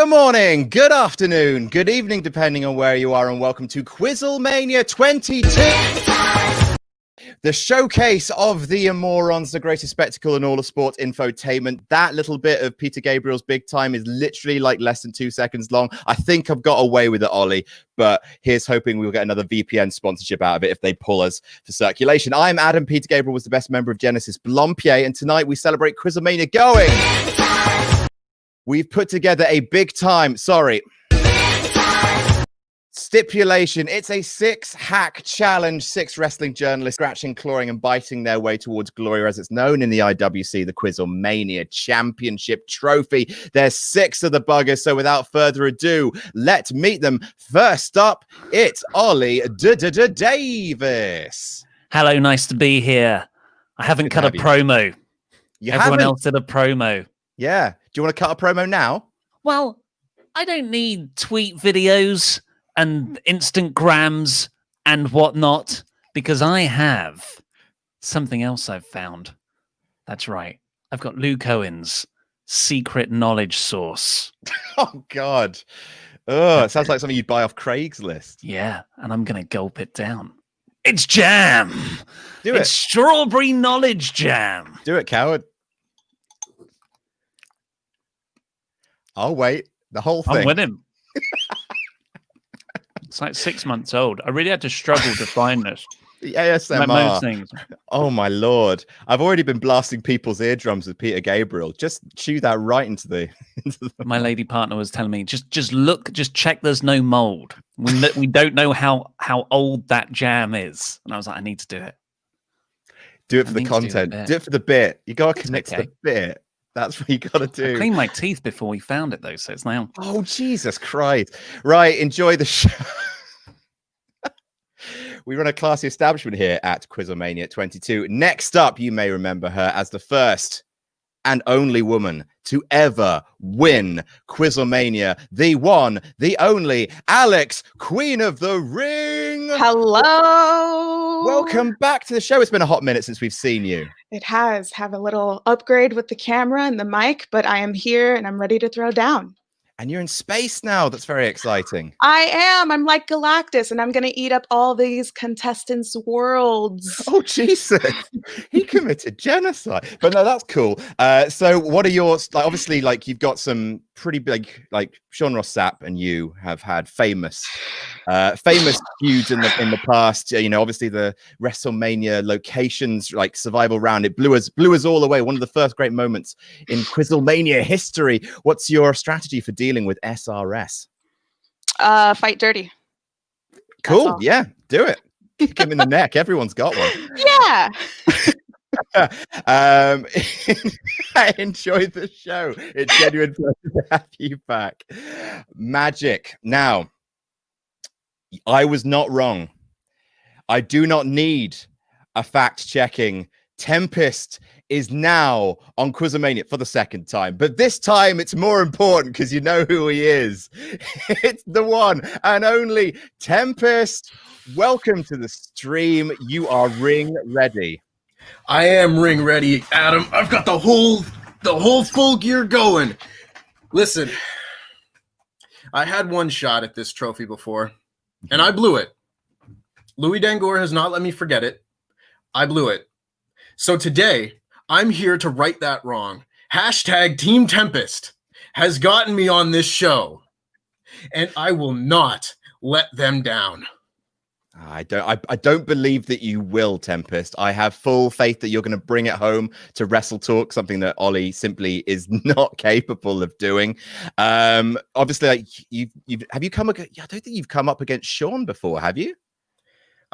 Good morning, good afternoon, good evening, depending on where you are, and welcome to QuizzleMania 22. The showcase of the morons, the greatest spectacle in all of sports infotainment. That little bit of Peter Gabriel's big time is literally like less than 2 seconds long. I think I've got away with it, Ollie, but here's hoping we'll get another VPN sponsorship out of it if they pull us for circulation. I'm Adam. Peter Gabriel was the best member of Genesis Blompier, and tonight we celebrate QuizzleMania going. We've put together a big time, stipulation. It's a 6-hack challenge. 6 wrestling journalists scratching, clawing, and biting their way towards glory, as it's known in the IWC, the QuizzleMania Championship Trophy. There's 6 of the buggers, so without further ado, let's meet them. First up, it's Ollie Davis. Hello, nice to be here. I haven't cut a promo. Everyone else did a promo. Yeah. Do you want to cut a promo now? Well, I don't need tweet videos and Instagrams and whatnot, because I have something else I've found. That's right. I've got Luke Owen's secret knowledge source. Oh, God. Oh, it sounds like something you'd buy off Craigslist. Yeah, and I'm going to gulp it down. It's jam. Do it. It's strawberry knowledge jam. Do it, coward. I'll wait. The whole thing. I'm with him. It's like 6 months old. I really had to struggle to find this. The ASMR. Like most things. Oh, my Lord. I've already been blasting people's eardrums with Peter Gabriel. Just chew that right into the... My lady partner was telling me, just look, just check there's no mold. We don't know how old that jam is. And I was like, I need to do it. Do it for the content. Do it for the bit. You got to connect to the bit. That's what you got to do. I cleaned my teeth before we found it, though, so it's now... Oh, Jesus Christ. Right, enjoy the show. We run a classy establishment here at QuizzleMania 22. Next up, you may remember her as the first and only woman to ever win QuizzleMania. The one, the only, Alex, Queen of the Ring. Hello. Welcome back to the show. It's been a hot minute since we've seen you. It has. Have a little upgrade with the camera and the mic, but I am here and I'm ready to throw down. And you're in space now. That's very exciting. I am. I'm like Galactus, and I'm going to eat up all these contestants' worlds. Oh, Jesus. He committed genocide. But no, that's cool. So what are your... obviously, you've got some pretty big... Sean Ross Sapp and you have had famous feuds in the past. Obviously the WrestleMania locations, Survival Round, it blew us all away. One of the first great moments in QuizzleMania history. What's your strategy for dealing with SRS? Fight dirty. Cool. Yeah, do it. Kick him in the neck. Everyone's got one. Yeah. I enjoyed the show. It's genuine pleasure to have you back. Magic. Now, I was not wrong. I do not need a fact-checking. Tempest is now on QuizzleMania for the second time, but this time it's more important because you know who he is. It's the one and only Tempest. Welcome to the stream. You are ring ready. I am ring ready, Adam. I've got the whole full gear going. Listen, I had one shot at this trophy before, and I blew it. Louis Dangor has not let me forget it. I blew it. So today, I'm here to right that wrong. Hashtag Team Tempest has gotten me on this show, and I will not let them down. I don't believe that you will, Tempest. I have full faith that you're going to bring it home to Wrestle Talk, something that Ollie simply is not capable of doing. Obviously, have you come? I don't think you've come up against Sean before, have you?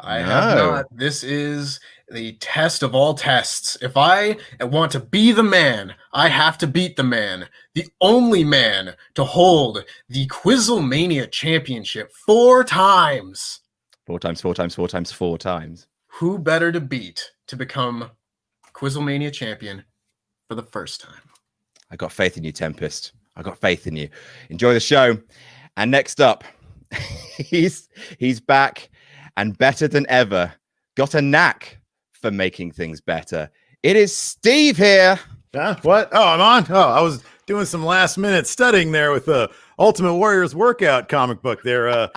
I have not. This is the test of all tests. If I want to be the man, I have to beat the man, the only man to hold the QuizzleMania Championship 4 times. 4 times, 4 times, 4 times, 4 times. Who better to beat to become QuizzleMania champion for the first time? I got faith in you, Tempest. I got faith in you. Enjoy the show. And next up, he's back and better than ever. Got a knack for making things better. It is Steve here. What? Oh, I'm on. Oh, I was doing some last minute studying there with Ultimate Warriors workout comic book there.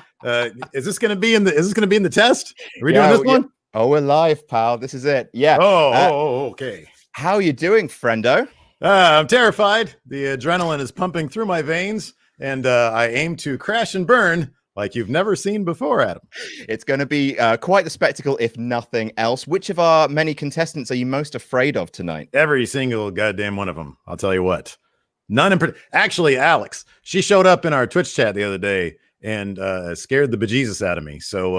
Is this going to be in the test? Are we doing this one? Oh, we're live, pal. This is it. Yeah. Okay. How are you doing, friendo? I'm terrified. The adrenaline is pumping through my veins, and I aim to crash and burn like you've never seen before, Adam. It's going to be quite the spectacle, if nothing else. Which of our many contestants are you most afraid of tonight? Every single goddamn one of them. I'll tell you what. None in actually, Alex. She showed up in our Twitch chat the other day and scared the bejesus out of me. So,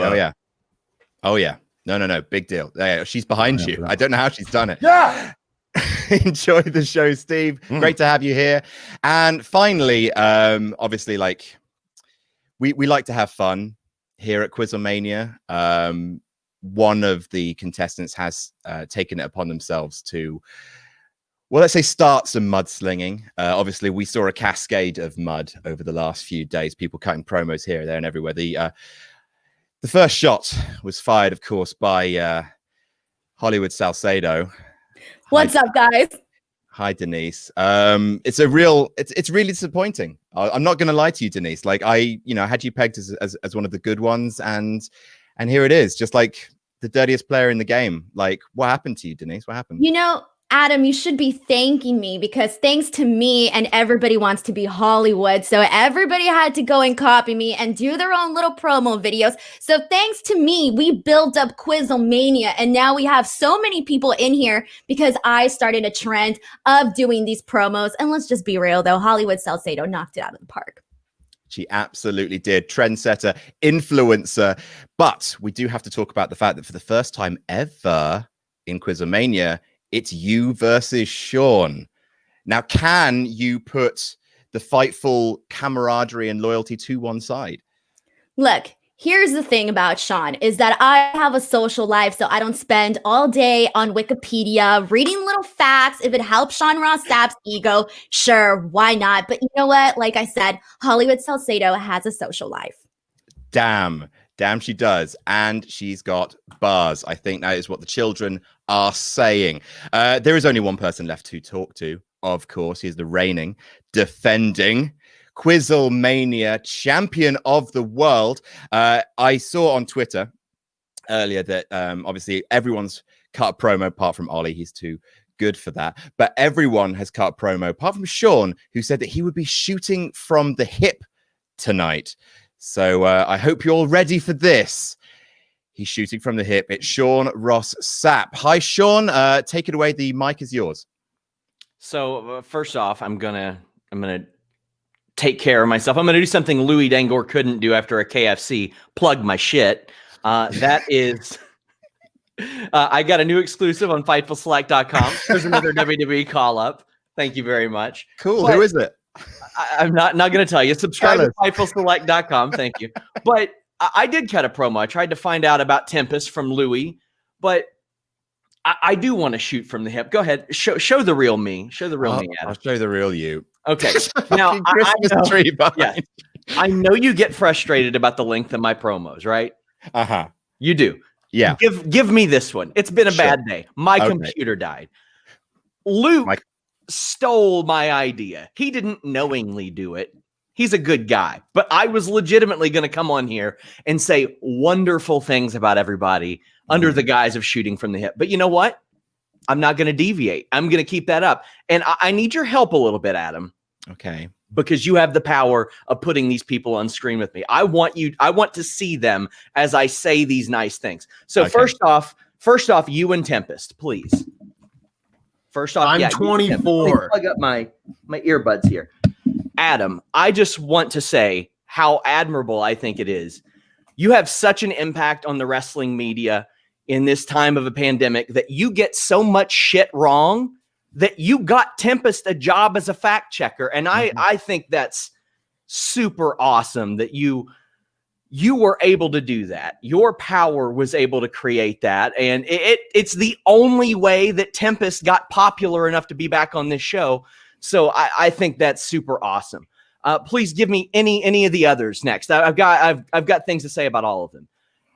oh yeah. No. Big deal. She's behind you. I don't know how she's done it. Yeah. Enjoy the show, Steve. Great to have you here. And finally, obviously, like we like to have fun here at QuizzleMania. One of the contestants has taken it upon themselves to, well, let's say start some mudslinging. Obviously, we saw a cascade of mud over the last few days, people cutting promos here, there, and everywhere. The first shot was fired, of course, by Hollywood Salcedo. What's up, guys? Hi, Denise. It's really disappointing. I'm not going to lie to you, Denise. Like I had you pegged as one of the good ones, and here it is, just like the dirtiest player in the game. Like, what happened to you, Denise? What happened? You know, Adam, you should be thanking me because thanks to me and everybody wants to be Hollywood. So everybody had to go and copy me and do their own little promo videos. So thanks to me, we built up QuizzleMania. And now we have so many people in here because I started a trend of doing these promos. And let's just be real, though. Hollywood Salcedo knocked it out of the park. She absolutely did. Trendsetter, influencer. But we do have to talk about the fact that for the first time ever in QuizzleMania, it's you versus Sean. Now, can you put the fightful camaraderie and loyalty to one side? Look, here's the thing about Sean is that I have a social life, so I don't spend all day on Wikipedia reading little facts. If it helps Sean Ross Sapp's ego, sure, why not? But you know what? Like I said, Hollywood Salcedo has a social life. Damn, she does. And she's got bars. I think that is what the children are saying. There is only one person left to talk to, of course. He's the reigning, defending QuizzleMania champion of the world. I saw on Twitter earlier that obviously everyone's cut a promo apart from Ollie. He's too good for that. But everyone has cut a promo apart from Sean, who said that he would be shooting from the hip tonight. So I hope you're all ready for this. He's shooting from the hip. It's Sean Ross Sapp. Hi, Sean. Take it away. The mic is yours. So first off, I'm gonna take care of myself. I'm gonna do something Louis Dangor couldn't do after a KFC. Plug my shit. That is, I got a new exclusive on FightfulSelect.com. There's another WWE call up. Thank you very much. Cool. But who is it? I'm not going to tell you. Subscribe to FightfulSelect.com. Thank you. But I did cut a promo. I tried to find out about Tempest from Louis, but I do want to shoot from the hip. Go ahead. Show the real me. Show the real me, Adam. I'll show the real you. Okay. Now, Christmas tree behind. I know you get frustrated about the length of my promos, right? Uh-huh. You do. Yeah. Give me this one. It's been a bad day. My Okay. computer died. Luke stole my idea. He didn't knowingly do it. He's a good guy. But I was legitimately going to come on here and say wonderful things about everybody under the guise of shooting from the hip. But you know what? I'm not going to deviate. I'm going to keep that up. And I need your help a little bit, Adam. Okay. Because you have the power of putting these people on screen with me. I want to see them as I say these nice things. So Okay. first off, you and Tempest, please. First off, I'm 24. Plug up my earbuds here. Adam, I just want to say how admirable I think it is. You have such an impact on the wrestling media in this time of a pandemic that you get so much shit wrong that you got Tempest a job as a fact checker. And I think that's super awesome that you were able to do that. Your power was able to create that. And it's the only way that Tempest got popular enough to be back on this show. So I think that's super awesome. Please give me any of the others next. I've got things to say about all of them.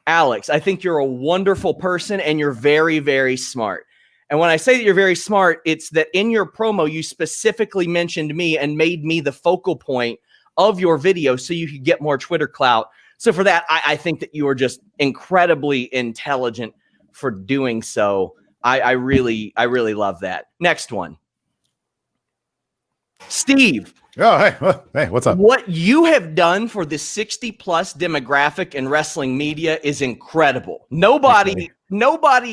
Alex, I think you're a wonderful person and you're very, very smart. And when I say that you're very smart, it's that in your promo, you specifically mentioned me and made me the focal point of your video so you could get more Twitter clout. So for that, I think that you are just incredibly intelligent for doing so. I really love that. Next one. Steve. Oh, hey, what's up? What you have done for the 60 plus demographic in wrestling media is incredible. Nobody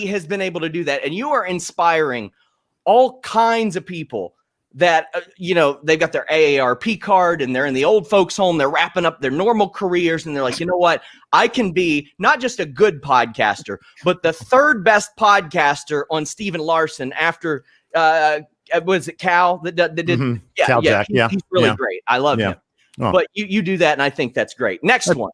has been able to do that. And you are inspiring all kinds of people that, they've got their AARP card and they're in the old folks home. They're wrapping up their normal careers. And they're like, you know what? I can be not just a good podcaster, but the third best podcaster on Steven Larson after, was it Cal that did? Mm-hmm. Cal Jack. He's really great. I love him. Oh. But you do that, and I think that's great. Next one.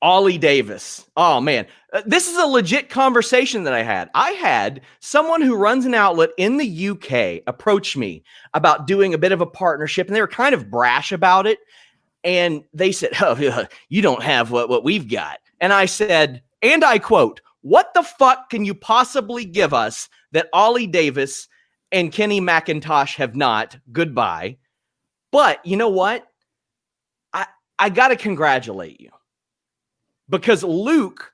Ollie Davis. Oh, man. This is a legit conversation that I had. I had someone who runs an outlet in the UK approach me about doing a bit of a partnership, and they were kind of brash about it. And they said, oh, you don't have what we've got. And I said, and I quote, what the fuck can you possibly give us that Ollie Davis and Kenny McIntosh have not? Goodbye. But you know what? I got to congratulate you. Because Luke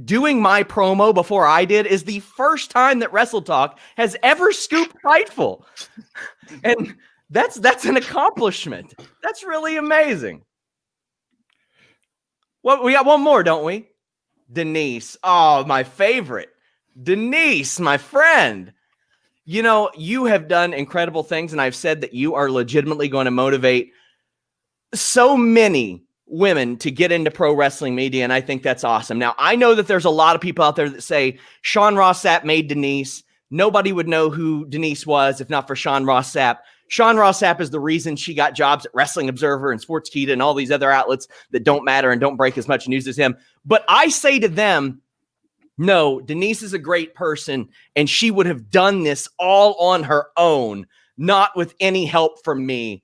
doing my promo before I did is the first time that Wrestle Talk has ever scooped Fightful. And that's an accomplishment. That's really amazing. Well, we got one more, don't we? Denise. Oh, my favorite. Denise, my friend. You have done incredible things, and I've said that you are legitimately going to motivate so many women to get into pro wrestling media, and I think that's awesome. Now, I know that there's a lot of people out there that say Sean Ross Sapp made Denise. Nobody would know who Denise was if not for Sean Ross Sapp. Sean Ross Sapp is the reason she got jobs at Wrestling Observer and Sportskeeda and all these other outlets that don't matter and don't break as much news as him. But I say to them, no, Denise is a great person, and she would have done this all on her own, not with any help from me.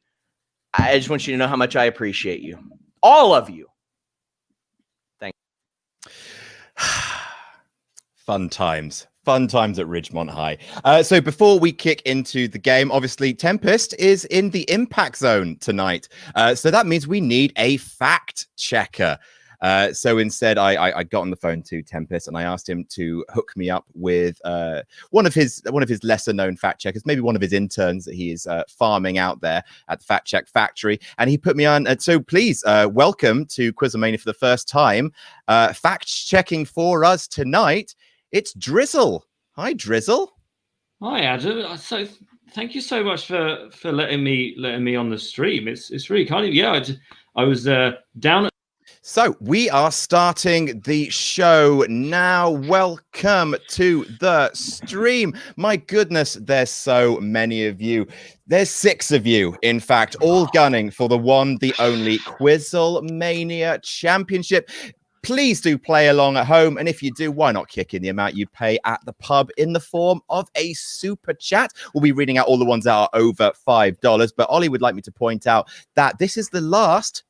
I just want you to know how much I appreciate you. All of you. Thank you. Fun times at Ridgemont High. So before we kick into the game, obviously Tempest is in the impact zone tonight. So that means we need a fact checker. So instead, I got on the phone to Tempest and I asked him to hook me up with one of his lesser known fact checkers, maybe one of his interns that he is farming out there at the Fact Check Factory, and he put me on. So please welcome to QuizzleMania for the first time, fact checking for us tonight. It's Drizzle. Hi, Drizzle. Hi, Adam. So thank you so much for letting me on the stream. It's really kind of you. Yeah. I was down at. So we are starting the show now. Welcome to the stream. My goodness, there's so many of you. There's 6 of you, in fact, all gunning for the one, the only QuizzleMania Championship. Please do play along at home. And if you do, why not kick in the amount you pay at the pub in the form of a super chat? We'll be reading out all the ones that are over $5. But Ollie would like me to point out that this is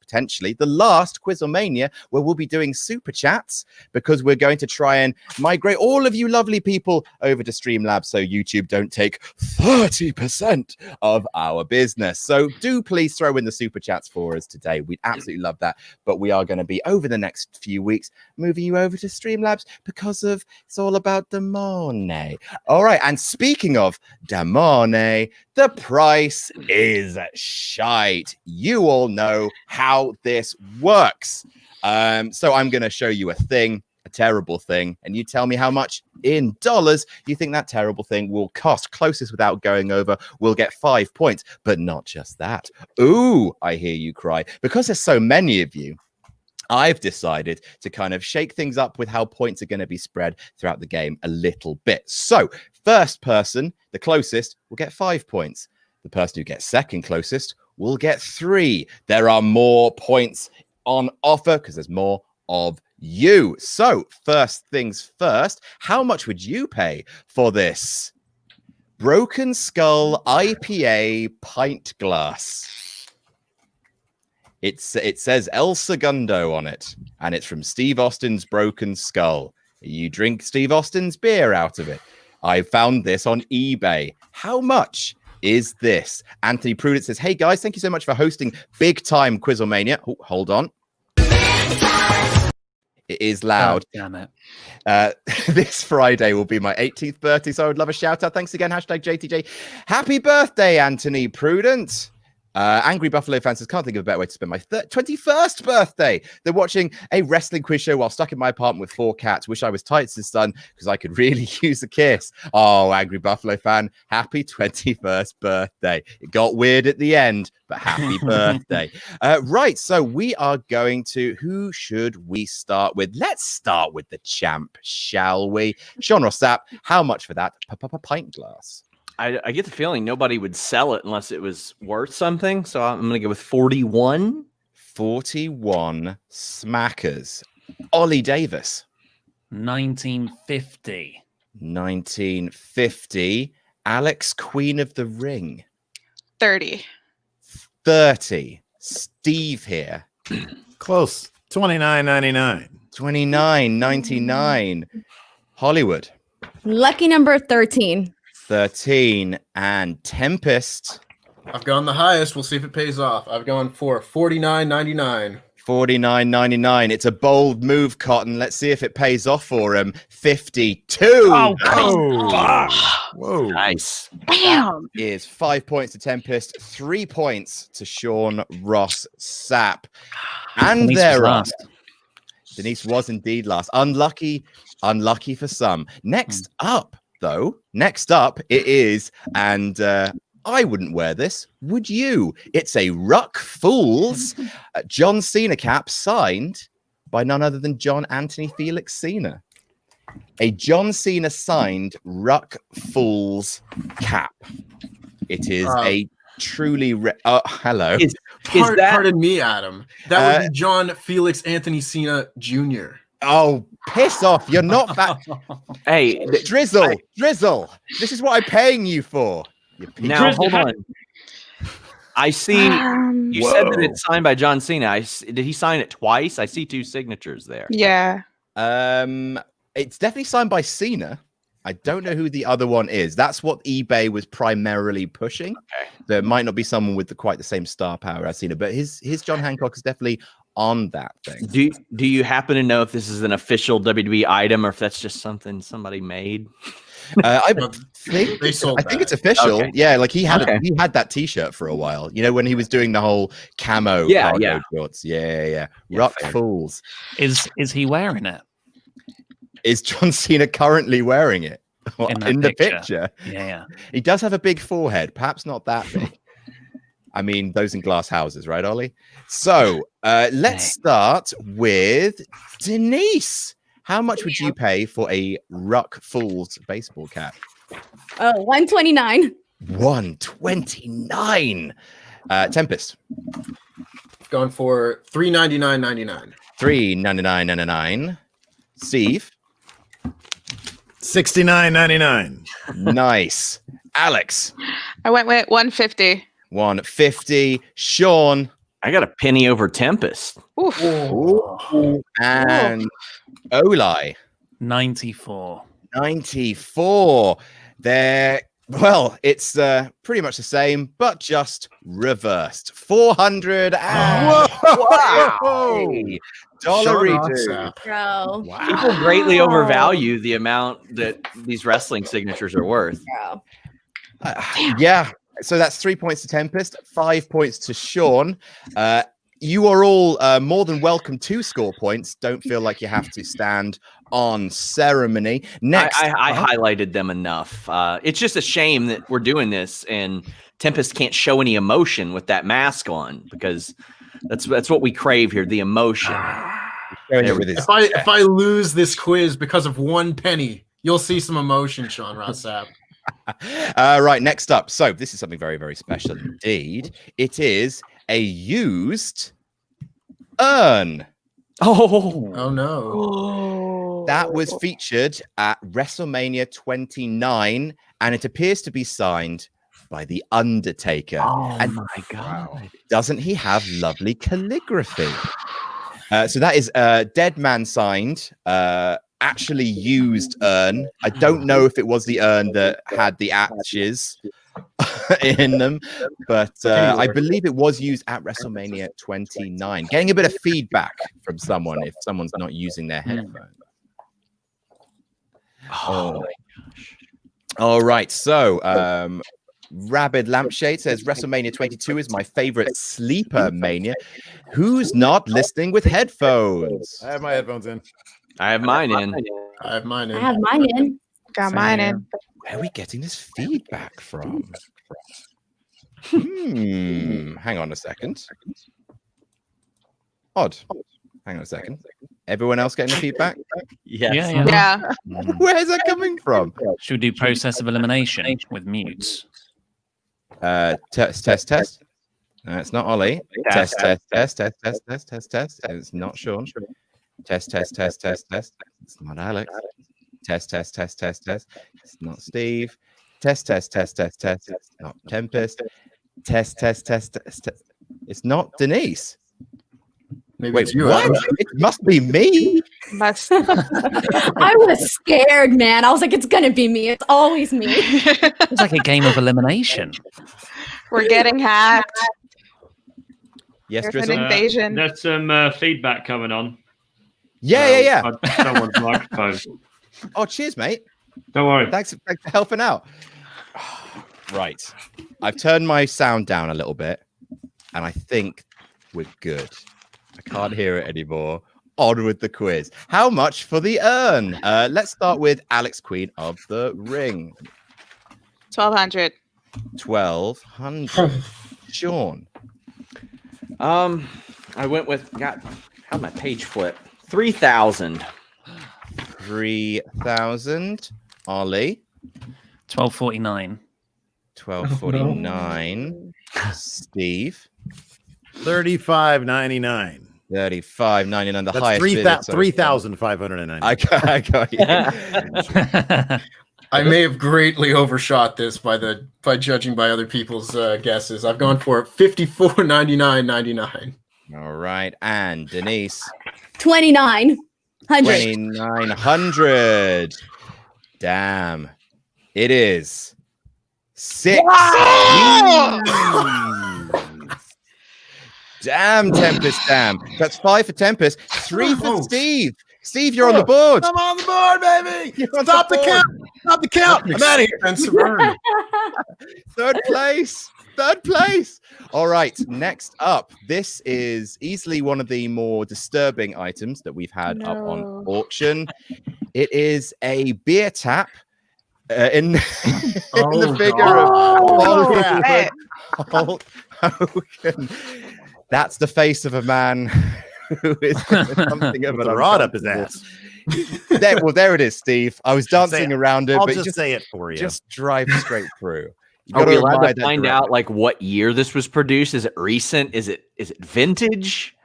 potentially the last QuizzleMania where we'll be doing super chats, because we're going to try and migrate all of you lovely people over to Streamlabs so YouTube don't take 30% of our business. So do please throw in the super chats for us today. We'd absolutely love that. But we are going to be, over the next few weeks, moving you over to Streamlabs because it's all about the money. All right. And speaking of the money, the price is shite. You all know how this works. So I'm going to show you a terrible thing, and you tell me how much in dollars you think that terrible thing will cost. Closest without going over will get 5 points. But not just that. Ooh, I hear you cry. Because there's so many of you, I've decided to kind of shake things up with how points are going to be spread throughout the game a little bit. So first person, the closest, will get 5 points. The person who gets second closest will get 3. There are more points on offer because there's more of you. So first things first, how much would you pay for this Broken Skull IPA pint glass? It says El Segundo on it, and it's from Steve Austin's Broken Skull. You drink Steve Austin's beer out of it. I found this on eBay. How much is this? Anthony Prudence says, hey guys, thank you so much for hosting big time QuizzleMania. Oh, hold on. It is loud. Oh, damn it. This Friday will be my 18th birthday, so I would love a shout out. Thanks again, hashtag JTJ. Happy birthday, Anthony Prudence. Angry Buffalo fan says, can't think of a better way to spend my 21st birthday than watching a wrestling quiz show while stuck in my apartment with 4 cats. Wish I was Titus' son because I could really use a kiss. Oh, Angry Buffalo fan, happy 21st birthday. It got weird at the end, but happy birthday. Right, so we are going to, who should we start with? Let's start with the champ, shall we? Sean or Sapp, how much for that pint glass? I get the feeling nobody would sell it unless it was worth something. So I'm going to go with 41. 41 smackers. Ollie Davis. 1950. 1950. Alex, Queen of the Ring. 30. 30. Steve here. Close. 29.99. 29.99. Hollywood. Lucky number 13. 13. And Tempest. I've gone the highest. We'll see if it pays off. I've gone for $49.99. 49.99. It's a bold move, Cotton. Let's see if it pays off for him. 52. Oh, Whoa. Nice. Bam. Is 5 points to Tempest, 3 points to Sean, Ross, Sapp. And Denise there was are. last. Denise was indeed last. Unlucky for some. Next up, though, it is, and I wouldn't wear this, would you? It's a Ruck Fools John Cena cap signed by none other than John Anthony Felix Cena. A John Cena signed Ruck Fools cap. It is a truly hello. Pardon me, Adam. That would be John Felix Anthony Cena Jr. Oh, piss off. You're not that. Hey, Drizzle. This is what I'm paying you for. now hold on. I see you said that it's signed by John Cena. Did he sign it twice? I see 2 signatures there. Yeah. It's definitely signed by Cena. I don't know who the other one is. That's what eBay was primarily pushing. Okay. There might not be someone with quite the same star power as Cena, but his John Hancock is definitely on that thing. Do you happen to know if this is an official WWE item or if that's just something somebody made? I They think sold it's that. official. Okay. Yeah, like he had Okay. that T-shirt for a while. You know, when he was doing the whole camo Yeah, cargo yeah. shorts. Yeah. Yeah, Rock fair. Fools. Is he wearing it? Is John Cena currently wearing it? In that the picture? Yeah. He does have a big forehead, perhaps not that big. I mean, those in glass houses, right, Ollie? So let's start with Denise. How much would you pay for a Ruck Fools baseball cap? Oh, 129. 129. Tempest. Gone for $399.99. 399.99. Steve. 69.99. Nice. Alex. I went with 150. 150. Sean. I got a penny over Tempest. Oof. And Oli. 94. 94. There. Well, it's pretty much the same, but just reversed. 400. Wow. Dollar Sean redo. Sapp. Bro. People greatly overvalue the amount that these wrestling signatures are worth. Bro. Yeah. So that's 3 points to Tempest, 5 points to Sean. You are all more than welcome to score points. Don't feel like you have to stand on ceremony. Next, I highlighted them enough. It's just a shame that we're doing this and Tempest can't show any emotion with that mask on because that's what we crave here, the emotion. showing it with his If I lose this quiz because of 1 penny, you'll see some emotion, Sean Sapp. Right, next up. So this is something very, very special indeed. It is a used urn. Oh no. That was featured at WrestleMania 29, and it appears to be signed by The Undertaker. And my God. doesn't he have lovely calligraphy? So that is Dead Man signed, actually used urn. I don't know if it was the urn that had the ashes in them, but I believe it was used at WrestleMania 29. Getting a bit of feedback from someone if someone's not using their headphones. Oh. All right, so Rabid Lampshade says WrestleMania 22 is my favorite sleeper mania. Who's not listening with headphones? I have my headphones in. I have mine in. I have mine in. I have mine in. Got mine in. Where are we getting this feedback from? Hang on a second. Odd. Hang on a second. Everyone else getting the feedback? Yes. Yeah. Where's that coming from? Should we do process of elimination with mutes? Test. It's not Ollie. Test. It's not Sean. Test. It's not Alex. Test. It's not Steve. Test. It's not Tempest. Test. It's not Denise. Maybe Wait, it's you. what? Adam. It must be me. Must. I was scared, man. I was like, it's gonna be me. It's always me. It's like a game of elimination. We're getting hacked. Yes, There's Drizzle. an invasion. There's some feedback coming on. Yeah. Someone's microphone. Oh, cheers, mate. Don't worry. Thanks for helping out. Right. I've turned my sound down a little bit, and I think we're good. I can't hear it anymore. On with the quiz. How much for the urn? Let's start with Alex, Queen of the Ring. 1,200. 1,200. Sean. I went with how'd my page flip? 3,000. 3,000. Ollie. 1249. 1249. Steve. 35.99. 35.99. The That's highest. 3,599. I got you. I may have greatly overshot this by judging by other people's guesses. I've gone for $54.99.99. All right, and Denise. 2,900. 2,900. Damn, it is 6. Damn, Tempest. Damn, that's 5 for Tempest. 3 for Steve. Steve, you're on the board. I'm on the board, baby. Stop the count. Stop the count. I'm out of here. Third place. All right, next up. This is easily one of the more disturbing items that we've had up on auction. It is a beer tap in the figure of Hulk Hogan. That's the face of a man who is something of With an a rod up his ass. there it is, Steve. I was dancing around it, I'll but just say it for you. just drive straight through. You Are we gotta allowed ride to that find direction. out like what year this was produced? Is it recent? Is it vintage?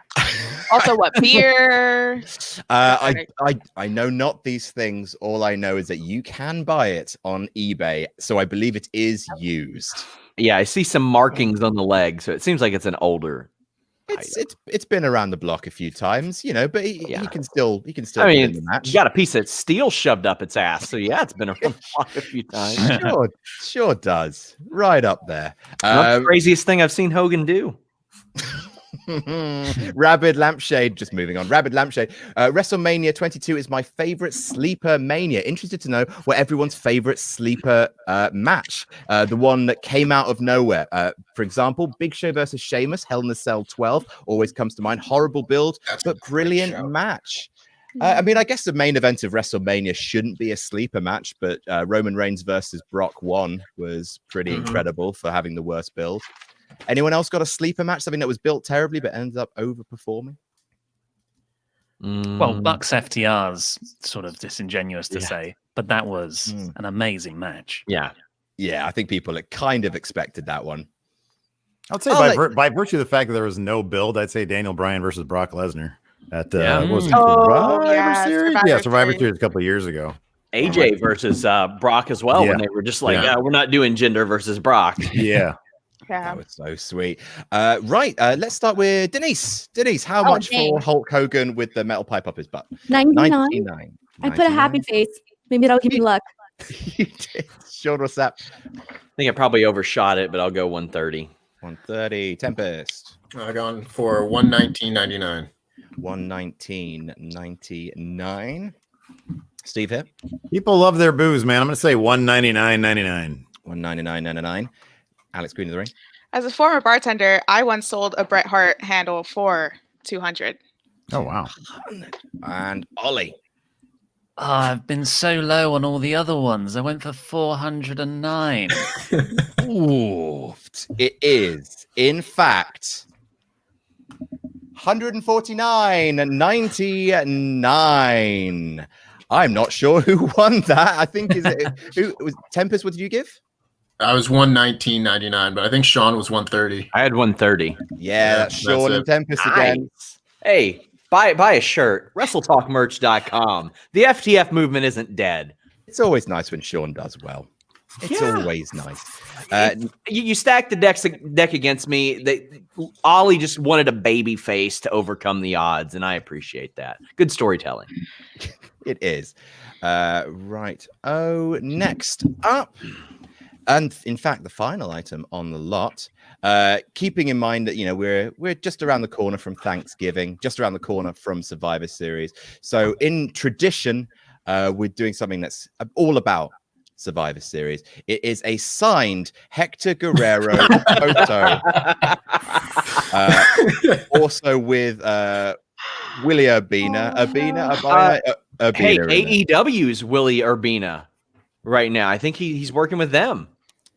Also, what beer? I know not these things. All I know is that you can buy it on eBay, so I believe it is used. Yeah, I see some markings on the leg, so it seems like it's an older. It's been around the block a few times, but he can still I get in mean, the match. you got a piece of steel shoved up its ass, so yeah, it's been around the block a few times. Sure does. Right up there. Not the craziest thing I've seen Hogan do. Rabid Lampshade, just moving on. Rabid Lampshade. WrestleMania 22 is my favorite sleeper mania. Interested to know what everyone's favorite sleeper match. The one that came out of nowhere. For example, Big Show versus Sheamus, Hell in a Cell 12 always comes to mind. Horrible build, but brilliant match. I mean, I guess the main event of WrestleMania shouldn't be a sleeper match, but Roman Reigns versus Brock 1 was pretty incredible for having the worst build. Anyone else got a sleeper match? Something that was built terribly but ended up overperforming? Well, Bucks FTR's sort of disingenuous to say, but that was an amazing match. Yeah. Yeah, I think people kind of expected that one. I'd say by virtue of the fact that there was no build, I'd say Daniel Bryan versus Brock Lesnar at Survivor Series a couple of years ago. AJ versus Brock as well, when they were just like, we're not doing Jinder versus Brock. Yeah. That was so sweet. Right, let's start with Denise. Denise, how much for Hulk Hogan with the metal pipe up his butt? 99. I put a happy face. Maybe that'll give me luck. You did. Sean or Sapp? I think I probably overshot it, but I'll go 130. 130. Tempest. I've gone for 119.99. 119.99. Steve here. People love their booze, man. I'm going to say 199.99. 199.99. Alex, Queen of the Ring. As a former bartender, I once sold a Bret Hart handle for 200. Oh, wow. And Ollie. Oh, I've been so low on all the other ones. I went for 409. Ooh, it is, in fact, 149.99. I'm not sure who won that. I think who was Tempest? What did you give? I was 119.99, but I think Sean was 130. I had 130. Yeah, that's Sean and Tempest again. Nice. Hey, buy a shirt. WrestleTalkMerch.com. The FTF movement isn't dead. It's always nice when Sean does well. It's always nice. You stacked the deck against me. Ollie just wanted a baby face to overcome the odds, and I appreciate that. Good storytelling. It is. Right. Oh, next up. And in fact, the final item on the lot, keeping in mind that, we're just around the corner from Thanksgiving, just around the corner from Survivor Series. So in tradition, we're doing something that's all about Survivor Series. It is a signed Hector Guerrero photo. Also with Willie Urbina. Hey, AEW's Willie Urbina right now. I think he's working with them.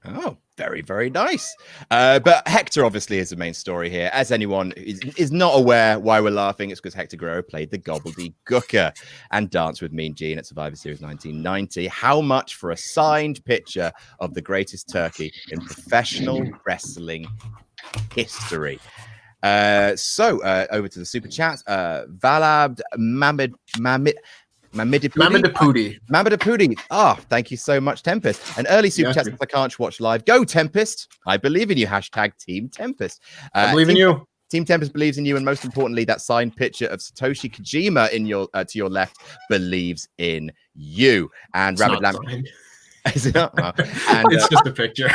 Oh, very, very nice. But Hector obviously is the main story here. As anyone is not aware why we're laughing, it's because Hector Guerrero played the Gobbledygooker and danced with Mean Gene at Survivor Series 1990. How much for a signed picture of the greatest turkey in professional wrestling history? So over to the super chat. Valabd Mamadapudi. Ah, thank you so much, Tempest. An early super chat since I can't watch live. Go, Tempest. I believe in you. Hashtag Team Tempest. I believe in you. Team Tempest believes in you, and most importantly, that signed picture of Satoshi Kojima in your to your left believes in you. And Rabbit Lamp. Is it not? Oh. And, it's just a picture.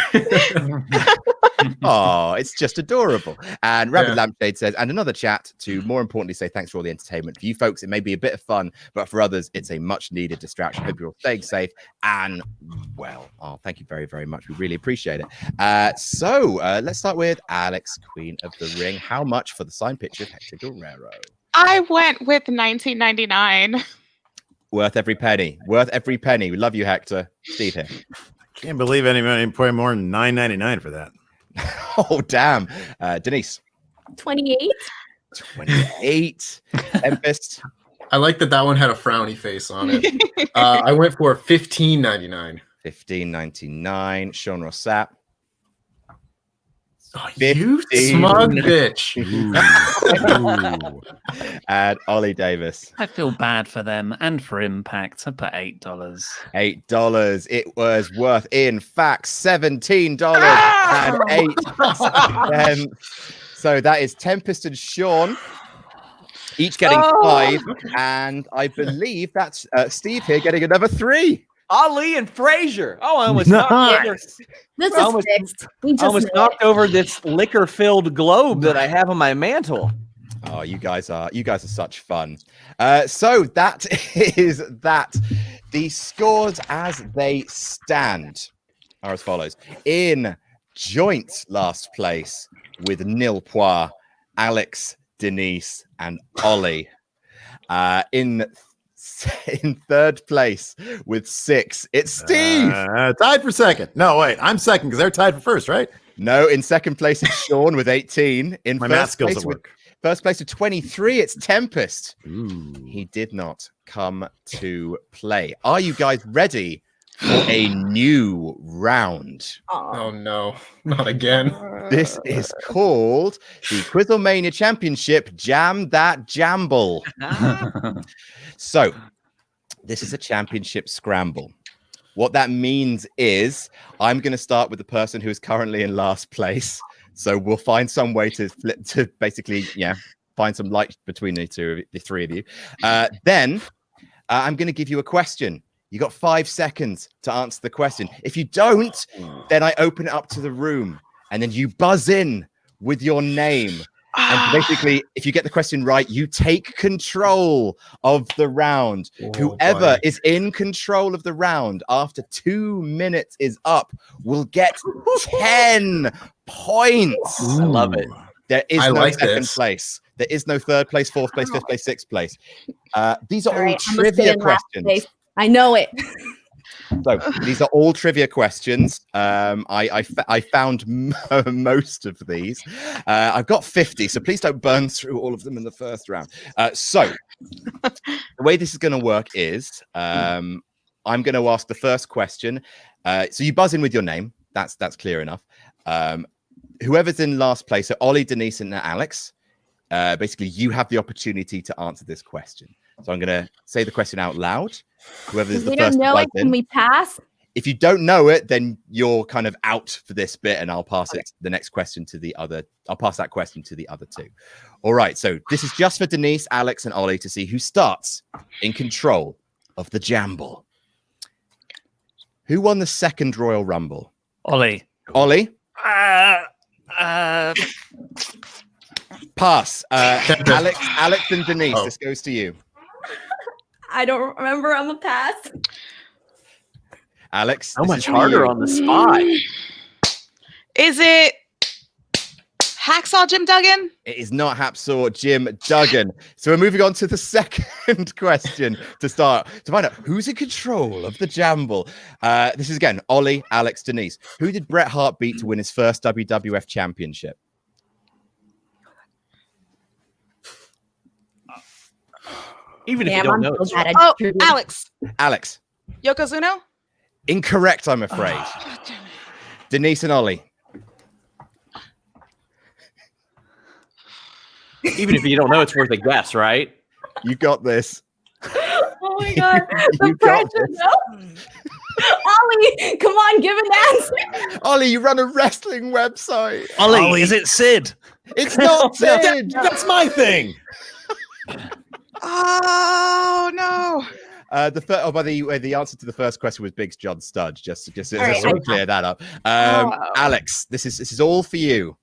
Oh, it's just adorable. And Rabbit Lampshade says, and another chat to more importantly say thanks for all the entertainment. For you folks, it may be a bit of fun, but for others, it's a much needed distraction. Hope you're all staying safe and well. Oh, thank you very, very much. We really appreciate it. So let's start with Alex, Queen of the Ring. How much for the signed picture of Hector Guerrero? I went with 1999. Worth every penny. Worth every penny. We love you, Hector. Steve here. Can't believe anybody put more than $9.99 for that. Oh, damn. Denise. 28. 28. Tempest. I like that one had a frowny face on it. I went for $15.99. $15.99. Sean or Sapp. Oh, you smug bitch. Ooh. And Ollie Davis. I feel bad for them and for Impact. I put $8. $8. It was worth, in fact, $17 and 8 cents. So that is Tempest and Sean each getting 5. And I believe that's Steve here getting another 3. Ali and Frazier. Oh, I almost knocked over. This is fixed. We just I almost knocked over this liquor-filled globe that I have on my mantle. Oh, you guys are such fun. So that is that. The scores as they stand are as follows. In joint last place with nil points, Alex, Denise, and Ollie. In third place with 6, it's Steve. Tied for second. No, wait, I'm second because they're tied for first, right? No, in second place it's Sean with 18. In my math skills at work. First place with 23, it's Tempest. Ooh. He did not come to play. Are you guys ready for a new round? Oh no, not again. This is called the QuizzleMania Championship Jam That Jamble. So, this is a championship scramble. What that means is I'm going to start with the person who is currently in last place. So we'll find some way to flip to basically, find some light between the three of you. Then I'm going to give you a question. You got 5 seconds to answer the question. If you don't, then I open it up to the room, and then you buzz in with your name. And basically, if you get the question right, you take control of the round. Whoever is in control of the round after 2 minutes is up will get 10 points. I love it. There is I no like second this. place. There is no third place, fourth place, fifth place, sixth place. These are all right, I'm gonna stay trivia in last questions. place. I know it. So these are all trivia questions. I found most of these. I've got 50, so please don't burn through all of them in the first round. So the way this is going to work is I'm going to ask the first question. So you buzz in with your name. That's clear enough. Whoever's in last place, so Ollie, Denise, and Alex, basically you have the opportunity to answer this question. So I'm going to say the question out loud. Whoever is If the we first don't to know buzz it, can in. we pass? If you don't know it, then you're kind of out for this bit, and I'll pass it the next question to the other. I'll pass that question to the other two. All right. So this is just for Denise, Alex, and Ollie to see who starts in control of the jamble. Who won the second Royal Rumble? Ollie. Ollie. Pass. Alex and Denise. Oh. This goes to you. I don't remember. I'm a pass. Alex. So this much is for harder you. on the spot. Is it Hacksaw Jim Duggan? It is not Hacksaw Jim Duggan. So we're moving on to the second question to start to find out who's in control of the jamble. This is again Ollie, Alex, Denise. Who did Bret Hart beat to win his first WWF championship? Even if you Damn, don't I'm know. so It's bad right. at Oh, trivia. Alex. Alex. Yokozuna? Incorrect, I'm afraid. God damn it. Denise and Ollie. Even if you don't know, it's worth a guess, right? You got this. Oh my god, the You got pressure, this. no? Ollie, come on, give an answer. Ollie, you run a wrestling website. Ollie, is it Sid? It's not Sid. That's my thing. Oh no. By the way, the answer to the first question was Biggs John Studge. Just All right, to I clear that up. Oh. Alex, this is all for you.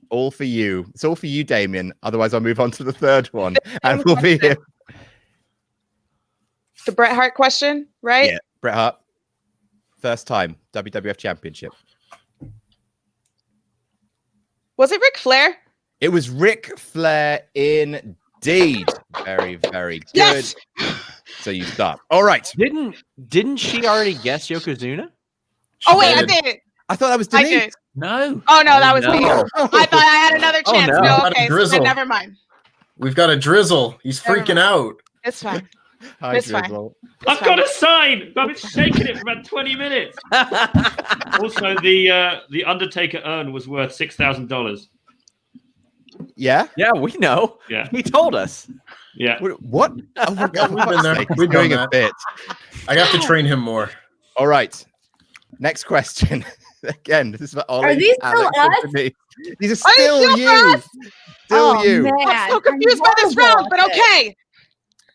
All for you. It's all for you, Damien. Otherwise, I'll move on to the third one, and we'll be here. The Bret Hart question, right? Yeah, Bret Hart, first time WWF Championship. Was it Ric Flair? It was Ric Flair indeed. Very, very good. Yes. So you start. All right. Didn't she already guess Yokozuna? Oh wait, I did. did. I thought that was I Denise. did. No. Oh no, that was no. me. I thought I had another Oh, chance. no. No, Not a okay, so drizzle. then never mind. We've got a drizzle. He's Never freaking mind. out. It's fine. Hi, It's fine. Drizzle. I've got a sign. I've been shaking it for about 20 minutes. Also, the Undertaker urn was worth $6,000. Yeah. Yeah, we know. Yeah, He told us. yeah. What? Oh my God, We've been there. He's We've doing done a that. bit. I have to train him more. All right. Next question. Again, this is for Ollie. Are these still Alex, and us? Denise. These are Are they still still you. us? Still Oh, you. man. I'm so confused by this horrible round, but at it. okay.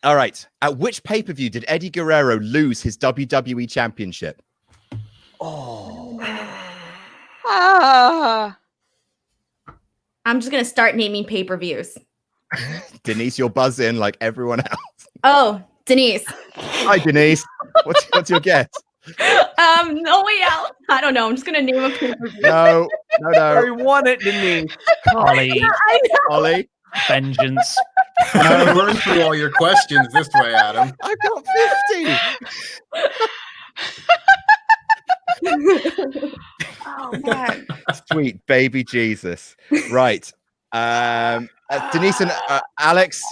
All right. At which pay-per-view did Eddie Guerrero lose his WWE championship? Ah. I'm just gonna start naming pay-per-views. Denise, you'll buzz in like everyone else. Oh, Denise. Hi, Denise. What's your guess? No Way Out. I don't know. I'm just gonna name a pay-per-view. No. He won it, didn't he? Ollie, I know. Ollie. vengeance. I'm gonna burn through all your questions this way, Adam. I've got 50. Oh man. Sweet baby Jesus. Right. Denise and Alex,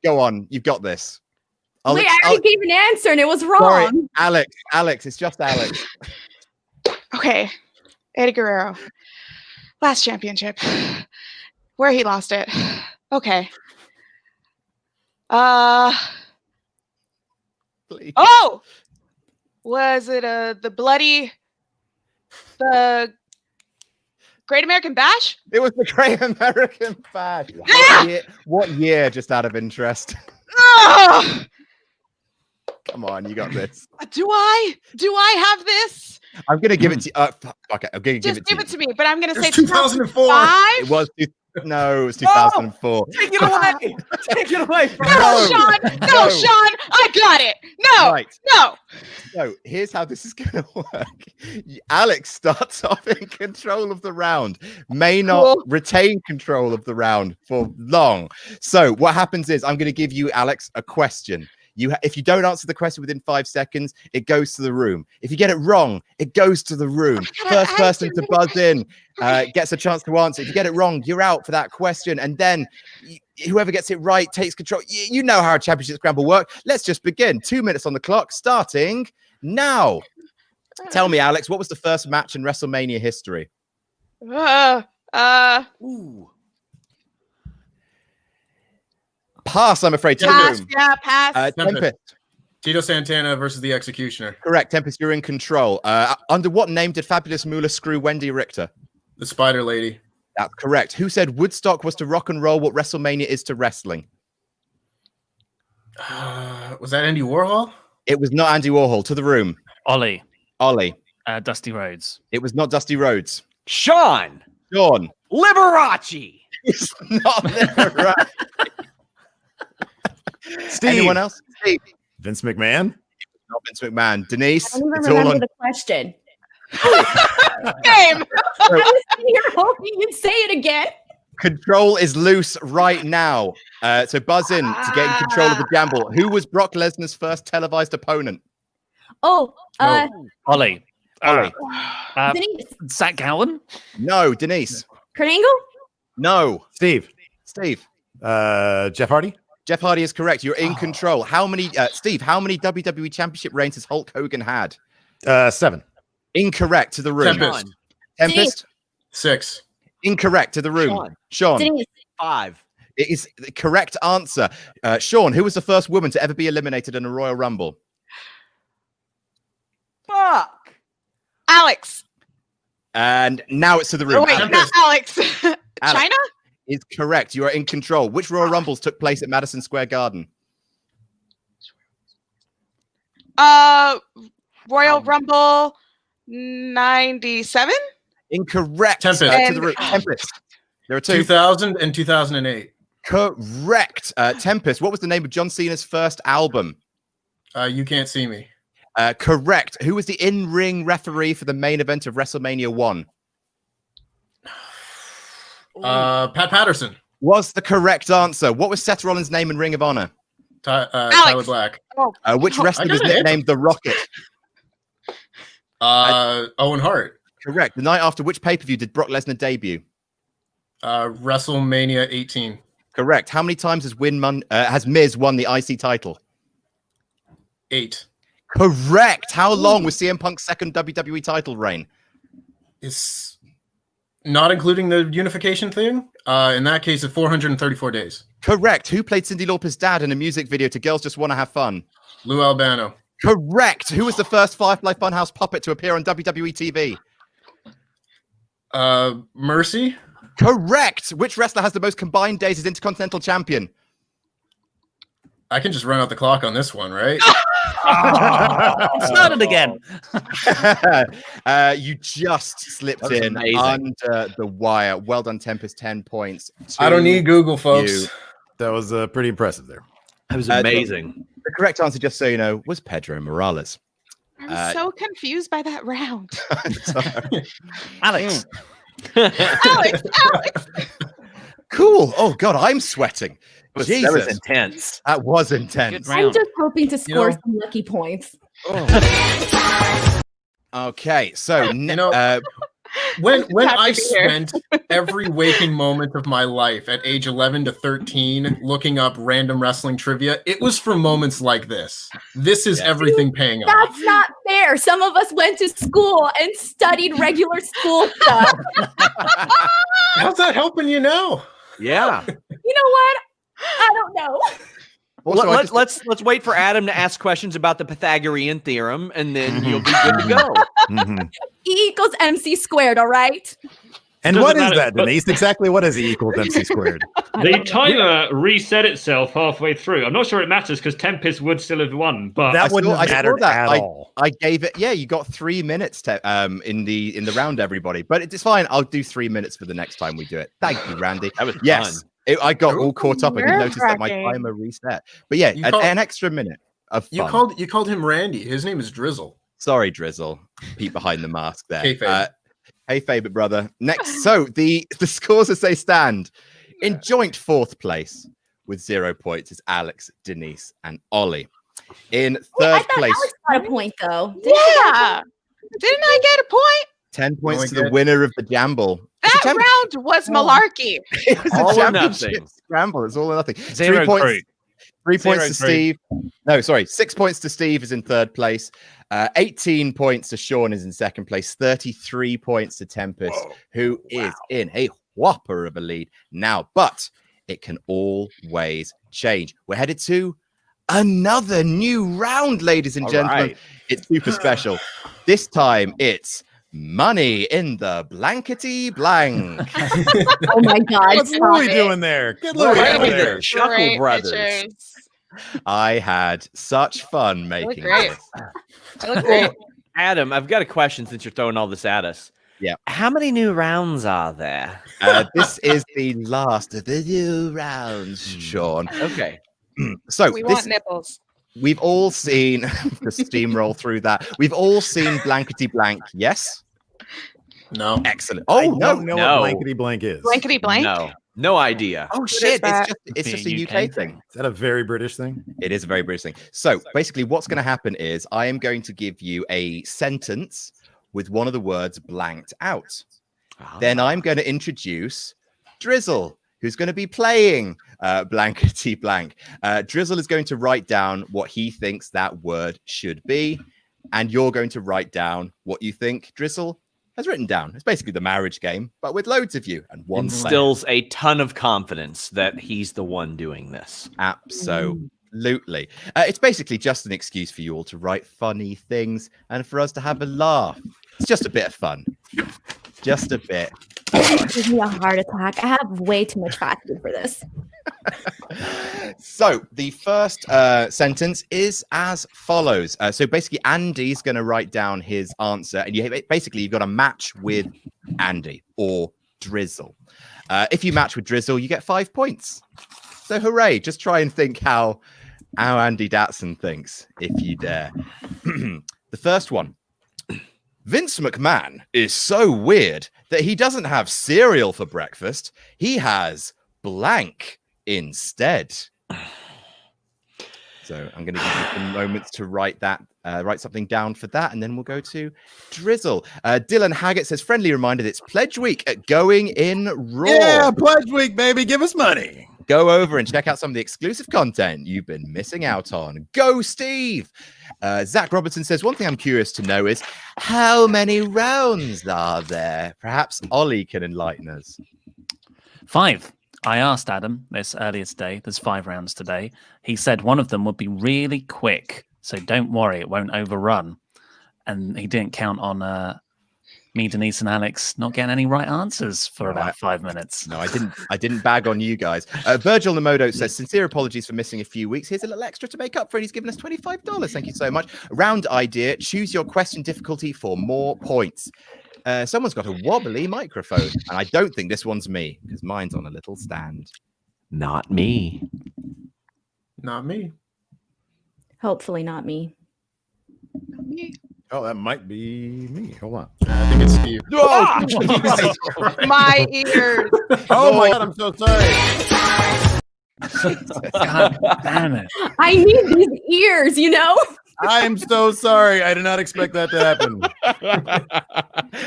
go on. You've got this. Wait, I already gave an answer and it was wrong. Sorry, Alex. It's just Alex. Okay. Eddie Guerrero. Last championship. Where he lost it. Okay. Please. Oh! Was it the Great American Bash? It was the Great American Bash. Ah! What year, just out of interest? Oh! Come on, you got this. Do I have this? I'm gonna give it to you. Okay, I'm gonna Just give it to me. But I'm gonna say It's 2004. 2005. It was no, it was 2004. Take it away. Take it away from No, No, Sean. no. No, Sean. I got it. No. Right. No. So here's how this is going to work. Alex starts off in control of the round, may not Cool. retain control of the round for long. So what happens is I'm going to give you, Alex, a question. If you don't answer the question within 5 seconds, it goes to the room. If you get it wrong, it goes to the room. First person to buzz in gets a chance to answer. If you get it wrong, you're out for that question. And then whoever gets it right takes control. You know how a championship scramble works. Let's just begin. 2 minutes on the clock, starting now. Tell me, Alex, what was the first match in WrestleMania history? Ooh. Pass, I'm afraid. To the Pass. room. Yeah, pass. Tempest. Tito Santana versus the Executioner. Correct. Tempest, you're in control. Under what name did Fabulous Moolah screw Wendy Richter? The Spider Lady. That's correct. Who said Woodstock was to rock and roll what WrestleMania is to wrestling? Was that Andy Warhol? It was not Andy Warhol. To the room. Ollie, Ollie. Dusty Rhodes. It was not Dusty Rhodes. Sean Sean. Liberace. It's not there, right? Steve. Anyone else? Steve. Vince McMahon. Not Vince McMahon. Denise. I don't even It's all remember on. the question. Game. I was sitting here hoping you'd say it again. Control is loose right now. So buzz in to get in control of the gamble. Who was Brock Lesnar's first televised opponent? Oh, Ollie. Ollie. Denise. Zach Gowen. No. Denise. Kurt Angle? No. Steve. Steve. Jeff Hardy. Jeff Hardy is correct. You're in control. How many, Steve, how many WWE Championship reigns has Hulk Hogan had? 7. Incorrect. To the room. Tempest. Tempest. 6. Incorrect. To the room. Sean. Denise. 5. It is the correct answer. Sean, who was the first woman to ever be eliminated in a Royal Rumble? Fuck. Alex. And now it's to the room. Oh, wait, not Alex. China? Is correct. You are in control. Which Royal Rumbles took place at Madison Square Garden? Royal Rumble 97? Incorrect. Tempest. To the room. Tempest. There are 2. 2000 and 2008. Correct. Tempest. What was the name of John Cena's first album? You Can't See Me. Correct. Who was the in-ring referee for the main event of WrestleMania 1? Pat Patterson. Was the correct answer. What was Seth Rollins' name in Ring of Honor? Tyler Black. Which wrestler was got it. nicknamed The Rocket? Owen Hart. Correct. The night after which pay-per-view did Brock Lesnar debut? WrestleMania 18. Correct. How many times has Miz won the IC title? 8. Correct. How long was CM Punk's second WWE title reign? It's not including the unification thing. In that case, it's 434 days. Correct. Who played Cyndi Lauper's dad in a music video to Girls Just Want to Have Fun? Lou Albano. Correct. Who was the first Firefly Funhouse puppet to appear on WWE TV? Mercy. Correct. Which wrestler has the most combined days as Intercontinental Champion? I can just run out the clock on this one, right? It started again. You just slipped That was in amazing. under the wire. Well done, Tempest. 10 points. I don't need Google, folks. you. That was pretty impressive there. That was amazing. The correct answer, just so you know, was Pedro Morales. I'm so confused by that round. Sorry. Alex. Alex. Cool. Oh, God, I'm sweating. Jesus. That was intense. That was intense. Good I'm round. just hoping to score know- some lucky points. Okay, so When Happy I to be here. spent every waking moment of my life at age 11 to 13 looking up random wrestling trivia, it was for moments like this. This is everything paying off. That's not fair. Some of us went to school and studied regular school stuff. How's that helping you now? Yeah. You know what? I don't know. also, I just- Let's wait for Adam to ask questions about the Pythagorean theorem, and then you'll be good to go. Mhm. E equals MC squared, all right? And Doesn't what is matter, that, but- Denise? Exactly what is E equals MC squared? The timer reset itself halfway through. I'm not sure it matters because Tempest would still have won, but That wouldn't I have saw mattered that. at all. I gave it. Yeah, you got 3 minutes in the round, everybody. But it's fine. I'll do 3 minutes for the next time we do it. Thank you, Randy. That was Yes, fun. I got all caught up. I didn't notice that my Nerve-wracking. timer reset. But yeah, an extra minute of fun. You called him Randy. His name is Drizzle. Sorry, Drizzle. Pete behind the mask there. Kayfabe. Hey, favorite brother. Next, so the scores as they stand in joint 4th place with 0 points is Alex, Denise, and Ollie. In 3rd I thought place, Alex got a point though. Yeah. Didn't I get a point? 10 points Only to the good. winner of the Jamble. It's a That champ- round was malarkey. It was All a or championship nothing. scramble. It's all or nothing. Zero 3 points. crew. 3 Zero points to crew. Steve. No, sorry. 6 points to Steve is in 3rd place. 18 points to Sean is in 2nd place. 33 points to Tempest, who is in a whopper of a lead now. But it can always change. We're headed to another new round, ladies and All gentlemen. right. It's super special. This time it's money in the blankety blank. Oh my God. What's stop Louis it. doing there? Get Well, Louis right out with there. the Chuckle Great Brothers. pictures. I had such fun making great. this. They look great. Adam, I've got a question since you're throwing all this at us. Yeah. How many new rounds are there? This is the last of the new rounds, Sean. Okay. So We this, want nipples. we've all seen the steamroll through that. We've all seen blankety blank. Yes, No. excellent. I Oh don't no, know No. what blankety blank is. Blankety blank. No idea. oh is shit! that? It's just a Being UK thing. Is that a very British thing? It is a very British thing. So basically, what's going to happen is I am going to give you a sentence with one of the words blanked out. Then I'm going to introduce Drizzle, who's going to be playing blankety blank. Drizzle is going to write down what he thinks that word should be, and you're going to write down what you think Drizzle has written down. It's basically the marriage game, but with loads of you and one player. Instills a ton of confidence that he's the one doing this. Absolutely. It's basically just an excuse for you all to write funny things and for us to have a laugh. It's just a bit of fun. Just a bit. Give me a heart attack. I have way too much fat food for this. So the first sentence is as follows. So basically, Andy's going to write down his answer, and you've got to match with Andy or Drizzle. If you match with Drizzle, you get 5 points. So hooray! Just try and think how Andy Datson thinks, if you dare. The first one. Vince McMahon is so weird that he doesn't have cereal for breakfast. He has blank instead. So I'm going to give you some moments to write something down for that, and then we'll go to Drizzle. Dylan Haggett says, friendly reminder that it's Pledge Week at Going In Raw. Yeah, Pledge Week, baby. Give us money. Go over and check out some of the exclusive content you've been missing out on. Go, Steve! Zach Robertson says, one thing I'm curious to know is how many rounds are there? Perhaps Ollie can enlighten us. 5. I asked Adam this earlier today. There's 5 rounds today. He said one of them would be really quick, so don't worry, it won't overrun. And he didn't count on me, Denise, and Alex not getting any right answers for about 5 minutes. No, I didn't bag on you guys. Virgil Namodo says, sincere apologies for missing a few weeks. Here's a little extra to make up for it. He's given us $25. Thank you so much. Round idea, choose your question difficulty for more points. Someone's got a wobbly microphone, and I don't think this one's me because mine's on a little stand. Not me. Not me. Hopefully not me. Oh, that might be me. Hold on. I think it's Steve. My ears. Oh my God, I'm so sorry. God damn it. I need these ears, you know? I'm so sorry. I did not expect that to happen.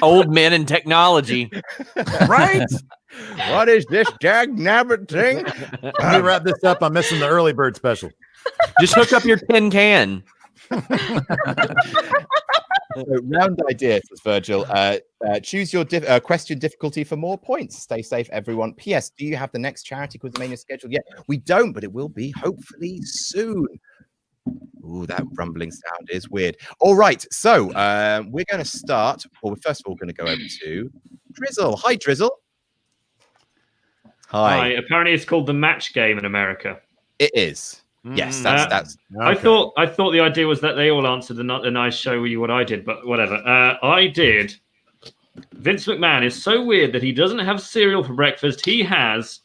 Old men in technology. Right? What is this jag nabbit thing? Let me wrap this up. I'm missing the early bird special. Just hook up your tin can. So, round idea, says Virgil. Choose your question difficulty for more points. Stay safe, everyone. P.S. Do you have the next charity QuizzleMania scheduled yet? We don't, but it will be hopefully soon. Ooh, that rumbling sound is weird. All right, so we're going to start. Well, we're first of all going to go over to Drizzle. Hi, Drizzle. Hi. Hi. Apparently, it's called the match game in America. It is. Yes, that's. I thought the idea was that they all answered and I show you what I did, but whatever. I did. Vince McMahon is so weird that he doesn't have cereal for breakfast. He has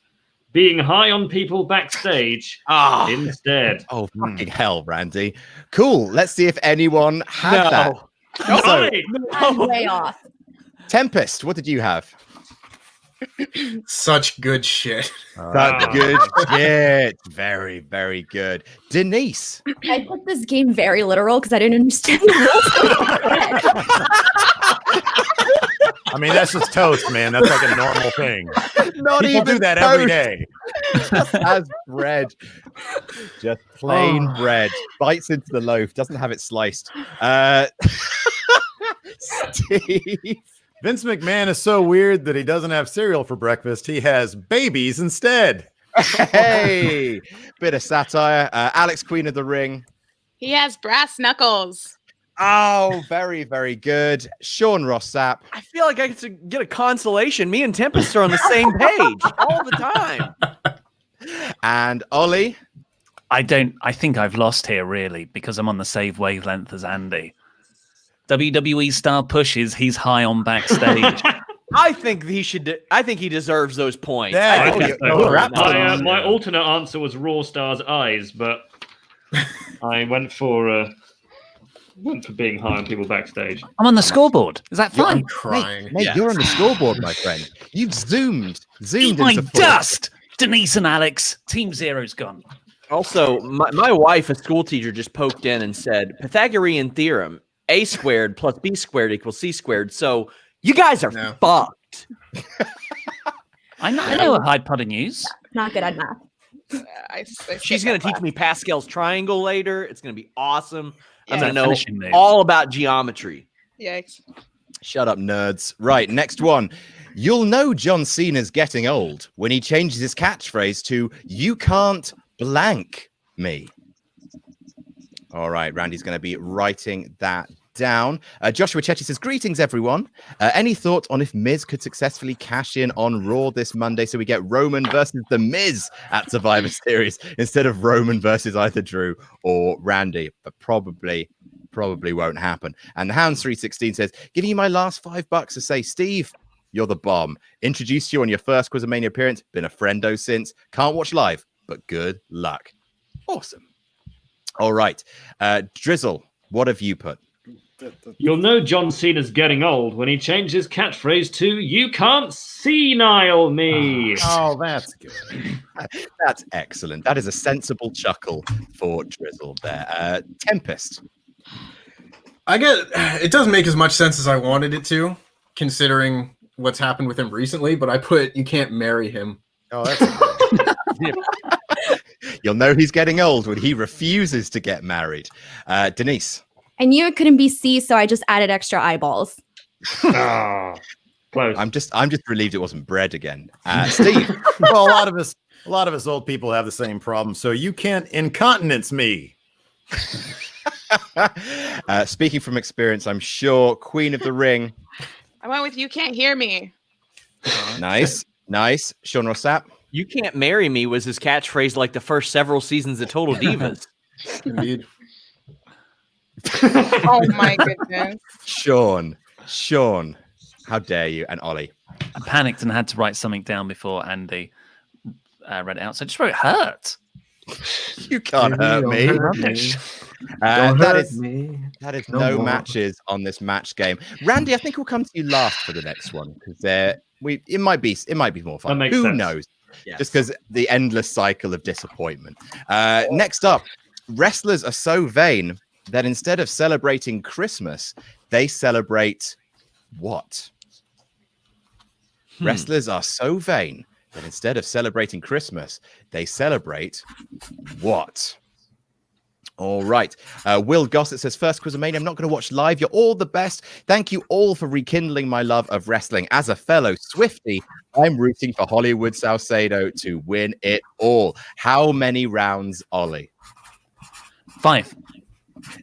being high on people backstage instead. Oh, fucking hell, Randy. Cool. Let's see if anyone had that. So, I'm way off. Tempest, what did you have? Such good shit. That's good shit. Very, very good. Denise. I took this game very literal because I didn't understand the rules. I mean, that's just toast, man. That's like a normal thing. Not People even do that toast. every day. Just as bread. Just plain bread. Bites into the loaf. Doesn't have it sliced. Steve. Vince McMahon is so weird that he doesn't have cereal for breakfast. He has babies instead. Hey, bit of satire. Alex, Queen of the Ring. He has brass knuckles. Oh, very, very good. Sean Ross Sapp. I feel like I get get a consolation. Me and Tempest are on the same page all the time. And Ollie. I think I've lost here, really, because I'm on the same wavelength as Andy. WWE star pushes, he's high on backstage. I think he should. I think he deserves those points. Yeah, My alternate answer was Raw Star's eyes, but I went for being high on people backstage. I'm on the scoreboard. Is that fine? I'm crying. Mate, you're on the scoreboard, my friend. You've zoomed Eat my into dust! Denise and Alex, Team Zero's gone. Also, my wife, a school teacher, just poked in and said Pythagorean theorem: a squared plus b squared equals c squared. So you guys are fucked. I know a hypotenuse. Not good at math. She's going to teach me Pascal's triangle later. It's going to be awesome. I'm Yeah. going to Finishing know moves. all about geometry. Yikes. Shut up, nerds. Right, next one. You'll know John Cena's getting old when he changes his catchphrase to "You can't blank me." All right, Randy's going to be writing that down. Joshua Chetty says, greetings, everyone. Any thoughts on if Miz could successfully cash in on Raw this Monday so we get Roman versus The Miz at Survivor Series instead of Roman versus either Drew or Randy? But probably won't happen. And the Hounds 316 says, giving you my last $5 to say, Steve, you're the bomb. Introduced you on your first QuizzleMania appearance. Been a friendo since. Can't watch live, but good luck. Awesome. All right. Drizzle, what have you put? You'll know John Cena's getting old when he changes his catchphrase to "You can't senile me." Oh, that's good. That's excellent. That is a sensible chuckle for Drizzle there. Tempest. It doesn't make as much sense as I wanted it to, considering what's happened with him recently, but I put "You can't marry him." Oh, that's You'll know he's getting old when he refuses to get married. Denise. I knew it couldn't be C, so I just added extra eyeballs. Close. I'm just relieved it wasn't bread again. Steve. Well, a lot of us old people have the same problem. So you can't incontinence me. Speaking from experience, I'm sure Queen of the Ring. I went with "You can't hear me." Nice. Sean Rossap. You can't marry me was his catchphrase like the first several seasons of Total Divas. Indeed. Oh my goodness. Sean, how dare you? And Ollie. I panicked and had to write something down before Andy read it out. So I just wrote hurt. You can't hurt me. Rubbish. That is no more. matches on this match game. Randy, I think we'll come to you last for the next one because it might be more fun. That makes Who sense. knows? Yes. Just because the endless cycle of disappointment. Next up, wrestlers are so vain that instead of celebrating Christmas, they celebrate what? Wrestlers are so vain that instead of celebrating Christmas, they celebrate what? All right. Will Gossett says, first QuizzleMania, I'm not going to watch live. You're all the best. Thank you all for rekindling my love of wrestling. As a fellow Swiftie, I'm rooting for Hollywood Salcedo to win it all. How many rounds, Ollie? 5.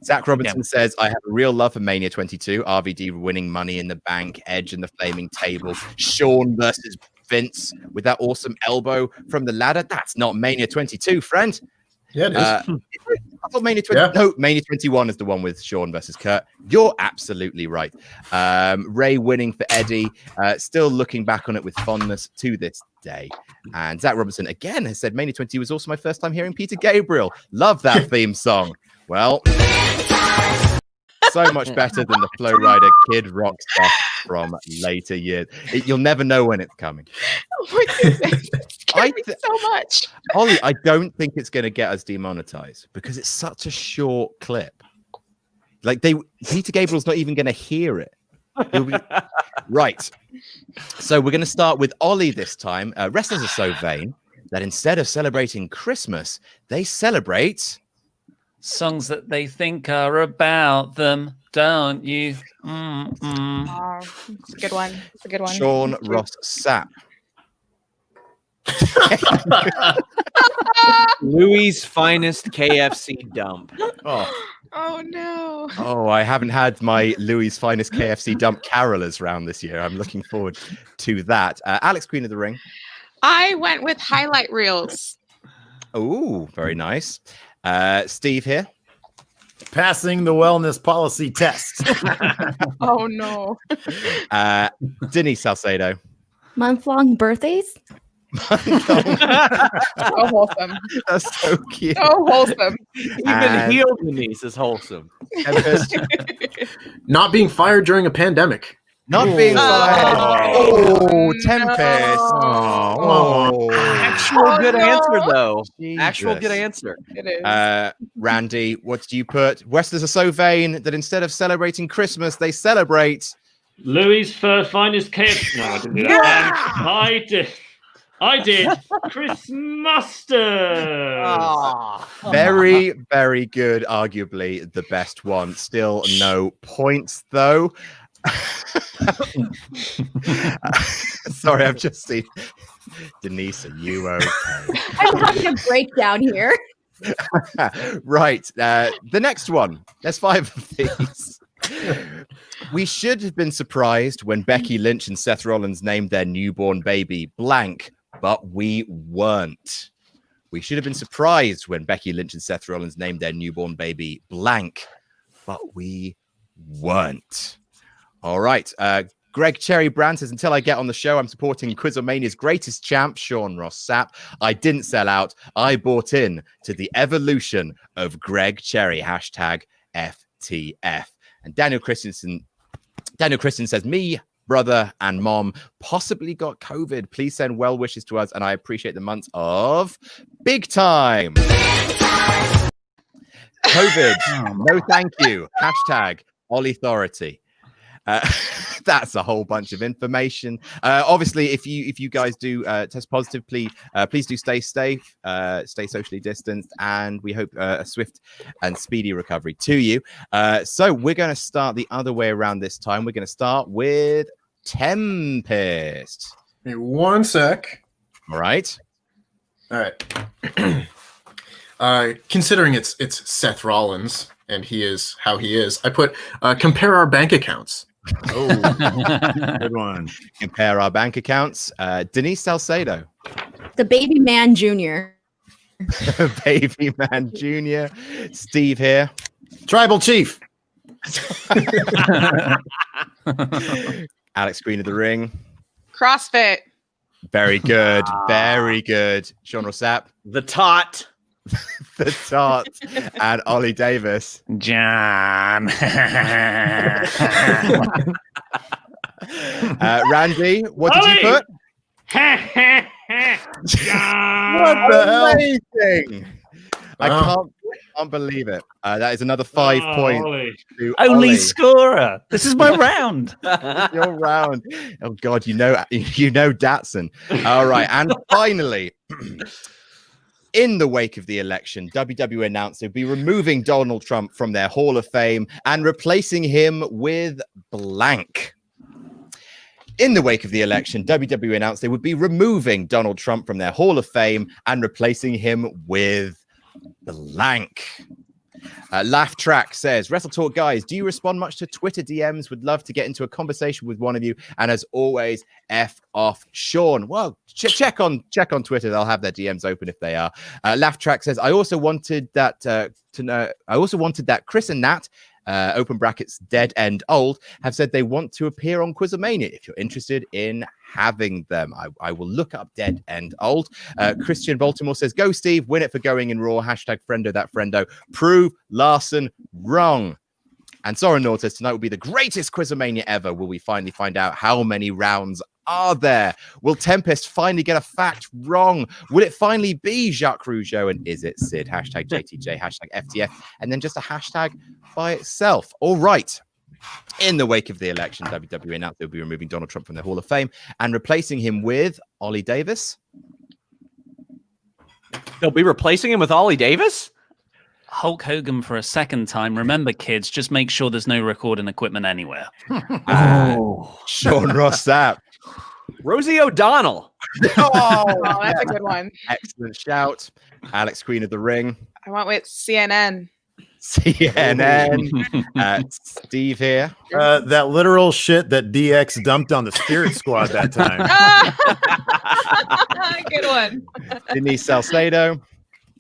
Zach Robinson says, I have a real love for Mania 22. RVD winning Money in the Bank, Edge and the Flaming Table, Sean versus Vince with that awesome elbow from the ladder. That's not Mania 22, friend. Yeah, it is. I thought Mania 20. Yeah. No, Mania 21 is the one with Sean versus Kurt. You're absolutely right. Ray winning for Eddie. Still looking back on it with fondness to this day. And Zach Robinson again has said Mania 20 was also my first time hearing Peter Gabriel. Love that theme song. Well, so much better than the Flow Rider Kid Rock stuff from later years. You'll never know when it's coming. Oh my goodness. So much. Ollie, I don't think it's going to get us demonetized because it's such a short clip. Like Peter Gabriel's not even going to hear it. Right. So we're going to start with Ollie this time. Wrestlers are so vain that instead of celebrating Christmas, they celebrate songs that they think are about them, don't you? Oh, it's a good one. It's a good one. Sean Ross Sapp. Louis' finest KFC dump. Oh no. Oh, I haven't had my Louis' finest KFC dump carolers round this year. I'm looking forward to that. Alex, Queen of the Ring. I went with highlight reels. Oh, very nice. Steve here. Passing the wellness policy test. Oh no. Denise Salcedo. Month-long birthdays? So wholesome. That's so cute. So wholesome. Even healed Denise is wholesome. Tempest. Not being fired during a pandemic. Not being fired. Oh, Tempest. No. Oh. Actual good answer, though. Jesus. Actual good answer. It is. Randy, what do you put? Wrestlers are so vain that instead of celebrating Christmas, they celebrate Louis' finest KFC. No, I didn't do that. I did Chris Mustard. very, very good. Arguably the best one. Still no points, though. Sorry, I've just seen Denise. Are you okay? I'm having a breakdown here. Right. The next one. There's 5 of these. We should have been surprised when Becky Lynch and Seth Rollins named their newborn baby blank, but we weren't. We should have been surprised when Becky Lynch and Seth Rollins named their newborn baby blank, but we weren't. All right. Greg Cherry Brand says, until I get on the show, I'm supporting QuizzleMania's greatest champ, Sean Ross Sapp. I didn't sell out. I bought in to the evolution of Greg Cherry. Hashtag FTF. And Daniel Christensen says, me, brother, and mom possibly got COVID. Please send well wishes to us, and I appreciate the months of big time. COVID. No, thank you. Hashtag Authority. That's a whole bunch of information. Obviously, if you guys do test positive, please do stay safe, stay socially distanced, and we hope a swift and speedy recovery to you. So we're going to start the other way around this time. We're going to start with Tempest. Hey, one sec. All right. All right. Considering it's Seth Rollins and he is how he is, I put compare our bank accounts. Oh, good one. Compare our bank accounts. Denise Salcedo. The baby man junior. Baby Man Jr. Steve here. Tribal chief. Alex Green of the Ring. CrossFit. Very good. Very good. Sean Rossap. The tot. The Tot. And Ollie Davis. John. Randy, what did you put? What the hell? Amazing. I can't believe it. That is another 5 points. Ollie. To Only Ollie. scorer. This is my round. Your round. Oh God, you know Datsun. All right, and finally, in the wake of the election, WWE announced they'd be removing Donald Trump from their Hall of Fame and replacing him with blank. In the wake of the election, WWE announced they would be removing Donald Trump from their Hall of Fame and replacing him with blank. Laugh Track says, Wrestle Talk guys, do you respond much to Twitter DMs? Would love to get into a conversation with one of you. And as always, F off Sean. Well, check on Twitter. They'll have their DMs open if they are. Laugh Track says, I also wanted that Chris and Nat, open brackets, dead and old, have said they want to appear on QuizzleMania. If you're interested in having them, I will look up dead and old. Christian Baltimore says, go Steve, win it for going in Raw. Hashtag friendo that friendo. Prove Larson wrong. And Soren Nord says, tonight will be the greatest QuizzleMania ever. Will we finally find out how many rounds are there? Will Tempest finally get a fact wrong? Will it finally be Jacques Rougeau? And is it Sid? Hashtag JTJ, hashtag FTF, and then just a hashtag by itself. All right. In the wake of the election, WWE announced they'll be removing Donald Trump from the Hall of Fame and replacing him with Ollie Davis. They'll be replacing him with Ollie Davis? Hulk Hogan for a second time. Remember, kids, just make sure there's no recording equipment anywhere. Sean Ross Sapp. Rosie O'Donnell. Oh, that's a good one. Excellent shout. Alex, Queen of the Ring. I went with CNN. CNN. Steve here. That literal shit that DX dumped on the Spirit Squad that time. Good one. Denise Salcedo.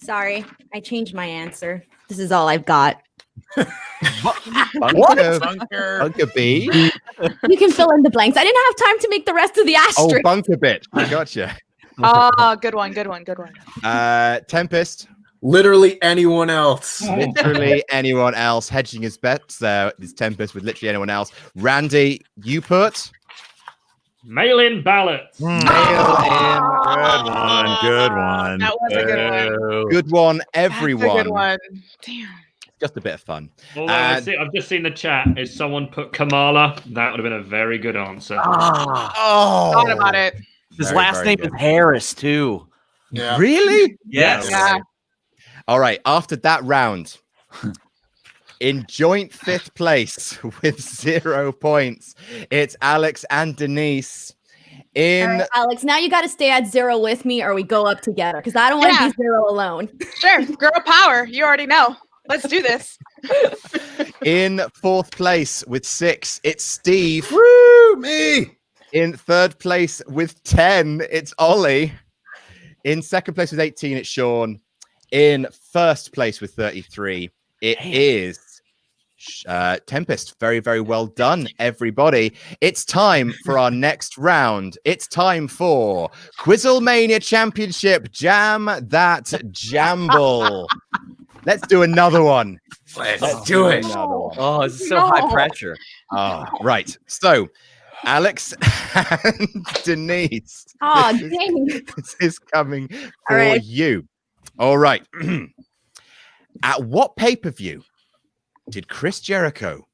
Sorry, I changed my answer. This is all I've got. Bunker B. You can fill in the blanks. I didn't have time to make the rest of the Oh, asterisk. Bunker Bitch. I gotcha. Oh, good one. Tempest. Literally anyone else. Literally anyone else. Hedging his bets there is Tempest with literally anyone else. Randy, you put Mail-in ballots. Good one. Good one. That was a good one. good one, everyone. That's a good one. Damn. Just a bit of fun. Although I've just seen the chat. If someone put Kamala, that would have been a very good answer. Oh, Thought about it. His Very, last very name good. is Harris, too. Yeah. Really? Yes. Yeah. All right. After that round, in joint fifth place with 0 points, it's Alex and Denise. All In right, Alex, now you got to stay at 0 with me or we go up together because I don't want to Yeah. be 0 alone. Sure. Girl power. You already know. Let's do this. in fourth place with 6, it's Steve. Woo, me. In third place with 10, it's Ollie. In second place with 18, it's Sean. In first place with 33, it is Tempest. Very, very well done, everybody. It's time for our next round. It's time for QuizzleMania Championship Jam That Jamble. Let's do another one. Let's do it. Another one. Oh, this is so high pressure. Right. So, Alex and Denise. Oh, this is- dang. This is coming for All right. you. All right. At what pay-per-view did Chris Jericho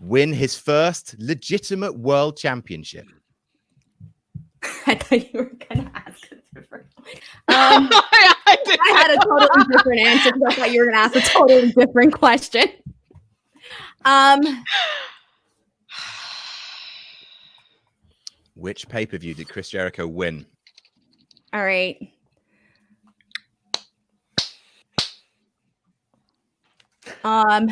win his first legitimate world championship? I thought you were going to ask a different I did. I had a totally different answer because I thought you were going to ask a totally different question. Which pay-per-view did Chris Jericho win? All right. Five.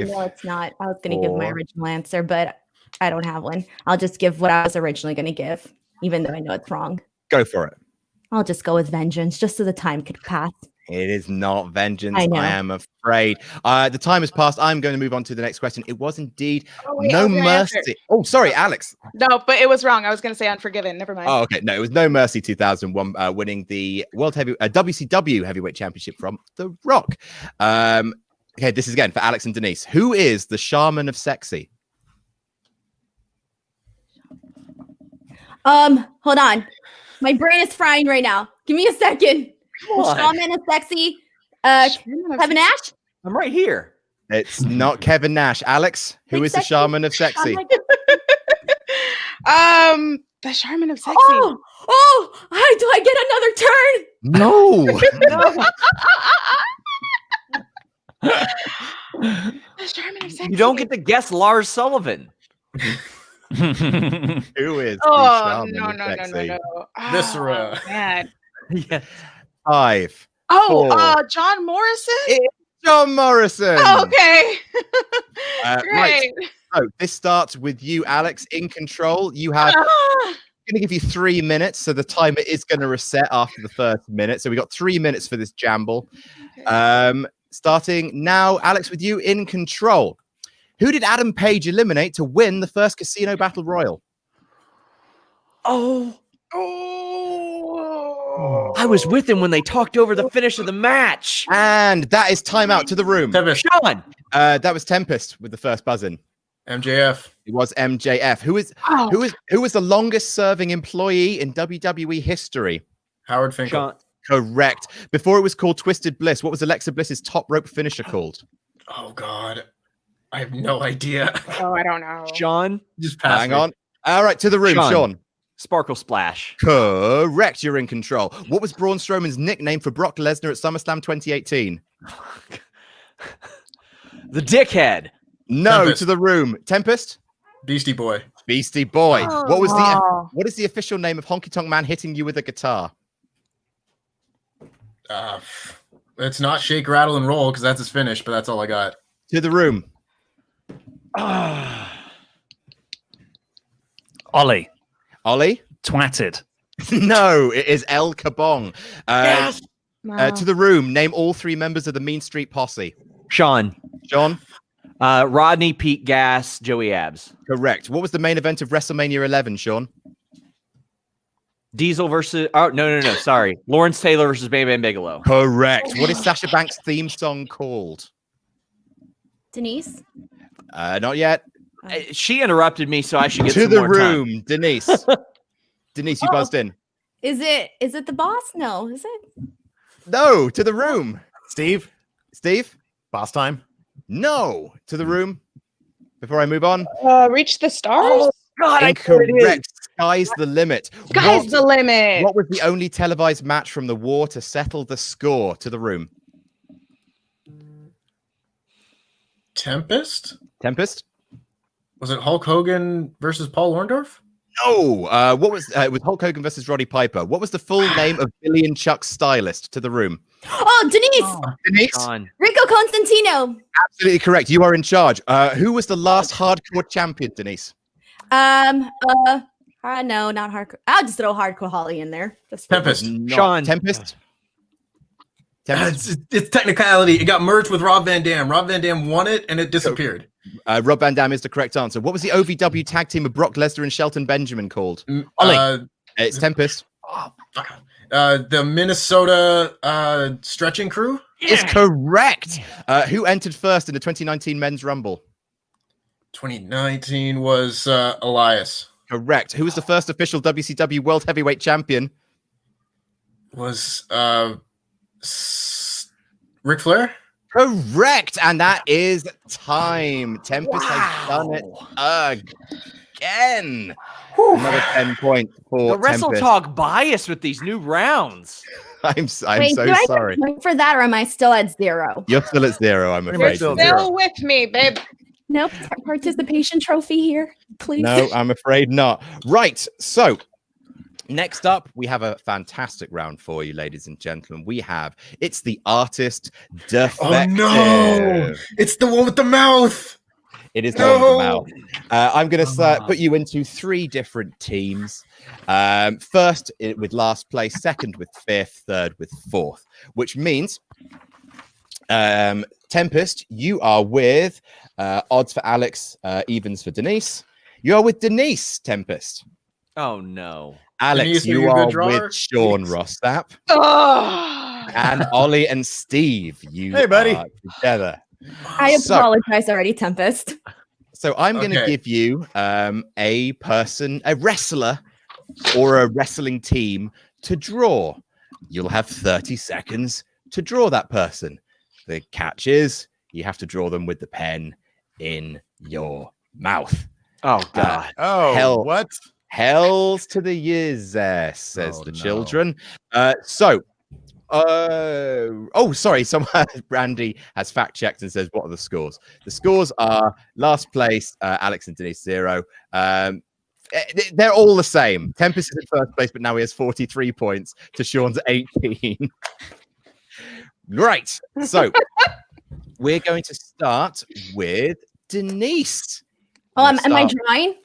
No, it's not. I was going to give my Four. original answer, but I don't have one. I'll just give what I was originally going to give, even though I know it's wrong. Go for it. I'll just go with Vengeance, just so the time could pass. It is not Vengeance, I know. I am afraid. The time has passed. I'm going to move on to the next question. It was indeed wait, I No was gonna answer. Mercy. Oh, sorry, Alex. No, but it was wrong. I was going to say Unforgiven. Never mind. Oh, okay. No, it was No Mercy 2001, winning the WCW Heavyweight Championship from The Rock. Okay, this is again for Alex and Denise. Who is the Shaman of Sexy? Hold on. My brain is frying right now. Give me a second. on. Shaman is sexy. Kevin Nash? I'm right here. It's not Kevin Nash. Alex, who Big is the Sexy? Shaman of Sexy? The Shaman of Sexy. Oh, do I get another turn? No. The Shaman of Sexy. You don't get to guess Lars Sullivan. Who is the Oh, Shaman no, of no, no, Sexy? no, no. Viscera. Oh, man. Yeah. 5. Oh, Four. John Morrison? John Morrison. Okay. Right. Great. So this starts with you, Alex, in control. You have. Ah, I'm going to give you 3 minutes, so the timer is going to reset after the first minute. So we got 3 minutes for this jamble. okay. Starting now, Alex, with you in control. Who did Adam Page eliminate to win the first Casino Battle Royal? Oh, I was with him when they talked over the finish of the match. And that is timeout to the room. Tempest. Sean. That was Tempest with the first buzz-in. MJF. It was MJF. Who was the longest serving employee in WWE history? Howard Finkel. Sean. Correct. Before it was called Twisted Bliss, what was Alexa Bliss's top rope finisher called? Oh God, I have no idea. Oh, I don't know. Sean. Just pass. Hang me. on. All right, to the room, Sean. Sparkle Splash. Correct. You're in control. What was Braun Strowman's nickname for Brock Lesnar at SummerSlam 2018? The Dickhead. No, Tempest. to the room. Tempest? Beastie Boy. Beastie Boy. What was Oh. what is the official name of Honky Tonk Man hitting you with a guitar? It's not Shake, Rattle, and Roll because that's his finish, but that's all I got. To the room. Ollie. Ollie? Twatted. No, it is El Kabong. Yes. To the room. Name all 3 members of the Mean Street Posse. Sean. John? Rodney, Pete Gas, Joey Abs. Correct. What was the main event of WrestleMania 11, Sean? Diesel versus. Oh, no. Sorry. Lawrence Taylor versus Bam Bam Bigelow. Correct. What is Sasha Banks' theme song called? Denise? Not yet. She interrupted me, so I should get To some the more time. room, Denise. Denise, you buzzed in. Is it the boss? No, is it? No, to the room. Steve, Steve? boss time. No, to the room. Before I move on. Reach the stars. God, Incorrect. Sky's the limit. Sky's the limit. What was the only televised match from the war to settle the score? To the room. Tempest? Tempest? Was it Hulk Hogan versus Paul Orndorff? No. What was it was Hulk Hogan versus Roddy Piper. What was the full name of Billy and Chuck's stylist? To the room. Oh, Denise! Denise? Sean. Rico Constantino. Absolutely correct. You are in charge. Who was the last hardcore champion, Denise? No, not hardcore. I'll just throw hardcore Holly in there. Just for- Tempest. Not Sean. Tempest? Tempest? It's technicality. It got merged with Rob Van Dam. Rob Van Dam won it and it disappeared. Rob Van Dam is the correct answer. What was the OVW tag team of Brock Lesnar and Shelton Benjamin called? Ollie. It's Tempest. The Minnesota stretching crew? Is correct. Who entered first in the 2019 Men's Rumble? 2019 was Elias. Correct. Who was the first official WCW World Heavyweight Champion? Was Ric Flair? Correct. And that is time. Tempest has done it again. Another 10 points for The Wrestle Tempest. Talk bias with these new rounds. I'm so Wait, do I get sorry. a point for that, or am I still at 0? You're still at 0, I'm You're afraid. still Still with me, babe. Nope. Participation trophy here, please. No, I'm afraid not. Right. So next up, we have a fantastic round for you, ladies and gentlemen. It's the artist defective. Oh no! It's the one with the mouth. It is the one with the mouth. I'm going to put you into 3 different teams. First with last place, second with 5th, third with 4th, which means Tempest, you are with odds for Alex, evens for Denise. You are with Denise, Tempest. Oh no. Alex, Denise, are you you a good are drawer? with Sean Rossap. Oh. And Ollie and Steve, you Hey, buddy. are together. I So- apologize already, Tempest. So I'm going to Okay. give you a wrestler, or a wrestling team to draw. You'll have 30 seconds to draw that person. The catch is you have to draw them with the pen in your mouth. Oh God. Oh, Hell. what? Hells to the years, says Oh, the no. children. Sorry. Someone, Brandy has fact checked and says, what are the scores? The scores are last place, Alex and Denise 0. They're all the same. Tempest is in first place, but now he has 43 points to Sean's 18. Right. So we're going to start with Denise. Oh, We're gonna am I start- drawing?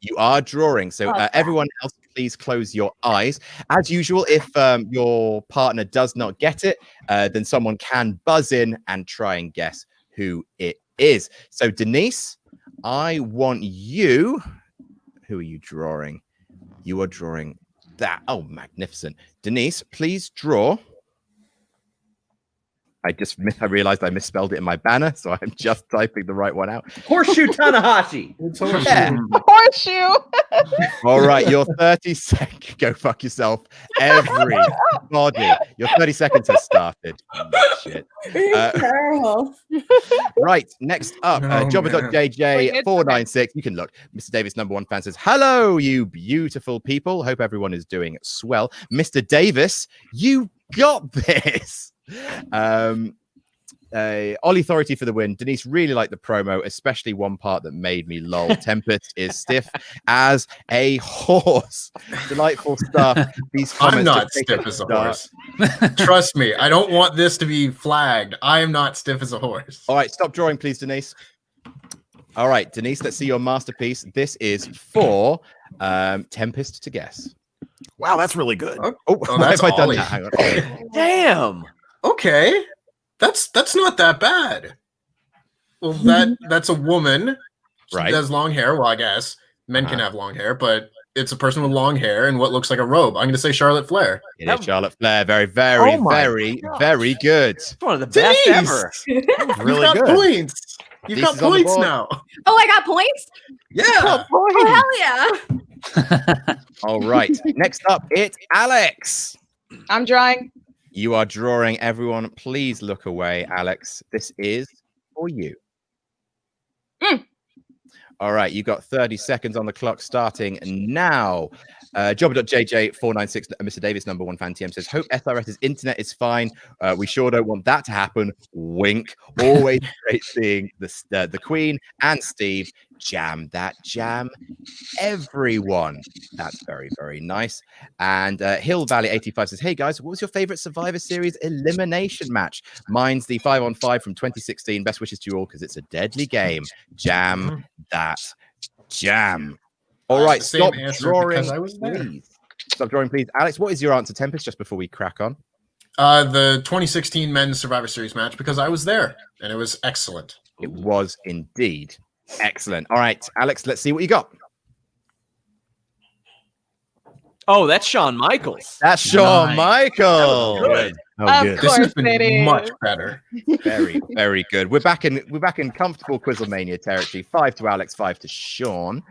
You are drawing. So Oh, crap. everyone else, please close your eyes. As usual, if your partner does not get it, then someone can buzz in and try and guess who it is. So Denise, I want you. Who are you drawing? You are drawing that. Oh, magnificent. Denise, please draw. I realized I misspelled it in my banner, so I'm just typing the right one out. Horseshoe Tanahashi. Yeah. Horseshoe. All right, your 30 seconds. Go fuck yourself. Everybody. Your 30 seconds has started. Shit. Terrible. Right, next up, Oh, man. Jobber.jj496. You can look. Mr. Davis, #1 fan, says, hello, you beautiful people. Hope everyone is doing swell. Mr. Davis, you got this. Ollie Authority for the win. Denise really liked the promo, especially one part that made me lol. Tempest is stiff as a horse. Delightful stuff. These comments I'm not just take stiff as a start. horse. Trust me, I don't want this to be flagged. I am not stiff as a horse. All right, stop drawing, please, Denise. All right, Denise, let's see your masterpiece. This is for Tempest to guess. Wow, that's really good. Oh, that's have I done Ollie. that? Hang on. Damn. Okay, that's not that bad. Well, that's a woman. She Right. has long hair. Well, I guess men can have long hair, but it's a person with long hair and what looks like a robe. I'm going to say Charlotte Flair. It is Charlotte Flair. Very, very, Oh my very, very good. It's one of the best Denise! ever. You've Really got good. points. You've Denise got is on the points board. now. Oh, I got points? Yeah. Oh, hell yeah. All right. Next up, it's Alex. I'm drawing. You are drawing. Everyone, please look away. Alex, this is for you. All right. You got 30 seconds on the clock starting now. Jobber.jj496, Mr. Davis, #1 fan TM says, hope SRS's internet is fine. We sure don't want that to happen. Wink. Always great seeing the Queen and Steve. Jam that jam, everyone. That's very, very nice. And Hill Valley 85 says, hey guys, what was your favorite Survivor Series elimination match? Mine's the 5-on-5 from 2016. Best wishes to you all because it's a deadly game. Jam that jam. All right, That's the same stop answer drawing, because I was there. please. Stop drawing, please. Alex, what is your answer, Tempest, just before we crack on? The 2016 Men's Survivor Series match because I was there and it was excellent. It was indeed excellent. All right, Alex, let's see what you got. Oh, that's Shawn Michaels. That's Shawn Nice. Michaels. Good. Oh, Of good. This course has it been is. much better. Very, very good. We're back in comfortable QuizzleMania territory. 5 to Alex, 5 to Sean,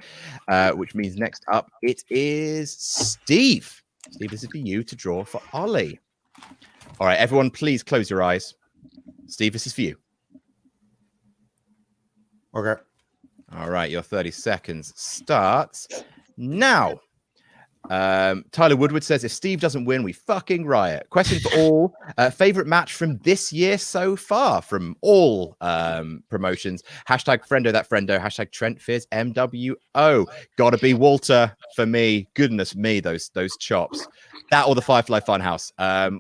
which means next up it is Steve. Steve, this is for you to draw for Ollie. All right, everyone, please close your eyes. Steve, this is for you. Okay. All right, your 30 seconds starts now. Tyler Woodward says, if Steve doesn't win, we fucking riot. Question for all. Favorite match from this year so far from all promotions. Hashtag friendo that friendo. Hashtag Trent Fizz MWO. Gotta be Walter for me. Goodness me, those chops. That or the Firefly Funhouse.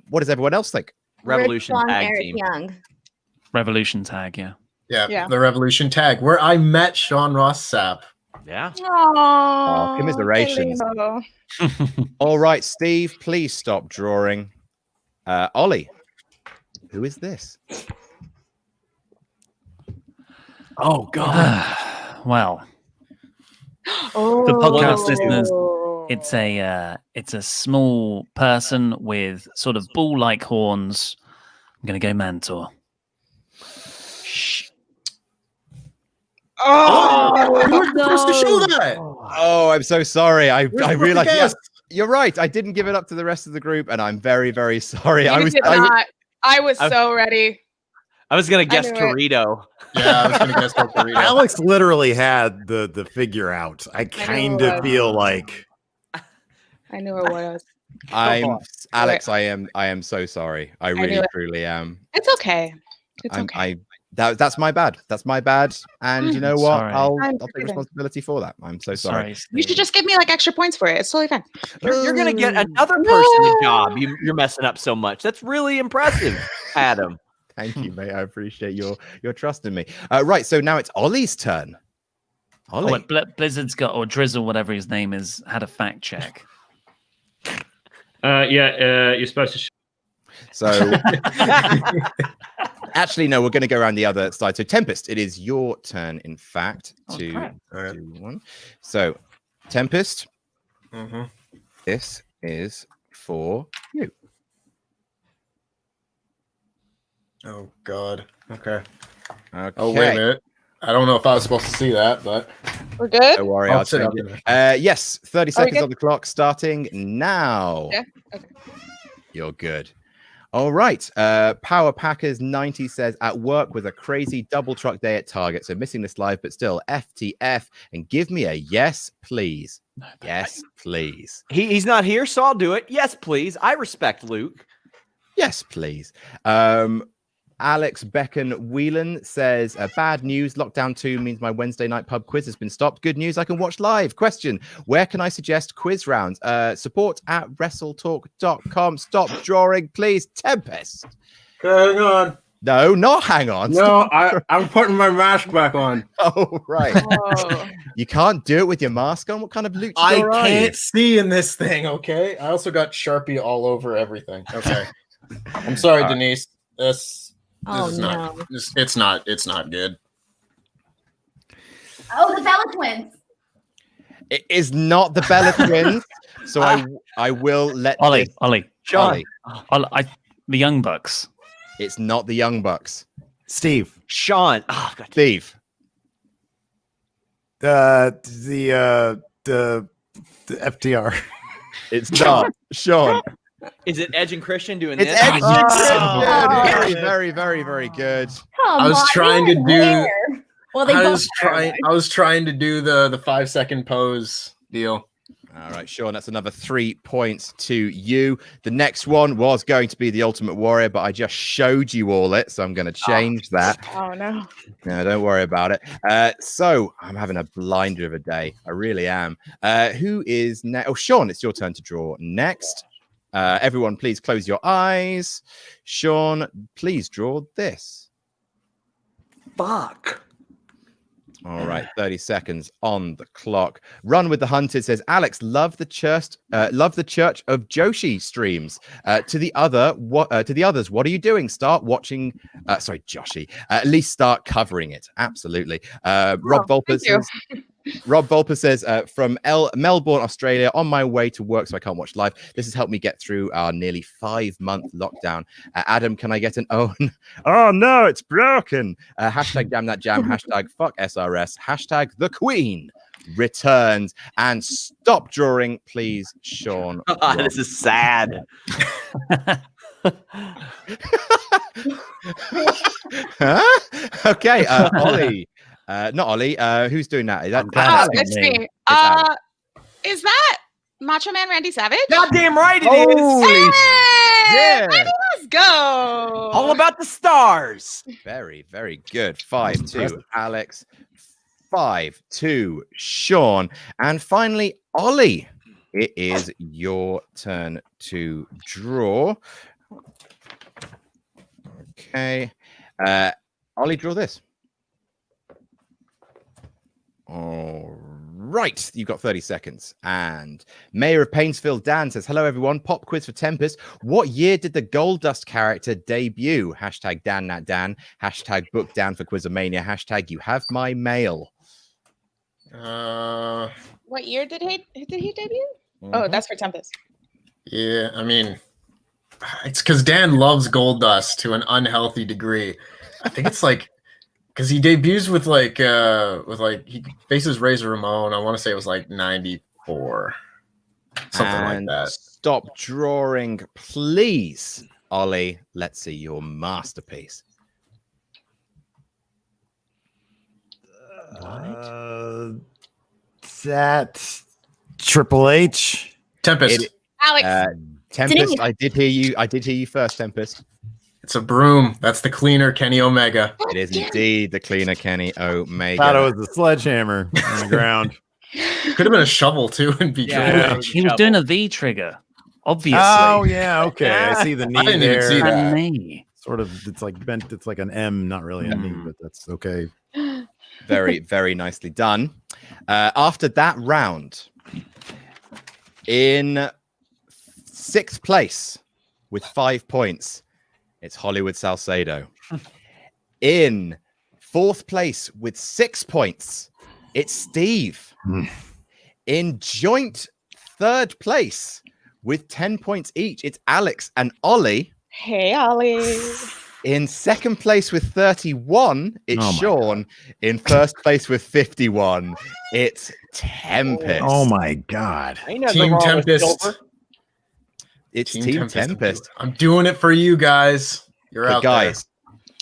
What does everyone else think? Revolution Rich, Long, tag Eric team. Young. Revolution tag, yeah. Yeah, the Revolution tag where I met Sean Ross Sapp. Yeah. Oh, commiserations. All right, Steve, please stop drawing. Ollie, who is this? Oh God. Well, Oh. the podcast listeners, it's a small person with sort of bull-like horns. I'm gonna go Mantor. Oh, You were supposed to show that. Oh, I'm so sorry. I We're supposed to realized. Yeah, guess. you're right. I didn't give it up to the rest of the group, and I'm very, very sorry. I was so ready. I was gonna guess knew it. Torito. Yeah, I was going to guess Torito. Alex literally had the figure out. I I kind know of it. feel like I knew it was. I'm Alex. I am so sorry. I really, knew it. truly am. It's okay. It's okay. That's my bad. That's my bad. And you know what? Sorry. I'll I'm take forgiven. responsibility for that. I'm so sorry. You should just give me like extra points for it. It's totally fine. You're gonna get another person No. a job. You're messing up so much. That's really impressive, Adam. Thank you, mate. I appreciate your trust in me. Right, so now it's Ollie's turn. Oh, Ollie. wait, Blizzard's got, or Drizzle, whatever his name is, had a fact check. You're supposed to. So actually, no, we're going to go around the other side. So Tempest, it is your turn, in fact, to do one. So Tempest, this is for you. Oh God. Okay. Okay. Oh wait a minute. I don't know if I was supposed to see that, but We're good. Don't worry, I'll I'll sit change up it. Yes, 30 Are we seconds good? on the clock, starting now. Yeah. Okay. You're good. All right. Power Packers 90 says at work with a crazy double truck day at Target. So missing this live, but still FTF and give me a yes, please. Yes, please. He's not here, so I'll do it. Yes, please. I respect Luke. Yes, please. Alex Becken Whelan says, bad news. Lockdown 2 means my Wednesday night pub quiz has been stopped. Good news, I can watch live. Question, where can I suggest quiz rounds? Support at wrestletalk.com. Stop drawing, please. Tempest. hang on. No, not hang on. No, I'm putting my mask back on. Oh, right. Oh. You can't do it with your mask on? What kind of luchador I are you? can't see in this thing, okay? I also got Sharpie all over everything. Okay. I'm sorry, Denise. This is not it's not good. Oh, the Bella twins. It is not the Bella twins. So I will let Ollie, this- Ollie, Ollie. the Young Bucks. It's not the Young Bucks. Steve. Sean. Oh, God. Steve. The FTR. It's not. Sean. Is it Edge and Christian doing It's this? Edge and Oh. Christian. Very, very, very, very good. Come I was on, trying they to were do- there. Well, they I both was trying to do the 5-second pose deal. All right, Sean, that's another 3 points to you. The next one was going to be the Ultimate Warrior, but I just showed you all it, so I'm going to change that. Oh no. No, don't worry about it. So I'm having a blinder of a day. I really am. Who is next? Oh, Sean, it's your turn to draw next. Everyone, please close your eyes. Sean, please draw this. Fuck. All right, 30 seconds on the clock. Run with the Hunted says, Alex, love the church of Joshi streams. To the others, what are you doing? Start watching. Sorry, Joshi. At least start covering it. Absolutely. Rob Volper says, from Melbourne, Australia, on my way to work, so I can't watch live. This has helped me get through our nearly 5-month lockdown. Adam, can I get an oh no, it's broken. Hashtag damn that jam. Hashtag fuck SRS. Hashtag the Queen returns. And stop drawing, please, Sean. This is sad. Huh? Okay, Ollie. Not Ollie. Who's doing that? Is that Oh, Alex? it's me. Alex. Is that Macho Man Randy Savage? Goddamn right it is. Holy Hey, yeah. let's go. All about the stars. Very, very good. 5-2, Alex. 5-2, Sean. And finally, Ollie. It is your turn to draw. Okay. Ollie, draw this. All right, you've got 30 seconds. And Mayor of Painesville, Dan says, hello, everyone. Pop quiz for Tempest. What year did the Gold Dust character debut? Hashtag Dan Nat Dan. Hashtag book Dan for QuizzleMania. Hashtag you have my mail. What year did he debut? Oh, that's for Tempest. Yeah, I mean, it's because Dan loves Gold Dust to an unhealthy degree. I think it's like because he debuts with he faces Razor Ramon. I want to say it was like 94, something And like that. stop drawing, please, Ollie. Let's see your masterpiece. That Triple H. Tempest. Alex. Tempest, Denise. I did hear you first, Tempest. It's a broom. That's the cleaner, Kenny Omega. It is indeed the cleaner Kenny Omega. Thought it was a sledgehammer on the ground. Could have been a shovel too and be Yeah. true. He was doing a V trigger, obviously. Oh yeah, okay. I see the knee didn't even there. see that. And me. Sort of. It's like bent. It's like an M, not really an E, but that's okay. Very, very nicely done. After that round, in 6th place with 5 points, it's Hollywood Salcedo. In 4th place with 6 points, it's Steve. In joint 3rd place with 10 points each, it's Alex and Ollie. Hey, Ollie. In 2nd place with 31, it's Sean. In 1st place with 51, it's Tempest. Oh my God. Team Tempest. It's Team Tempest. I'm doing it for you guys. You're But out guys,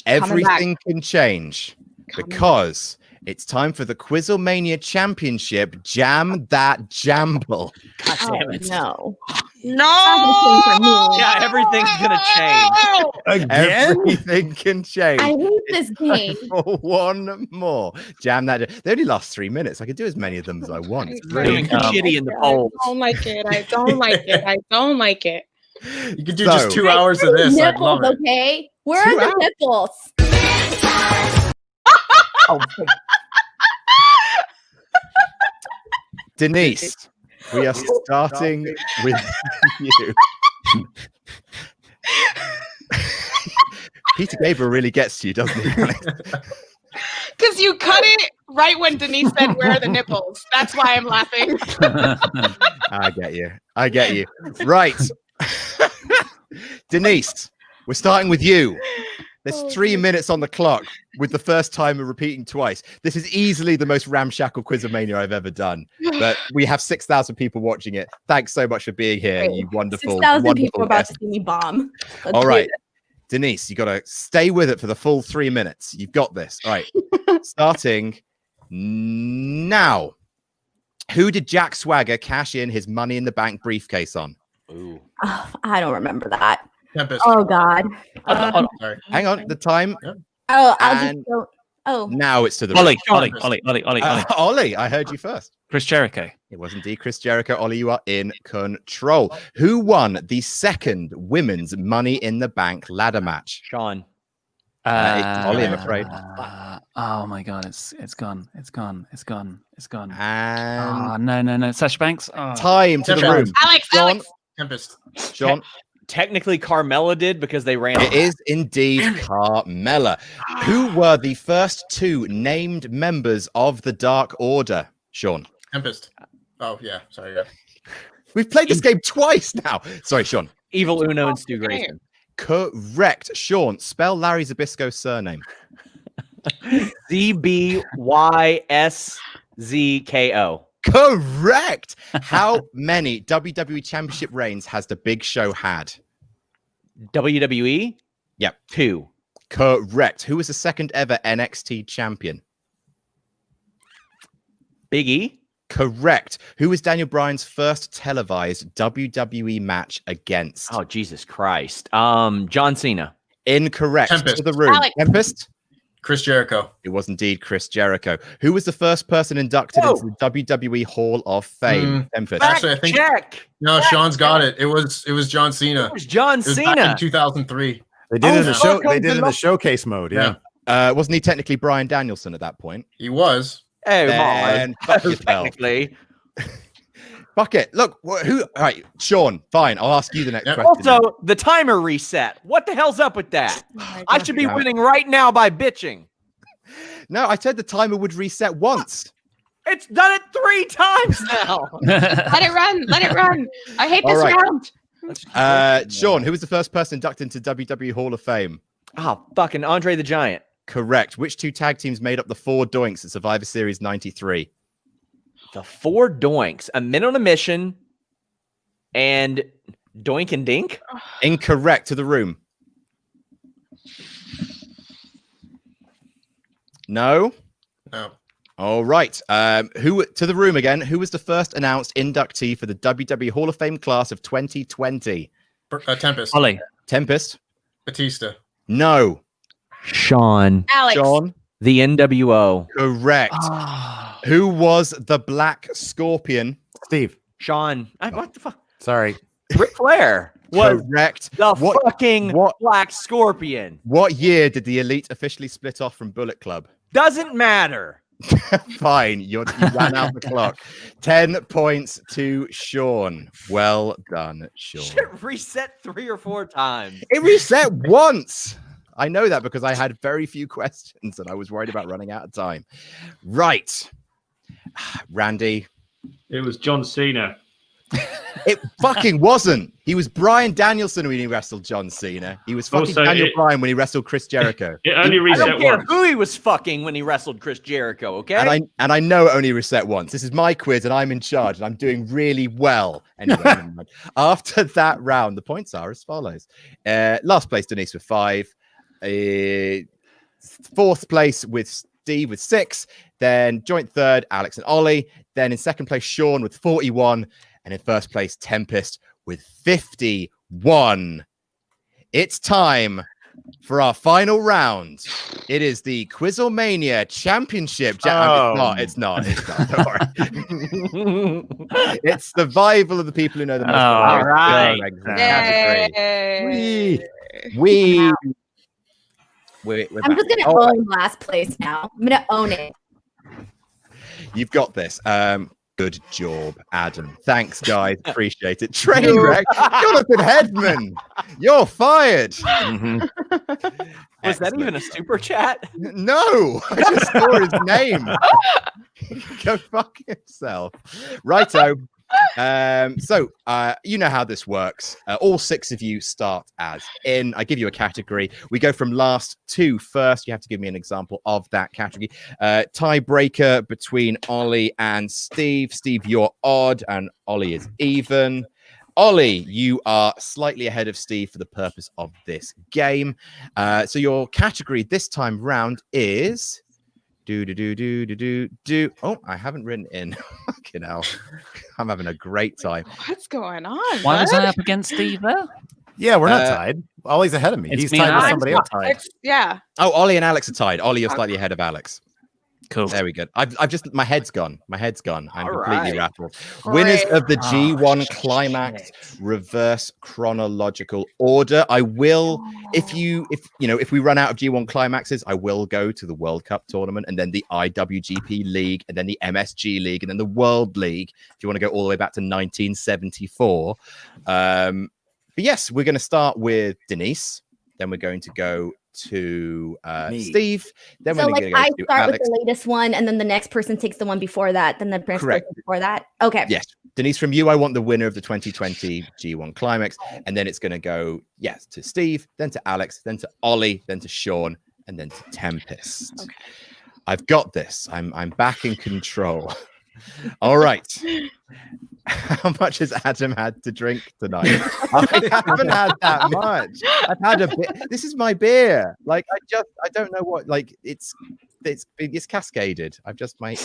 Coming everything can change because it's time for the QuizzleMania Championship. Jam that jamble. God damn it. No. No. For me. Yeah, everything's gonna change. Again? Everything can change. I hate this game. For one more. Jam that. They only last 3 minutes. I can do as many of them as I want. It's Doing brilliant. shitty in the I polls. don't like it. I don't like it. I don't like it. there. You could do just 2 hours of this. I'd love Nipples, it. okay? Where 2 are the hours? nipples? Denise, we are starting with you. Peter Gabriel really gets to you, doesn't he? Because you cut it right when Denise said, "Where are the nipples?" That's why I'm laughing. I get you. I get you. Right. Denise, we're starting with you. There's 3 minutes on the clock with the first timer repeating twice. This is easily the most ramshackle QuizzleMania I've ever done. But we have 6,000 people watching it. Thanks so much for being here, you wonderful, 6,000 people wonderful about guest. to see me bomb. Let's All do right. this. Denise, you got to stay with it for the full 3 minutes. You've got this. All right. Starting now. Who did Jack Swagger cash in his Money in the Bank briefcase on? Ooh. Oh, I don't remember that. Tempest. Oh God. Sorry. Hang on. The time. Oh, I'll And- just go. Oh, Now it's to the Ollie, right. Ollie. Ollie, I heard you first. Chris Jericho. It was indeed Chris Jericho. Ollie, you are in control. Who won the second women's Money in the Bank ladder match? Sean. It's Ollie, I'm afraid. Oh my God, it's gone. It's gone. And No. Sasha Banks. Oh. time to the Tempest. room. Alex, Sean, Alex. Tempest. Sean, Technically, Carmella did because they ran. it is indeed Carmella. Who were the first 2 named members of the Dark Order? Sean. Tempest. Oh, yeah. Sorry. Yeah. We've played this game twice now. Sorry, Sean. Evil Uno and Stu Grayson. Correct. Sean, spell Larry Zbysko's surname. ZBYSZKO. Correct. How many WWE Championship reigns has the Big Show had? WWE? Yep. 2. Correct. Who was the second ever NXT champion? Big E? Correct. Who was Daniel Bryan's first televised WWE match against? Oh, Jesus Christ. John Cena. Incorrect. Tempest. To the room. Alex. Tempest? Chris Jericho. It was indeed Chris Jericho. Who was the first person inducted into the WWE Hall of Fame? Tempest. Actually, I think Check. no. Sean's got it. It was John Cena. It was John It was back Cena. in 2003. They did it in the show. fuck, They did it in the showcase mode. Yeah. Wasn't he technically Bryan Danielson at that point? He was. Hey, Then fuck yourself. technically. Fuck it. Look, who? All right, Sean. Fine. I'll ask you the next Yep. question. Also, the timer reset. What the hell's up with that? I should be winning right now by bitching. No, I said the timer would reset once. It's done it 3 times now. Let it run. Let it run. I hate this All right. round. Sean, who was the first person inducted into WWE Hall of Fame? Oh, fucking Andre the Giant. Correct. Which 2 tag teams made up the 4 Doinks at Survivor Series 93? The 4 Doinks. A Men on a Mission and Doink and Dink? Incorrect. To the room. No. No. All right. Who to the room again? Who was the first announced inductee for the WWE Hall of Fame class of 2020? Tempest. Ollie. Tempest. Batista. No. Sean. Alex. John. The NWO. Correct. Who was the Black Scorpion? Steve. Sean. What the fuck? Sorry. Ric Flair. was Correct. the What- fucking what- Black Scorpion. What year did the Elite officially split off from Bullet Club? Doesn't matter. Fine, you ran out the clock. 10 points to Sean. Well done, Sean. Shit reset 3 or 4 times. It reset once. I know that because I had very few questions and I was worried about running out of time. Right. Randy. It was John Cena. It fucking wasn't. He was Bryan Danielson when he wrestled John Cena. He was fucking Also, Daniel Bryan when he wrestled Chris Jericho. It only I reset don't care once. who he was fucking when he wrestled Chris Jericho, okay? And I know it only reset once. This is my quiz and I'm in charge and I'm doing really well. Anyway, never mind. After that round, the points are as follows. Last place, Denise with 5. Fourth place with Steve with 6. Then joint third, Alex and Ollie. Then in second place, Sean with 41. And in first place, Tempest with 51. It's time for our final round. It is the QuizzleMania Championship. It's not. Don't worry. It's survival of the people who know the most. All right. Yay. We're I'm just back. gonna own last place now. I'm gonna own it. You've got this. Good job, Adam. Thanks, guys. Appreciate it. Trainwreck, Jonathan Hedman, you're fired. Was that even a super chat? No, I just saw his name. Go fuck yourself. Righto. So you know how this works. All 6 of you start as in. I give you a category. We go from last to first. You have to give me an example of that category. Tiebreaker between Ollie and Steve. Steve, you're odd, and Ollie is even. Ollie, you are slightly ahead of Steve for the purpose of this game. So your category this time round is Oh, I haven't written in. Fucking hell. I'm having a great time. What's going on? Why was bud? I up against Steve there? Yeah, we're not tied. Ollie's ahead of me. It's He's me tied and with Alex. somebody else. Yeah. Oh, Ollie and Alex are tied. Ollie, you're slightly ahead of Alex. Cool. There we go. I've just my head's gone. I'm All completely right. rattled. Winners of the G1 shit. Climax reverse chronological order. I will, if we run out of G1 Climaxes, I will go to the World Cup tournament and then the IWGP League and then the MSG League and then the World League. If you want to go all the way back to 1974. But yes, we're going to start with Denise. Then we're going to go to Steve. Then So we're like going I to go to start Alex. with the latest one, and then the next person takes the one before that, then the next Correct. person before that. Okay. Yes, Denise, from you, I want the winner of the 2020 G1 Climax, and then it's going to go to Steve, then to Alex, then to Ollie, then to Sean, and then to Tempest. Okay. I've got this. I'm back in control. All right. How much has Adam had to drink tonight? I haven't had that much. I've had a bit. This is my beer. Like I don't know what. Like it's cascaded. I've just my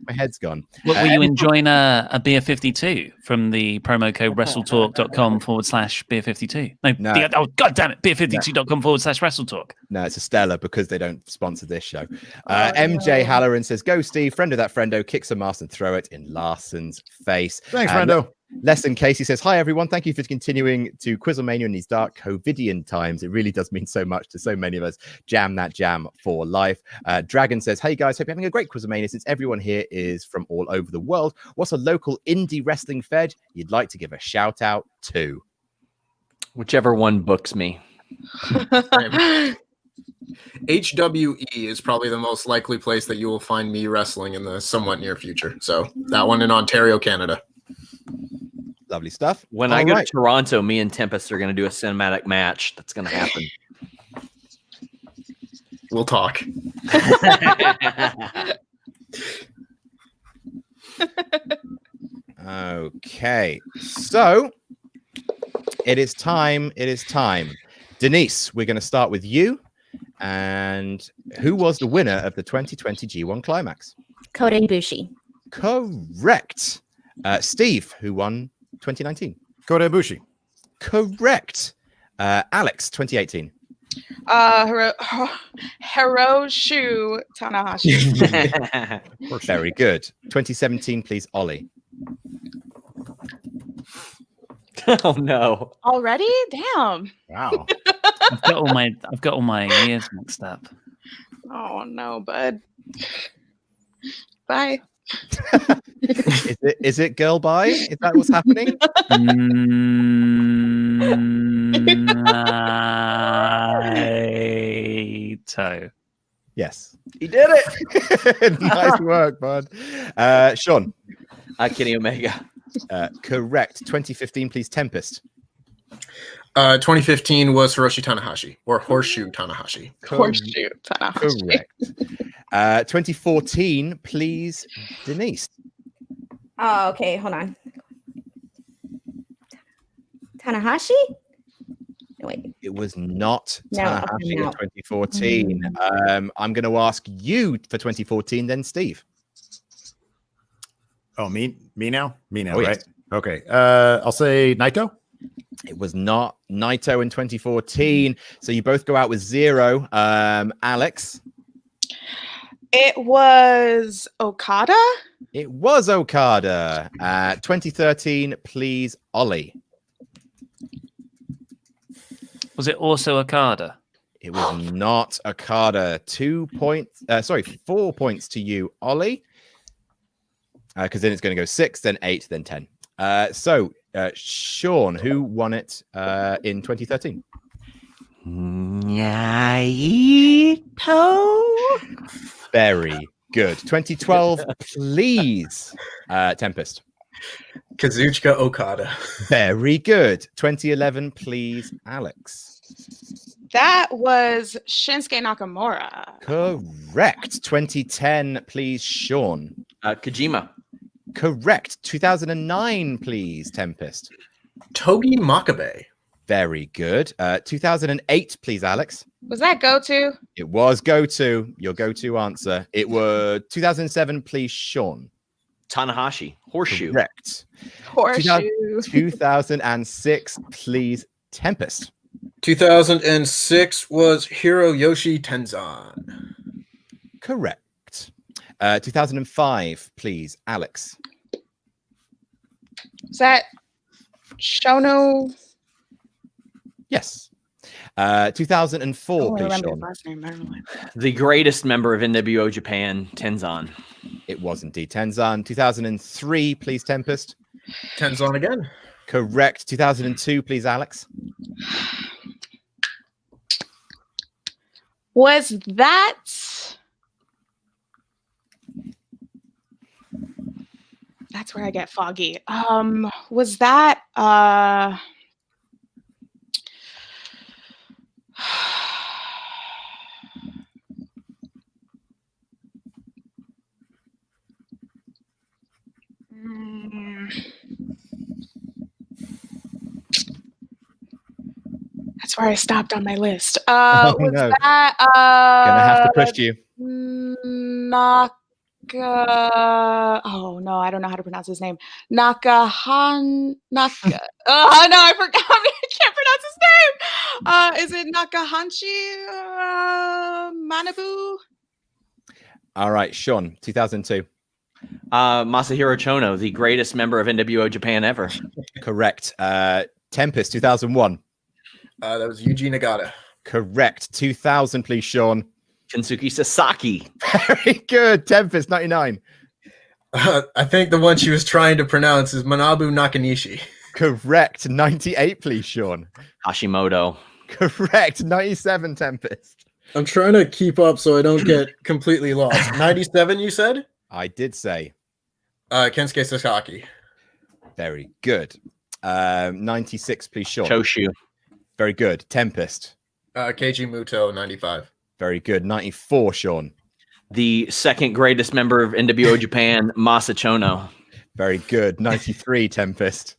head's gone. Were you enjoying a beer 52 from the promo code wrestletalk.com/beer52? No. Oh, god damn it, beer52.com/wrestletalk. No, it's a Stella because they don't sponsor this show. MJ Halloran says, "Go Steve, friend of that friendo, kicks a mask and throw it in Larson's face." Thanks, friendo. Lesson Casey says, "Hi everyone, thank you for continuing to QuizzleMania in these dark COVIDian times. It really does mean so much to so many of us. Jam that jam for life." Dragon says, "Hey guys, hope you're having a great QuizzleMania. Since everyone here is from all over the world, what's a local indie wrestling fed you'd like to give a shout out to?" Whichever one books me. HWE is probably the most likely place that you will find me wrestling in the somewhat near future. So that one in Ontario, Canada. Lovely stuff. When All I go right. to Toronto, me and Tempest are going to do a cinematic match. That's going to happen. We'll talk. Okay, so it is time. Denise, we're going to start with you. And who was the winner of the 2020 G1 Climax? Kota Ibushi. Correct. Steve, who won 2019? Kota Ibushi. Correct. Alex, 2018. Hiroshu Tanahashi. Very good. 2017, please, Ollie. Oh no. Already? Damn. Wow. I've got all my ears mixed up. Oh no, bud. Bye. Is it girl bye? Is that what's happening? Naito. Yes. He did it. Nice work, bud. Sean. Kenny Omega. Correct. 2015, please. Tempest. 2015 was Hiroshi Tanahashi or Horseshoe Tanahashi. Horseshoe Tanahashi. Correct. 2014, please. Denise. Oh, okay. Hold on. Tanahashi? No, wait. It was not No, Tanahashi in no. 2014. I'm going to ask you for 2014, then Steve. Oh, me now? Me now, Oh, right? yes. Okay. I'll say Naito. It was not Naito in 2014. So you both go out with 0. Alex. It was Okada. It was Okada. 2013, please, Ollie. Was it also Okada? It was not Okada. 4 points to you, Ollie. Because then it's going to go 6, then 8, then 10. So, Sean, who won it in 2013? Naito. Very good. 2012, please, Tempest. Kazuchika Okada. Very good. 2011, please, Alex. That was Shinsuke Nakamura. Correct. 2010, please, Sean. Kojima. Correct. 2009, please, Tempest. Togi Makabe. Very good. 2008, please, Alex. Was that go-to? It was go-to. Your go-to answer. It was 2007, please, Sean. Tanahashi. Horseshoe. Correct. Horseshoe. 2006, please, Tempest. 2006 was Hiroyoshi Tenzan. Correct. 2005, please, Alex. Is that Shono? Yes. 2004, Oh, I please, remember his Sean. last name. I don't know. The greatest member of NWO Japan, Tenzan. It was indeed Tenzan. 2003, please, Tempest. Tenzan again. Correct. 2002, please, Alex. Was that? That's where I get foggy. Was that? That's where I stopped on my list. Oh, was no. that Gonna have to push you. Naka? Oh no, I don't know how to pronounce his name. Naka. Oh no, I forgot. I can't pronounce his name. Is it Nakahanshi Manabu? All right, Sean, 2002. Masahiro Chono, the greatest member of NWO Japan ever. Correct. Tempest, 2001. That was Yuji Nagata. Correct. 2000, please, Sean. Kensuke Sasaki. Very good. Tempest, 99. I think the one she was trying to pronounce is Manabu Nakanishi. Correct. 98, please, Sean. Hashimoto. Correct. 97, Tempest. I'm trying to keep up so I don't get completely lost. 97, you said? I did say. Kensuke Sasaki. Very good. 96, please, Sean. Choshu. Very good. Tempest. Keiji Muto, 95. Very good. 94, Sean. The second greatest member of NWO Japan, Masa Chono. Very good. 93, Tempest.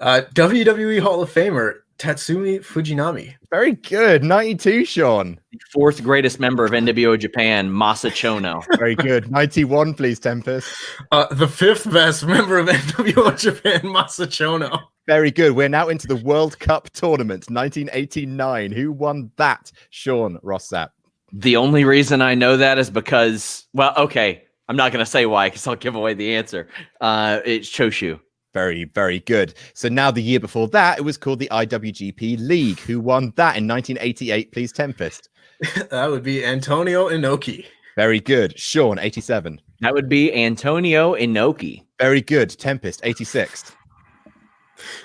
WWE Hall of Famer, Tatsumi Fujinami. Very good. 92, Sean. The fourth greatest member of NWO Japan, Masa Chono. Very good. 91, please, Tempest. The fifth best member of NWO Japan, Masa Chono. Very good. We're now into the World Cup tournament, 1989. Who won that? Sean Rossap. The only reason I know that is because, well, okay, I'm not going to say why because I'll give away the answer. It's Choshu. Very, very good. So now the year before that, it was called the IWGP League. Who won that in 1988? Please, Tempest. That would be Antonio Inoki. Very good. Sean, 87. That would be Antonio Inoki. Very good. Tempest, 86.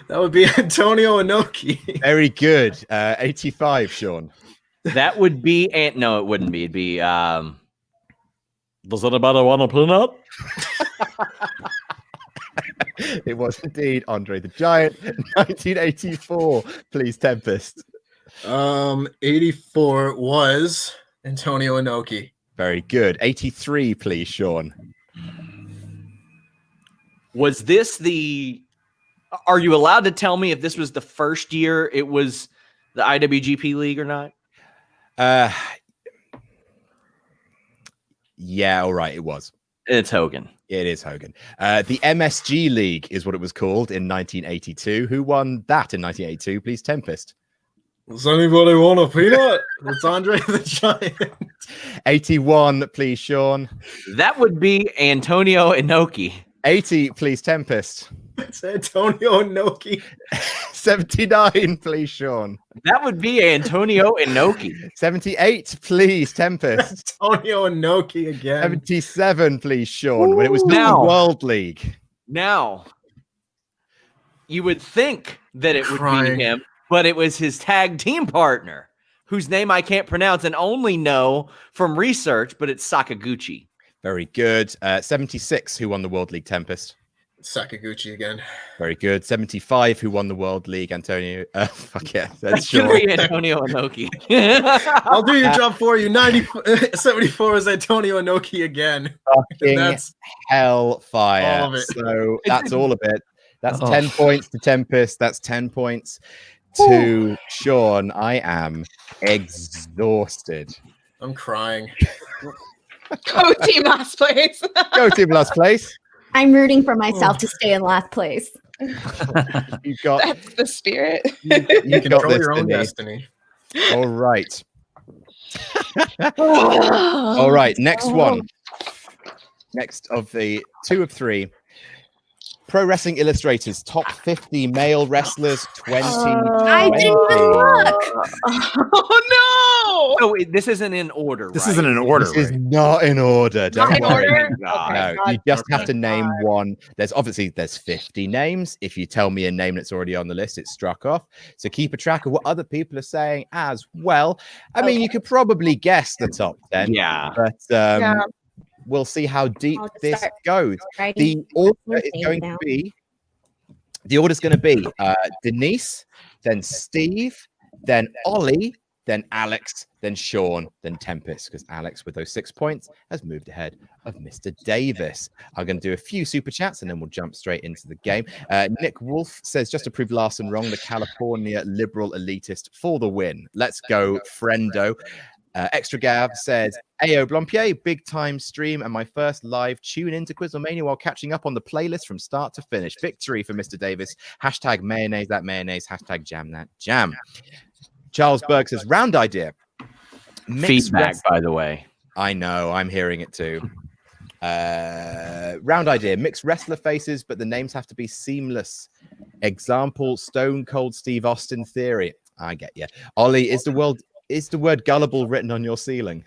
That would be Antonio Inoki. Very good. 85, Sean. That would be no, it wouldn't be. It'd be Does anybody want a peanut? It was indeed Andre the Giant, 1984. Please, Tempest. 84 was Antonio Inoki. Very good. 83, please, Sean. Was this the? Are you allowed to tell me if this was the first year it was the IWGP League or not? Yeah, all right, it was. It's Hogan. It is Hogan. The MSG League is what it was called in 1982. Who won that in 1982? Please, Tempest. Does anybody want a peanut? It's Andre the Giant. 81, please, Sean. That would be Antonio Inoki. 80, please, Tempest. It's Antonio Inoki. 79, please, Sean. That would be Antonio Inoki. 78, please, Tempest. Antonio Inoki again. 77, please, Sean. When it was Now. the World League. Now, you would think that it would Crying. be him, but it was his tag team partner, whose name I can't pronounce and only know from research, but it's Sakaguchi. Very good. 76, who won the World League, Tempest? Sakaguchi again. Very good. 75, who won the World League, Antonio? Fuck yeah, that's That Sean. should be Antonio Inoki. I'll do your job for you. 74 is Antonio Inoki again. Fucking That's hellfire. all of it. So that's all of it. That's Oh. 10 points to Tempest. That's 10 points to Sean. I am exhausted. I'm crying. Go team last place. Go team last place. I'm rooting for myself to stay in last place. You got That's the spirit. you got Control this, your own Denise. destiny. All right. All right. Next one. Next of the 2 of 3. Pro Wrestling Illustrators top 50 male wrestlers 2020. I didn't even look. Oh So this isn't in order, This right? isn't in order. This is right? not in order. Don't Not in worry. order? God. Okay. No, you just have Okay. to name one. There's 50 names. If you tell me a name that's already on the list, it's struck off. So keep a track of what other people are saying as well. I mean, you could probably guess the top 10, Yeah. but Yeah. we'll see how deep I'll just this start goes. writing. The order is Names going to down. be the order's going to be Denise, then Steve, then Ollie, then Alex, then Sean, then Tempest, because Alex, with those 6 points, has moved ahead of Mr. Davis. I'm going to do a few super chats and then we'll jump straight into the game. Nick Wolf says, just to prove Larson wrong, the California liberal elitist for the win. Let's go, friendo. Extra Gav says, Ayo Blompier, big time stream and my first live tune into QuizzleMania while catching up on the playlist from start to finish. Victory for Mr. Davis. Hashtag mayonnaise that mayonnaise. Hashtag jam that jam. Charles Berg says, round idea. Mixed Feedback, by the way. I know, I'm hearing it too. Round idea. Mixed wrestler faces, but the names have to be seamless. Example, Stone Cold Steve Austin theory. I get you. Ollie, is the word gullible written on your ceiling?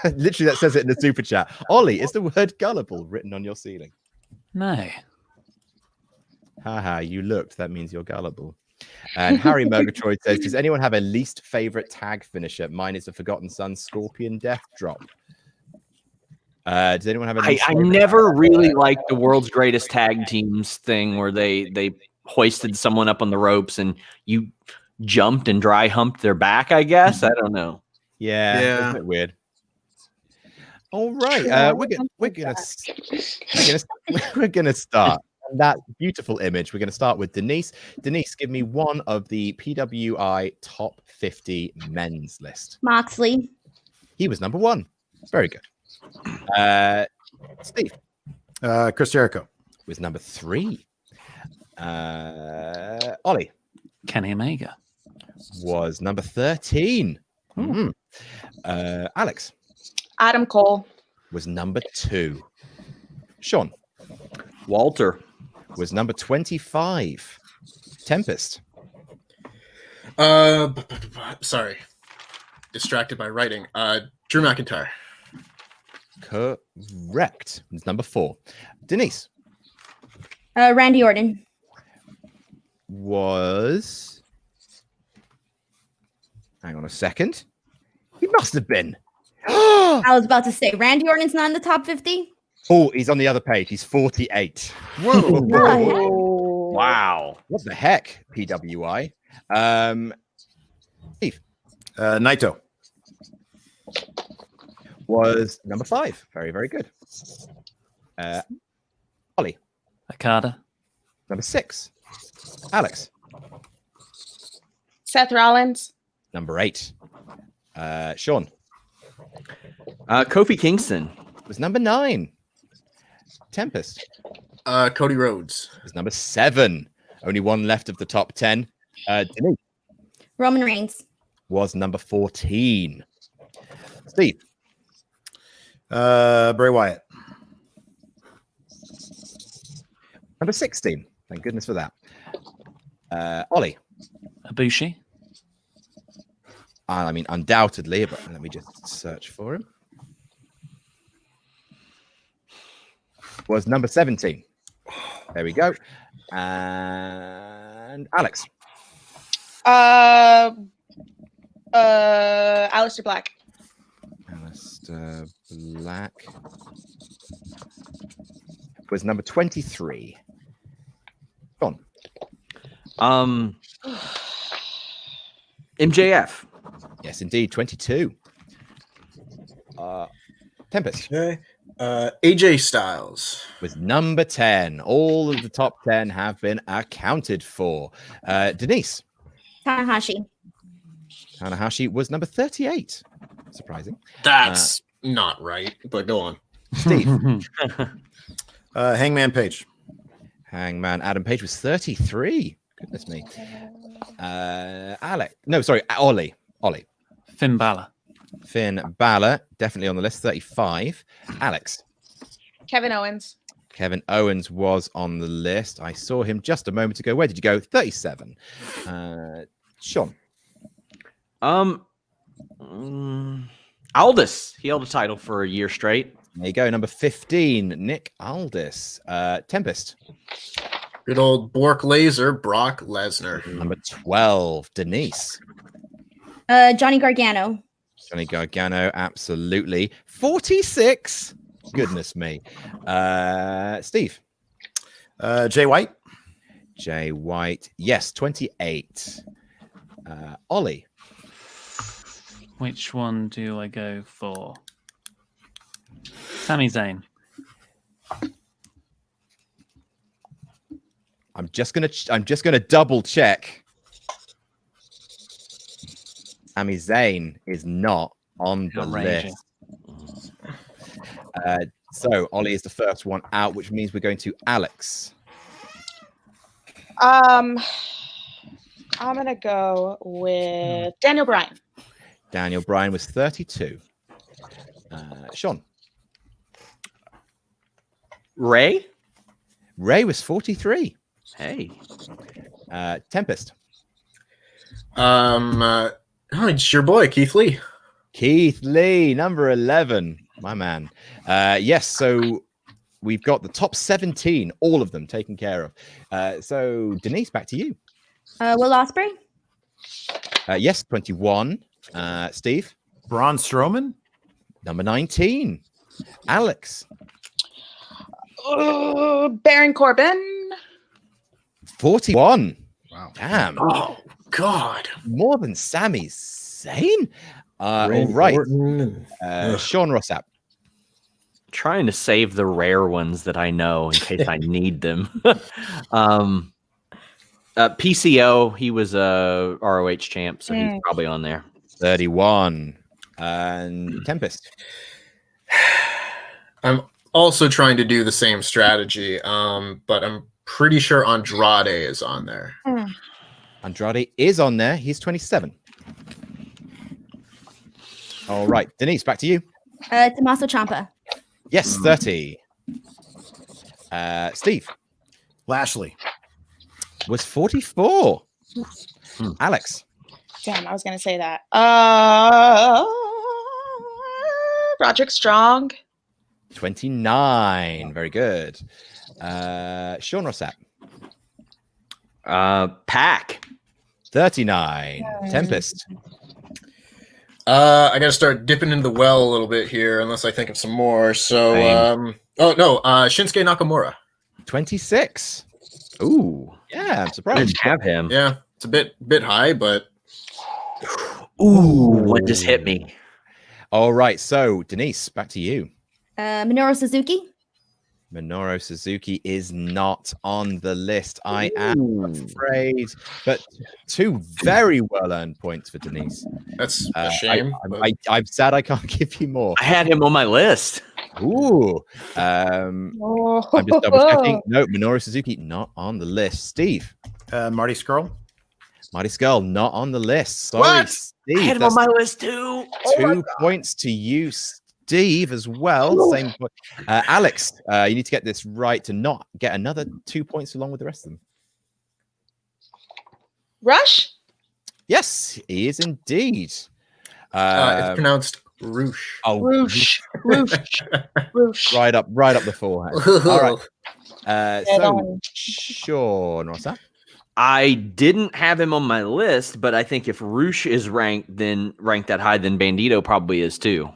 Literally, that says it in the super chat. Ollie, is the word gullible written on your ceiling? No. Haha, you looked. That means you're gullible. And Harry Murgatroyd says, does anyone have a least favorite tag finisher? Mine is the Forgotten Son Scorpion Death Drop. Does anyone have a I least favorite never really liked the world's greatest tag teams thing where they hoisted someone up on the ropes and you jumped and dry humped their back, I guess. I don't know. Yeah, Yeah. it's a bit weird. All right, we're gonna start on that beautiful image. We're gonna start with Denise. Denise, give me one of the PWI top 50 men's list. Moxley. He was number 1. Very good. Steve Chris Jericho. was number 3. Ollie Kenny Omega. was number 13. Mhm. Alex Adam Cole. was number 2. Sean Walter. was number 25. Tempest Sorry. Distracted by writing. Drew McIntyre. correct. Was number 4. Denise Randy Orton. was. Hang on a second. He must have been. I was about to say Randy Orton's not in the top 50. Oh, he's on the other page. He's 48. Whoa. Wow. What the heck? PWI. Steve Naito. was number 5. Very, very good. Ollie, Okada. number 6. Alex, Seth Rollins. number 8. Sean Kofi Kingston. was number 9. Tempest Cody Rhodes. was number 7. Only one left of the top 10. Denise Roman Reigns. was number 14. Steve Bray Wyatt. number 16. Thank goodness for that. Ollie. Ibushi. I mean, undoubtedly, but let me just search for him. Was number 17. There we go. And Alex. Aleister Black. Aleister Black was number 23. Gone. MJF. Yes, indeed, 22. Tempest Okay. AJ Styles. was number 10. All of the top 10 have been accounted for. Denise Tanahashi. Tanahashi was number 38. Surprising. That's not right, but go on. Steve Hangman Page. Hangman Adam Page was 33. Goodness me. Alec. No, sorry, Ollie. Finn Balor. Finn Balor, definitely on the list, 35. Alex. Kevin Owens. Kevin Owens was on the list. I saw him just a moment ago. Where did you go? 37. Sean. Aldis. He held a title for a year straight. There you go. Number 15, Nick Aldis. Tempest. Good old Bork Laser, Brock Lesnar. Number 12, Denise. Johnny Gargano. Johnny Gargano, absolutely. 46. Goodness me. Steve. Jay White. Jay White. Yes, 28. Ollie. Which one do I go for? Sami Zayn. I'm just gonna double check. Sami Zayn is not on the Outrageous. list. So Ollie is the first one out, which means we're going to Alex. I'm gonna go with Daniel Bryan. Daniel Bryan was 32. Sean. Ray. Ray was 43. Hey. Tempest. It's your boy, Keith Lee. Keith Lee, number 11. My man. Yes, so we've got the top 17, all of them taken care of. So Denise, back to you. Will Ospreay. Yes, 21. Steve. Braun Strowman. Number 19. Alex. Baron Corbin. 41. Wow. Damn. Oh, God. More than Sami Zayn? All Randy right. Orton. Sean Rossap. Trying to save the rare ones that I know in case I need them. PCO, he was a ROH champ, so he's probably on there. 31. And Tempest. I'm also trying to do the same strategy, but I'm pretty sure Andrade is on there. Andrade is on there. He's 27. All right. Denise, back to you. Tommaso Ciampa. Yes, 30. Steve Lashley. was 44. Alex. Damn, I was gonna say that. Roderick Strong. 29. Very good. Sean or Sapp? Pack. 39. Tempest. I got to start dipping into the well a little bit here, unless I think of some more. So, Shinsuke Nakamura. 26. Ooh, yeah, I'm I surprised. didn't have him. Yeah, it's a bit high, but Ooh, what just hit me? All right, so Denise, back to you. Minoru Suzuki. Minoru Suzuki is not on the list. I am afraid, but 2 very well-earned points for Denise. that's a shame. I'm sad I can't give you more. I had him on my list. Ooh, I'm just double checking. No, Minoru Suzuki not on the list. Steve, Marty Skrull. Marty Skull not on the list. Sorry, What? Steve. I had him on my list too. 2 points to you, Steve, as well. Same point. Alex, you need to get this right to not get another 2 points along with the rest of them. Rush. Yes, he is indeed. It's pronounced Roosh. Oh, Roosh. Roosh. Roosh. right up the forehead. All right. So, Sean, what's that? I didn't have him on my list, but I think if Roosh is ranked that high, then Bandito probably is too.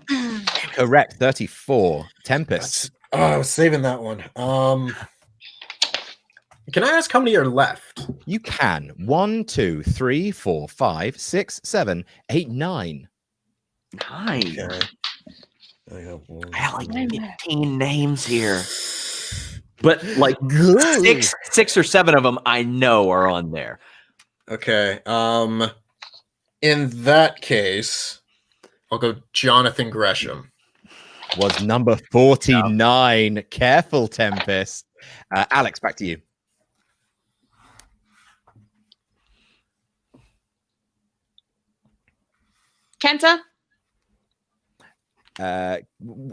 Correct. 34. Tempest. I was saving that one. Can I ask how many are left? You can. 1, 2, 3, 4, 5, 6, 7, 8, 9. Nice. Okay. I have like 15 names here. But like six or 7 of them I know are on there. Okay. In that case, I'll go Jonathan Gresham. Was number 49. Careful, Tempest. Alex, back to you. Kenta.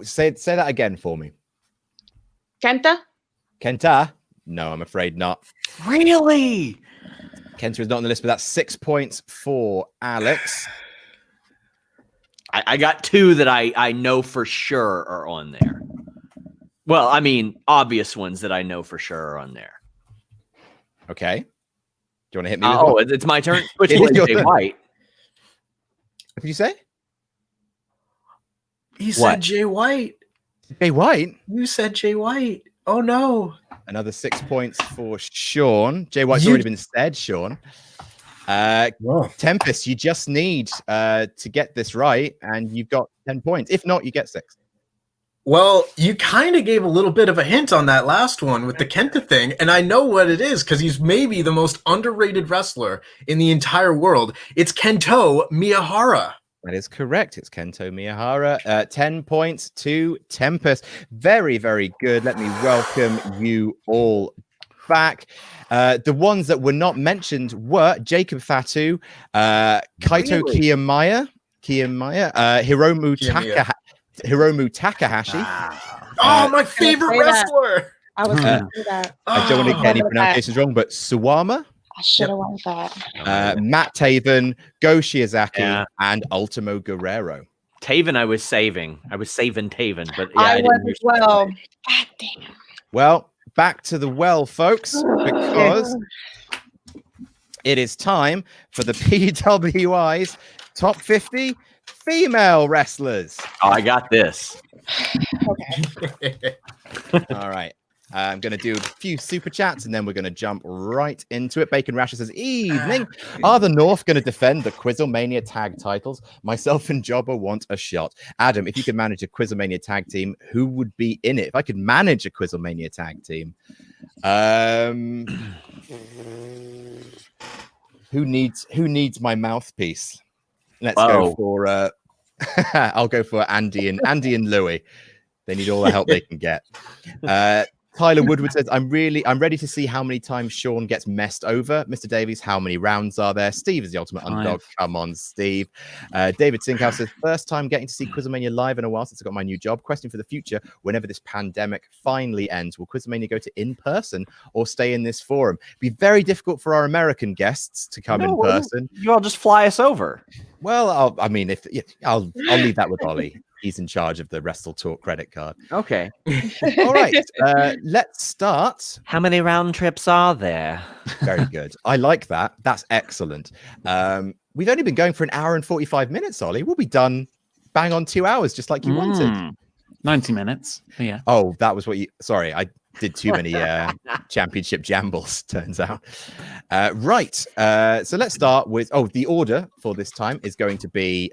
Say that again for me. Kenta. Kenta? No, I'm afraid not. Really? Kenta is not on the list, but that's 6 points for Alex. I got 2 that I know for sure are on there. Well, I mean, obvious ones that I know for sure are on there. Okay. Do you want to hit me? With It's my turn. Which It one is your is turn. White? What did you say? He said What? Jay White. Jay White. You said Jay White. Oh no. Another 6 points for Sean. Jay White's already been said, Sean. Tempest, you just need to get this right, and you've got 10 points. If not, you get 6. Well, you kind of gave a little bit of a hint on that last one with the Kenta thing, and I know what it is because he's maybe the most underrated wrestler in the entire world. It's Kento Miyahara. That is correct. It's Kento Miyahara. 10 points to Tempest. Very, very good. Let me welcome you all back. The ones that were not mentioned were Jacob Fatu, Kaito Kiyomiya, Hiromu Takahashi. Oh, my favorite say that. wrestler. I was gonna do that. I don't want to get any pronunciations wrong, but Suwama, I should have went that. Matt Taven, Go Shiozaki, and Ultimo Guerrero. Taven, I was saving Taven, but yeah, I didn't was hear as well. God damn. Well, back to the well, folks, because it is time for the PWI's top 50 female wrestlers. Oh, I got this. Okay. All right. I'm going to do a few super chats and then we're going to jump right into it. Bacon Rasher says, evening. Are the North going to defend the QuizzleMania tag titles? Myself and Jobber want a shot. Adam, if you could manage a QuizzleMania tag team, who would be in it? If I could manage a QuizzleMania tag team, who needs my mouthpiece? Let's go for I'll go for Andy and Louie. They need all the help they can get. Tyler Woodward says, I'm ready to see how many times Sean gets messed over. Mr. Davies, how many rounds are there? Steve is the ultimate underdog. Come on, Steve. David Sinkhouse says, first time getting to see QuizzleMania live in a while since I got my new job. Question for the future, whenever this pandemic finally ends, will QuizzleMania go to in-person or stay in this forum? It'd be very difficult for our American guests to come in person. You all just fly us over. Well, I'll leave that with Ollie. He's in charge of the Wrestle Talk credit card. Okay. All right. Let's start. How many round trips are there? Very good. I like that. That's excellent. We've only been going for an hour and 45 minutes, Ollie. We'll be done bang on 2 hours, just like you wanted. 90 minutes. Yeah. Oh, that was what you... Sorry, I did too many championship jambles, turns out. Right. So let's start with... Oh, the order for this time is going to be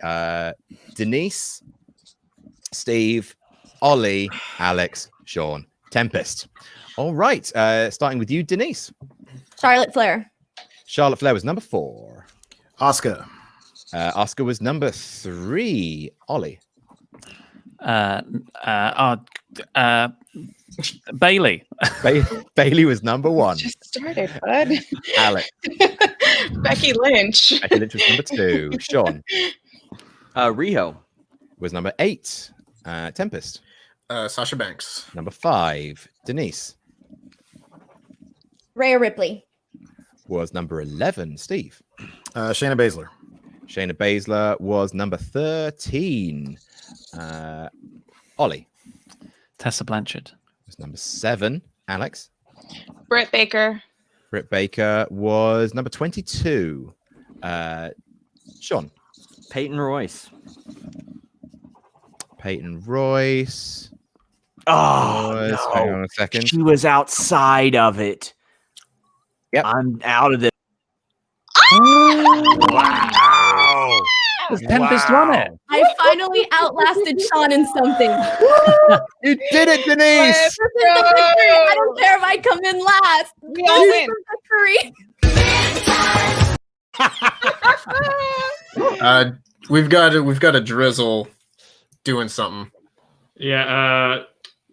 Denise, Steve, Ollie, Alex, Sean, Tempest. All right. Starting with you, Denise. Charlotte Flair. Charlotte Flair was number 4. Oscar. Oscar was number 3. Ollie. Bailey. Bailey was number 1. Just started, bud. Alex. Becky Lynch. Becky Lynch was number 2. Sean. Riho Was number 8. Tempest. Sasha Banks. Number 5. Denise. Rhea Ripley. Was number 11. Steve. Shayna Baszler. Shayna Baszler was number 13. Ollie. Tessa Blanchard. Was number 7. Alex. Britt Baker. Britt Baker was number 22. Sean. Peyton Royce. Peyton Royce. Oh, Hang on a second. she was outside of it. Yep. I'm out of this. Wow. Tempest won it. I finally outlasted Sean in something. You did it, Denise. This is the victory. I don't care if I come in last. We all win. Victory. We've got a drizzle doing something. Yeah,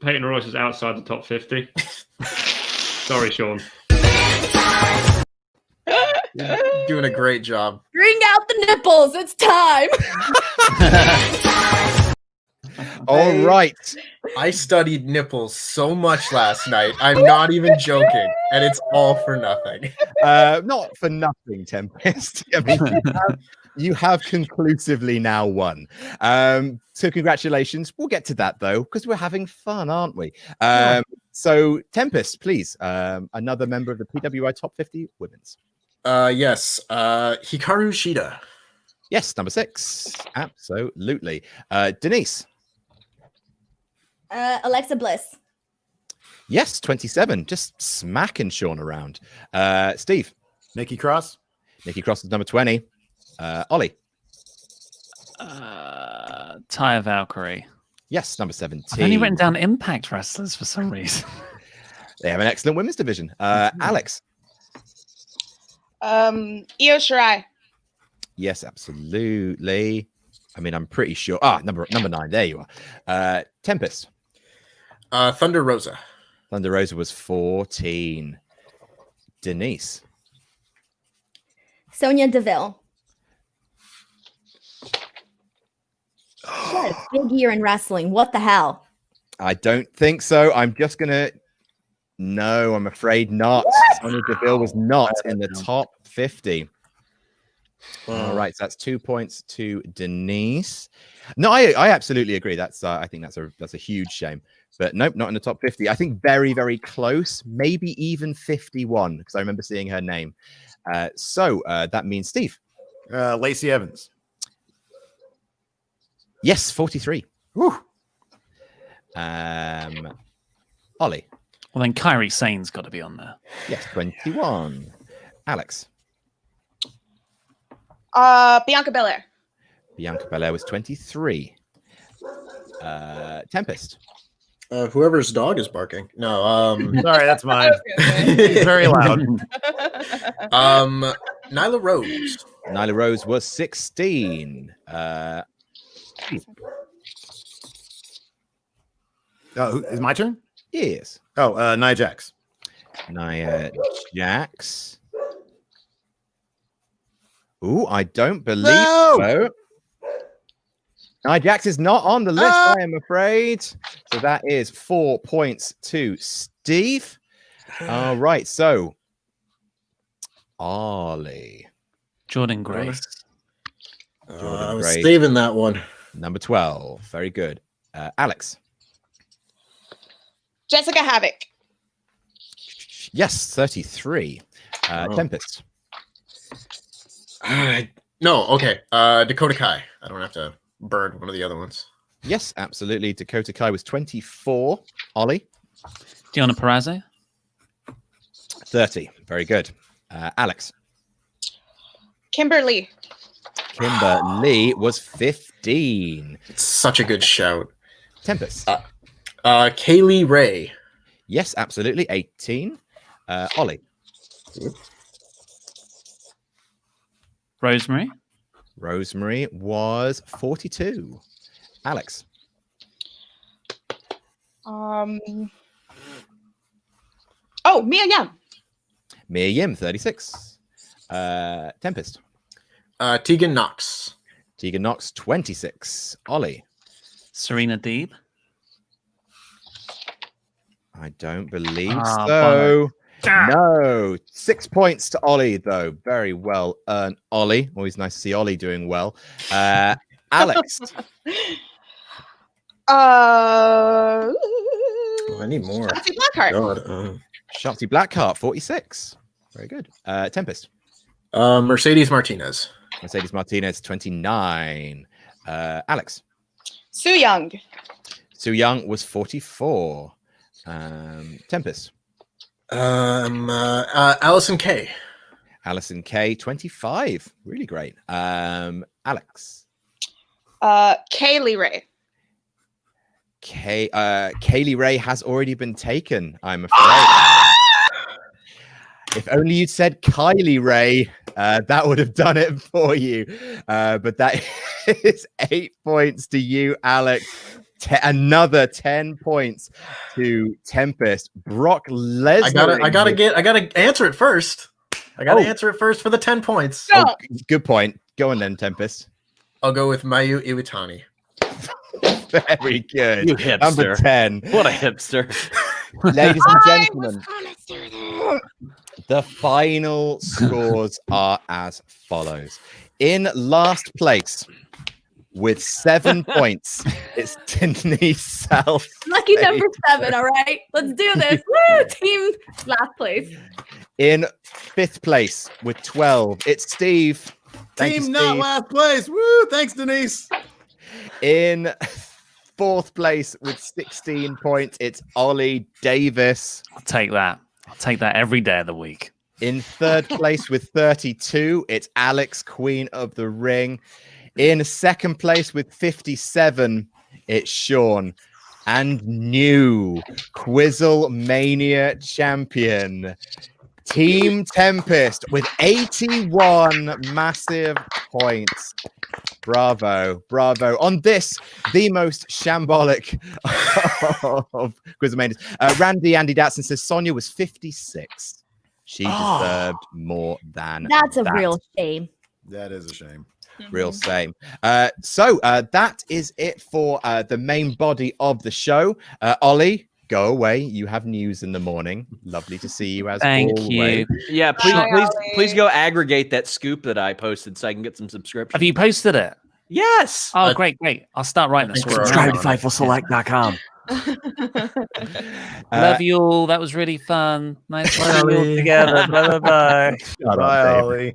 Peyton Royce is outside the top 50. Sorry, Sean. Doing a great job. Bring out the nipples. It's time. All right. I studied nipples so much last night. I'm not even joking, and it's all for nothing. Not for nothing, Tempest. I mean, you have conclusively now won. So congratulations. We'll get to that though, because we're having fun, aren't we? So Tempest, please, another member of the PWI Top 50 Women's. Yes. Hikaru Shida. Yes, number 6. Absolutely. Denise. Alexa Bliss. Yes, 27. Just smacking Sean around. Steve. Nikki Cross. Nikki Cross is number 20. Ollie. Taya Valkyrie. Yes, number 17. I've only written down Impact wrestlers for some reason. They have an excellent women's division. Alex. Io Shirai. Yes, absolutely. I mean, I'm pretty sure. Number 9. There you are. Tempest. Thunder Rosa. Thunder Rosa was 14. Denise. Sonya Deville. She had a big year in wrestling. What the hell? I don't think so. I'm just gonna. No, I'm afraid not. Sonya Deville was not in the top 50. All right, so that's 2 points to Denise. No, I absolutely agree. That's I think that's a huge shame. But nope, not in the top 50. I think very, very close, maybe even 51, because I remember seeing her name. So that means Steve. Lacey Evans. Yes, 43. Whew. Ollie. Well, then Kairi Sane's got to be on there. Yes, 21. Alex. Bianca Belair. Bianca Belair was 23. Tempest. Whoever's dog is barking. No. Sorry, that's mine. It's very loud. Nyla Rose. Nyla Rose was 16. Is my turn? is Nia Jax. Nia Jax. Ooh, I don't believe No! so. Nia Jax is not on the list, I am afraid. So that is 4 points to Steve. All right, so Ollie. Jordan Grace. I was Grace. saving that one. Number 12. Very good. Alex. Jessica Havoc. Yes, 33. Oh. Tempest. No, okay. Dakota Kai. I don't have to burn one of the other ones. Yes, absolutely. Dakota Kai was 24. Ollie. Diana Perazzo. 30. Very good. Alex. Kimberly. Kimberly was 15. It's such a good shout. Tempest. Kaylee Ray. Yes, absolutely. 18. Ollie. Rosemary. Rosemary was 42. Alex. Mia Yim. Mia Yim, 36. Tempest. Tegan Knox. Tegan Knox, 26. Ollie. Serena Deeb. I don't believe Ah, so. No. 6 points to Ollie, though. Very well earned, Ollie. Always nice to see Ollie doing well. Alex. I need more. Shotzi Blackheart. God. Shotzi Blackheart, 46. Very good. Tempest. Mercedes Martinez. Mercedes Martinez, 29. Alex. Sue Young. Sue Young was 44. Tempest. Allison Kay. Allison K, 25. Really great. Alex. Kaylee Ray. Kaylee Ray has already been taken, I'm afraid. If only you'd said Kylie Ray, that would have done it for you. But that is 8 points to you, Alex. Another 10 points to Tempest. Brock Lesnar. I gotta answer it first. I gotta answer it first for the 10 points. Oh, good point. Go on then, Tempest. I'll go with Mayu Iwatani. Very good. You hipster. Number 10. What a hipster. Ladies and gentlemen, the final scores are as follows. In last place, with 7 points, it's Denise Salcedo. Lucky number 7, all right? Let's do this. Woo! Team last place. In 5th place, with 12, it's Steve. Thank you, Team not Steve. last place. Woo! Thanks, Denise. In 4th place, with 16 points, it's Ollie Davis. I'll take that. I'll take that every day of the week. In 3rd place, with 32, it's Alex, Queen of the Ring. In 2nd place with 57, it's Sean. And new QuizzleMania champion, Team Tempest, with 81 massive points. Bravo, bravo. On this, the most shambolic of QuizzleManias. Andy Datson says Sonia was 56. She deserved more than That's a that. real shame. That is a shame. Real same. So that is it for the main body of the show. Ollie, go away. You have news in the morning. Lovely to see you as Thank always. you. Yeah, please, Bye, please, Ollie. please go aggregate that scoop that I posted so I can get some subscriptions. Have you posted it? Yes. Oh, great. I'll start writing I this. think we're Subscribe to already on it. FightfulSelect.com. Love you all. That was really fun. Nice playing you all together. Bye bye. Shut up, Bye, Dave. Ollie.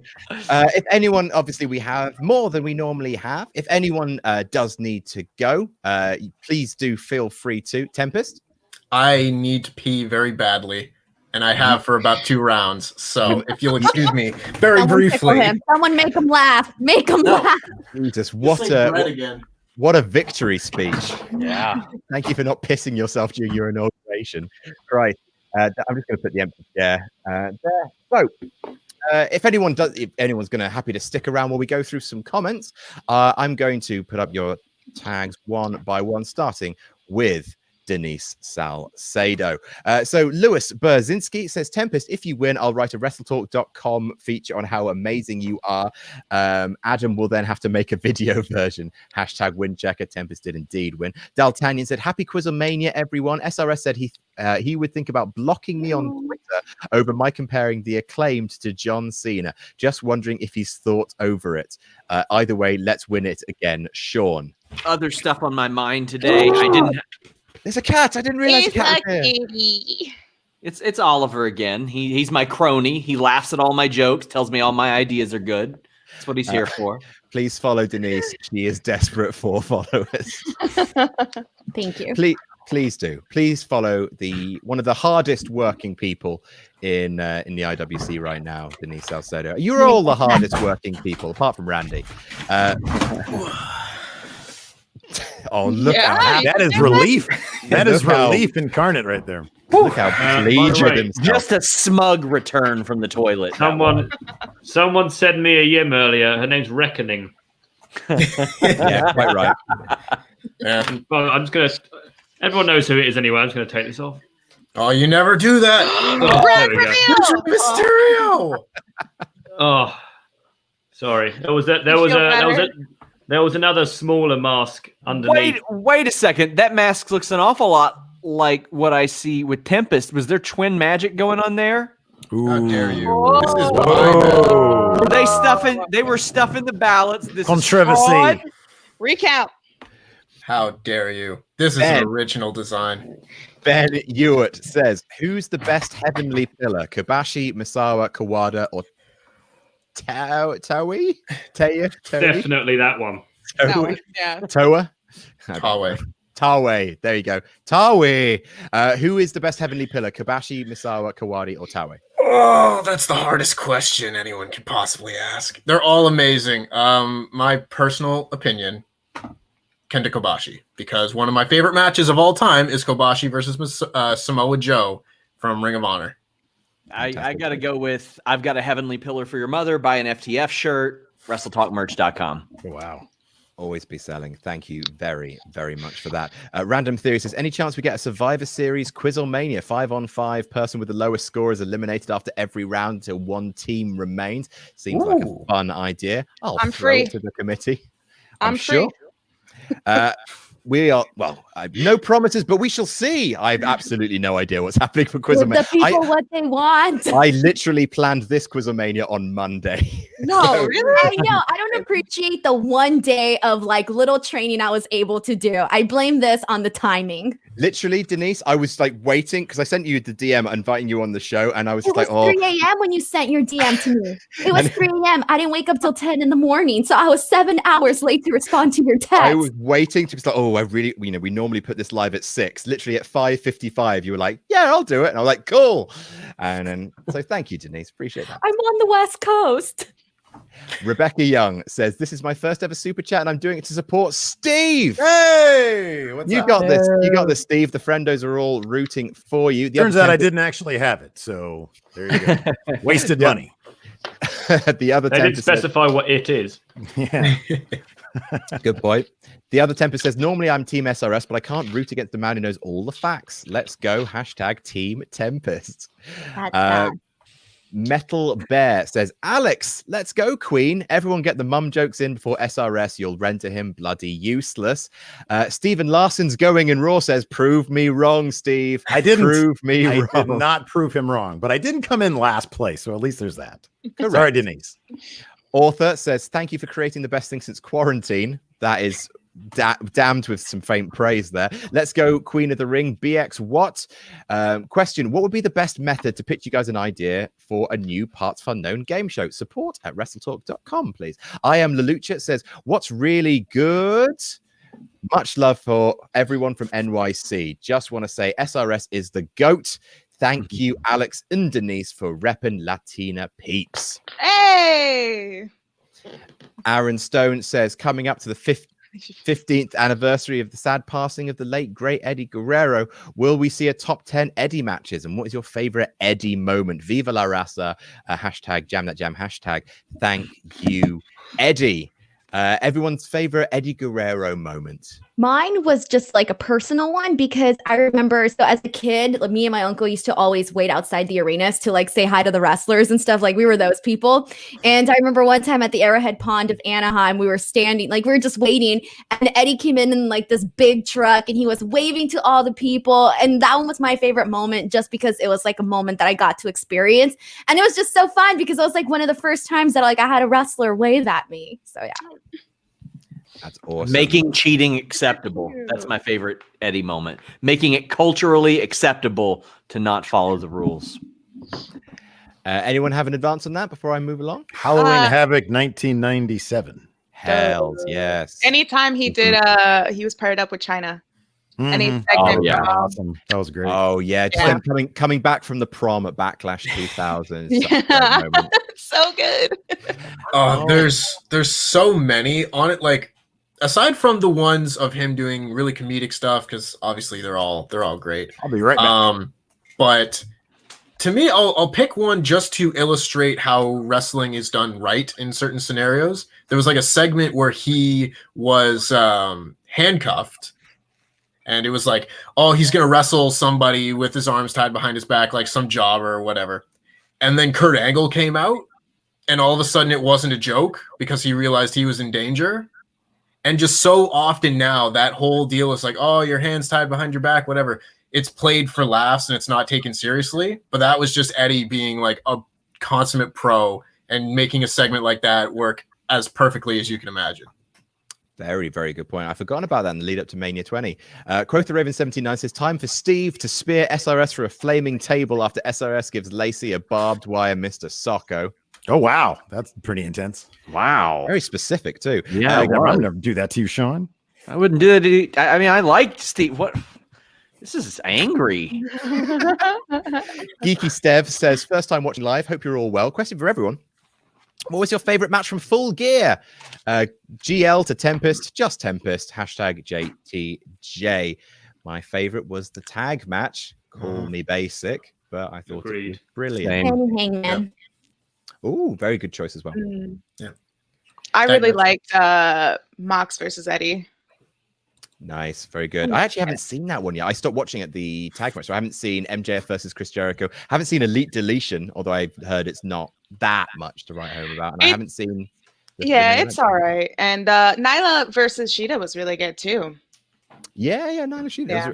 If anyone, obviously, we have more than we normally have. If anyone does need to go, please do feel free to. Tempest? I need to pee very badly, and I have for about 2 rounds. So if you'll excuse me very Someone tickle briefly. him. Someone make him laugh. Make him laugh. Jesus, Just say bread again. what a victory speech. Yeah. Thank you for not pissing yourself during your inauguration. Right. I'm just going to put the empty chair there. So, if anyone's going to happy to stick around while we go through some comments, I'm going to put up your tags one by one, starting with Denise Salcedo. So Lewis Berzinski says, Tempest, if you win, I'll write a WrestleTalk.com feature on how amazing you are. Adam will then have to make a video version. Hashtag win checker. Tempest did indeed win. D'Altagnan said, happy QuizzleMania, everyone. SRS said he would think about blocking me on Twitter over my comparing the Acclaimed to John Cena. Just wondering if he's thought over it. Either way, let's win it again. Sean. Other stuff on my mind today. I didn't. There's a cat. I didn't realize He's a cat. a kitty. It's Oliver again. He's my crony. He laughs at all my jokes, tells me all my ideas are good. That's what he's here for. Please follow Denise. She is desperate for followers. Thank you. Please do. Please follow one of the hardest working people in the IWC right now, Denise Salcedo. You're all the hardest working people, apart from Randy. Oh, look Yeah, That is relief. That is relief incarnate right there. Look how pleased with right. himself. Just a smug return from the toilet. Someone sent me a yim earlier. Her name's Reckoning. Yeah, quite right. Yeah. Well, I'm just gonna. Everyone knows who it is anyway. I'm just gonna take this off. Oh, you never do that. Oh, there we go. Mysterio. Oh, sorry. There was another smaller mask underneath. Wait a second. That mask looks an awful lot like what I see with Tempest. Was there twin magic going on there? How dare you? Whoa. This is mine. They were stuffing the ballots. This Controversy. Is fraud. Recount. How dare you? This is an original design. Ben Hewitt says, who's the best heavenly pillar? Kobashi, Misawa, Kawada, or Taui? Definitely that one. No, yeah. Toa? Tawe. Tawe. There you go. Tawe. Who is the best heavenly pillar? Kobashi, Misawa, Kawadi, or Tawe? Oh, that's the hardest question anyone could possibly ask. They're all amazing. My personal opinion, Kenta Kobashi, because one of my favorite matches of all time is Kobashi versus Samoa Joe from Ring of Honor. I got to go with I've got a heavenly pillar for your mother. Buy an FTF shirt. WrestleTalkMerch.com. Wow. Always be selling. Thank you very, very much for that. Random Theory says, any chance we get a Survivor Series QuizzleMania 5-on-5? Person with the lowest score is eliminated after every round until one team remains. Seems like a fun idea. I'm throw free. it to the committee. I'm sure. We are, well, no promises, but we shall see. I have absolutely no idea what's happening for Give QuizzleMania. the people what they want. I literally planned this QuizzleMania on Monday. No, really? I know. I don't appreciate the one day of like little training I was able to do. I blame this on the timing. Literally, Denise, I was like waiting because I sent you the DM inviting you on the show, and I was It like, was oh, 3 a.m. when you sent your DM to me. It was 3 a.m. I didn't wake up till 10 in the morning. So I was 7 hours late to respond to your text. I was waiting to be like, oh, I really, we normally put this live at 6. Literally at 5:55, you were like, yeah, I'll do it. And I was like, cool. And then, so thank you, Denise. Appreciate that. I'm on the West Coast. Rebecca Young says, this is my first ever super chat, and I'm doing it to support Steve. Hey, what's You up? got this. You got this, Steve. The friendos are all rooting for you. The Turns other out I 10% didn't actually have it. So there you go. Wasted money. the other They 10%. didn't specify what it is. Yeah. Good boy. The other Tempest says, normally I'm Team SRS, but I can't root against the man who knows all the facts. Let's go. Hashtag Team Tempest. That's sad. Metal Bear says, Alex, let's go, Queen. Everyone get the mum jokes in before SRS. You'll render him bloody useless. Stephen Larson's going in Raw says, prove me wrong, Steve. I didn't. Prove me I wrong. did not prove him wrong, but I didn't come in last place. So at least there's that. Correct. Sorry, Denise. Author says, thank you for creating the best thing since quarantine. That is damned with some faint praise there. Let's go, Queen of the Ring. BX what? Question, what would be the best method to pitch you guys an idea for a new Parts Unknown game show? Support at WrestleTalk.com, please. I am Lelucha says, what's really good? Much love for everyone from NYC. Just want to say SRS is the GOAT. Thank you, Alex and Denise, for repping Latina peeps. Hey. Aaron Stone says, coming up to the 15th anniversary of the sad passing of the late great Eddie Guerrero, will we see a top 10 Eddie matches? And what is your favorite Eddie moment? Viva la raza. Hashtag jam that jam. Hashtag thank you, Eddie. Everyone's favorite Eddie Guerrero moment. Mine was just like a personal one because I remember, so as a kid, like, me and my uncle used to always wait outside the arenas to like say hi to the wrestlers and stuff. Like we were those people. And I remember one time at the Arrowhead Pond of Anaheim, we were standing, like we were just waiting, and Eddie came in like this big truck and he was waving to all the people. And that one was my favorite moment just because it was like a moment that I got to experience. And it was just so fun because it was like one of the first times that like I had a wrestler wave at me. So yeah. That's awesome. Making cheating acceptable. That's my favorite Eddie moment. Making it culturally acceptable to not follow the rules. Anyone have an advance on that before I move along? Halloween Havoc 1997. Hells yes. Anytime he did, he was paired up with China. Any Mhm. segment, Oh, yeah. Awesome. That was great. Oh yeah, just Yeah. them coming back from the prom at Backlash 2000. It's such a great Yeah. moment. So good. There's so many on it. Like, aside from the ones of him doing really comedic stuff, because obviously they're all great. I'll be right back. But to me, I'll pick one just to illustrate how wrestling is done right in certain scenarios. There was like a segment where he was handcuffed. And it was like, oh, he's going to wrestle somebody with his arms tied behind his back, like some jobber or whatever. And then Kurt Angle came out, and all of a sudden it wasn't a joke because he realized he was in danger. And just so often now, that whole deal is like, oh, your hand's tied behind your back, whatever. It's played for laughs and it's not taken seriously. But that was just Eddie being like a consummate pro and making a segment like that work as perfectly as you can imagine. Very, very good point. I've forgotten about that in the lead up to Mania 20. Quoth the Raven 79 says, time for Steve to spear SRS for a flaming table after SRS gives Lacey a barbed wire Mr. Socko. Oh, wow. That's pretty intense. Wow. Very specific, too. Yeah, I would never do that to you, Sean. I wouldn't do that. I mean, I liked Steve. What? This is angry. Geeky Stev says, first time watching live. Hope you're all well. Question for everyone. What was your favorite match from Full Gear? GL to Tempest, just Tempest. Hashtag JTJ. My favorite was the tag match. Call me basic, but I thought it was brilliant. Same. Hangman. Oh, very good choice as well. Yeah. I really liked Mox versus Eddie. Nice, very good. I actually haven't seen that one yet. I stopped watching at the tag match, so I haven't seen MJF versus Chris Jericho. Haven't seen Elite Deletion, although I've heard it's not that much to write home about. And I haven't seen. Yeah, it's all right. And Nyla versus Sheeta was really good too. Yeah, no, she does. Yeah.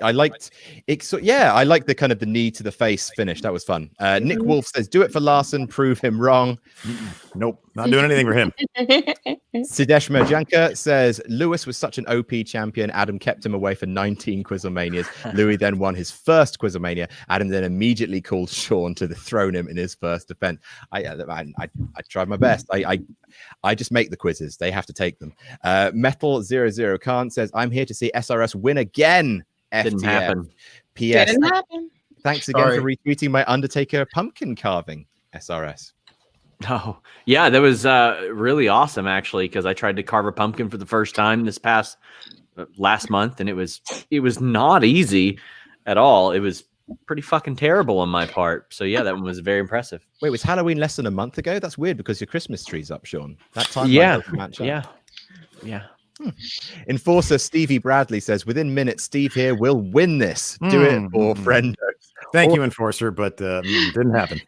I liked it. So, yeah, I like the kind of the knee to the face finish. That was fun. Nick Wolf says, "Do it for Larson, prove him wrong." Nope, not doing anything for him. Sidesh Merjanka says, Lewis was such an OP champion. Adam kept him away for 19 QuizzleManias. Louis then won his first QuizzleMania. Adam then immediately called Sean to dethrone him in his first defense. I tried my best. I just make the quizzes. They have to take them. Metal00 Khan says, I'm here to see SRS win again. Didn't FTF. happen. PS. Didn't happen. Thanks again for retweeting my Undertaker pumpkin carving. SRS. Oh, yeah, that was really awesome, actually, because I tried to carve a pumpkin for the first time this past last month, and it was not easy at all. It was pretty fucking terrible on my part. So yeah, that one was very impressive. Wait, was Halloween less than a month ago? That's weird because your Christmas tree's up, Sean. That time Yeah. Enforcer Stevie Bradley says, within minutes, Steve here will win this. Do it for friendos. Thank you, Enforcer, but didn't happen.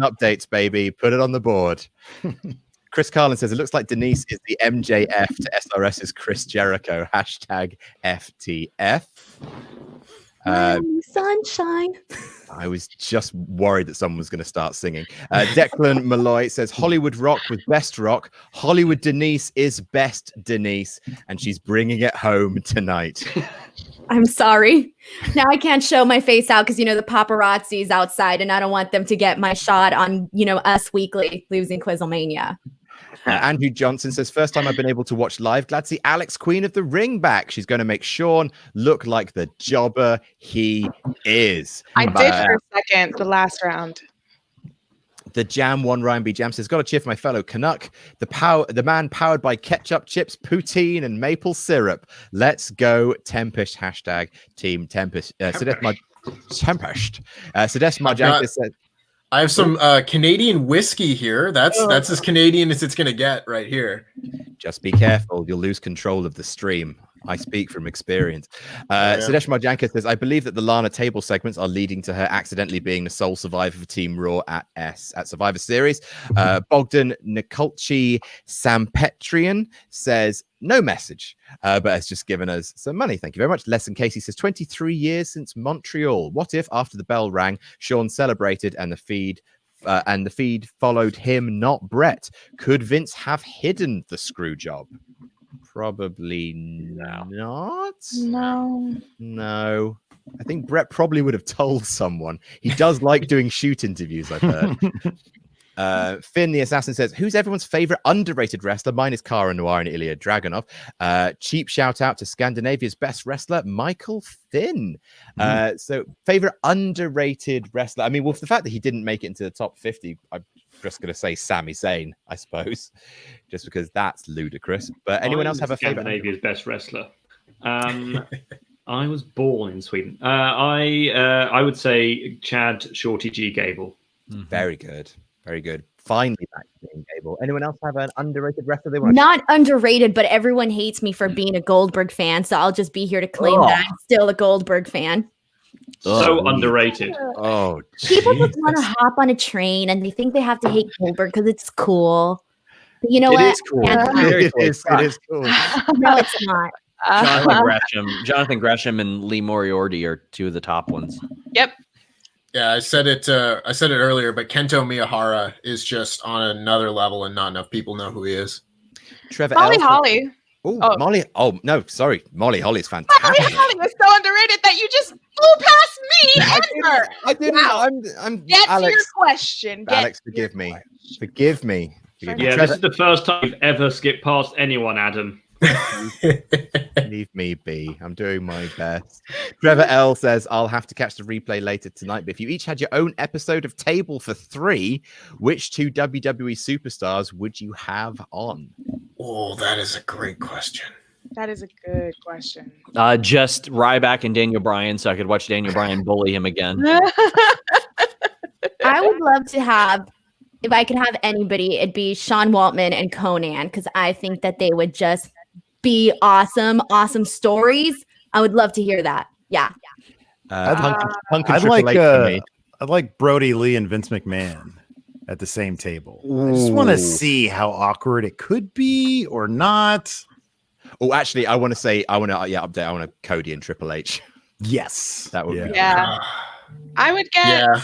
Updates, baby. Put it on the board. Chris Carlin says, it looks like Denise is the MJF to SRS's Chris Jericho. Hashtag FTF. Sunshine. I was just worried that someone was going to start singing. Declan Malloy says, Hollywood Rock was best rock. Hollywood Denise is best Denise. And she's bringing it home tonight. I'm sorry. Now I can't show my face out because, the paparazzi's outside and I don't want them to get my shot on, Us Weekly losing QuizzleMania. Andrew Johnson says, first time I've been able to watch live. Glad to see Alex, Queen of the Ring, back. She's going to make Sean look like the jobber he is. I did for a second, the last round. The Jam One Ryan B. Jam says, got to cheer for my fellow Canuck. The man powered by ketchup chips, poutine, and maple syrup. Let's go, Tempest. Hashtag Team Tempest. Tempest. Tempest Marjanka said, I have some Canadian whiskey here. That's as Canadian as it's gonna get right here. Just be careful. You'll lose control of the stream. I speak from experience. Sudesh Marjanka says, I believe that the Lana table segments are leading to her accidentally being the sole survivor for Team Raw at Survivor Series. Bogdan Nikolchi Sampetrian says, no message, but has just given us some money. Thank you very much. Lesson Casey says, 23 years since Montreal. What if after the bell rang, Sean celebrated and the feed followed him, not Brett? Could Vince have hidden the screw job? Probably not. No. I think Brett probably would have told someone. He does like doing shoot interviews, I've heard. Finn the Assassin says, who's everyone's favorite underrated wrestler? Mine is Cara Noir and Ilya Dragunov. Cheap shout out to Scandinavia's best wrestler, Michael Finn. So favorite underrated wrestler. I mean, with the fact that he didn't make it into the top 50, I'm just going to say Sami Zayn, I suppose, just because that's ludicrous. But anyone else have a favorite? Scandinavia's best wrestler. I was born in Sweden. I would say Chad Shorty G. Gable. Very good. Very good. Finally back to being Gable. Anyone else have an underrated wrestler they want? Not underrated, but everyone hates me for being a Goldberg fan, so I'll just be here to claim that I'm still a Goldberg fan. So underrated. Oh, people just want to hop on a train and they think they have to hate Goldberg because it's cool. But you know It what? is cool. Very it is cool. No, it's not. Jonathan Gresham and Lee Moriarty are two of the top ones. Yep. Yeah, I said it earlier, but Kento Miyahara is just on another level, and not enough people know who he is. Trevor Molly Elton. Holly. Ooh, Oh. Molly. Oh no, sorry. Molly Holly's fantastic. Molly Holly is so underrated that you just flew past me and her. I didn't. Wow. I'm Get Alex. to your question. Alex, forgive me. Forgive me. Yeah, Trevor, this is the first time you've ever skipped past anyone, Adam. leave me be. I'm doing my best. Trevor L says, I'll have to catch the replay later tonight. But if you each had your own episode of Table for Three, which two WWE superstars would you have on? Oh, that is a great question. That is a good question. Just Ryback and Daniel Bryan, so I could watch Daniel Bryan bully him again. I would love to have, if I could have anybody, it'd be Sean Waltman and Conan, because I think that they would just be awesome stories. I would love to hear that. Yeah. Punk and I'd Triple like H for me. I'd like Brody Lee and Vince McMahon at the same table. I just want to see how awkward it could be or not. Oh, actually, I want to update. I want Cody and Triple H. Yes, That would be Yeah. I would get Yeah.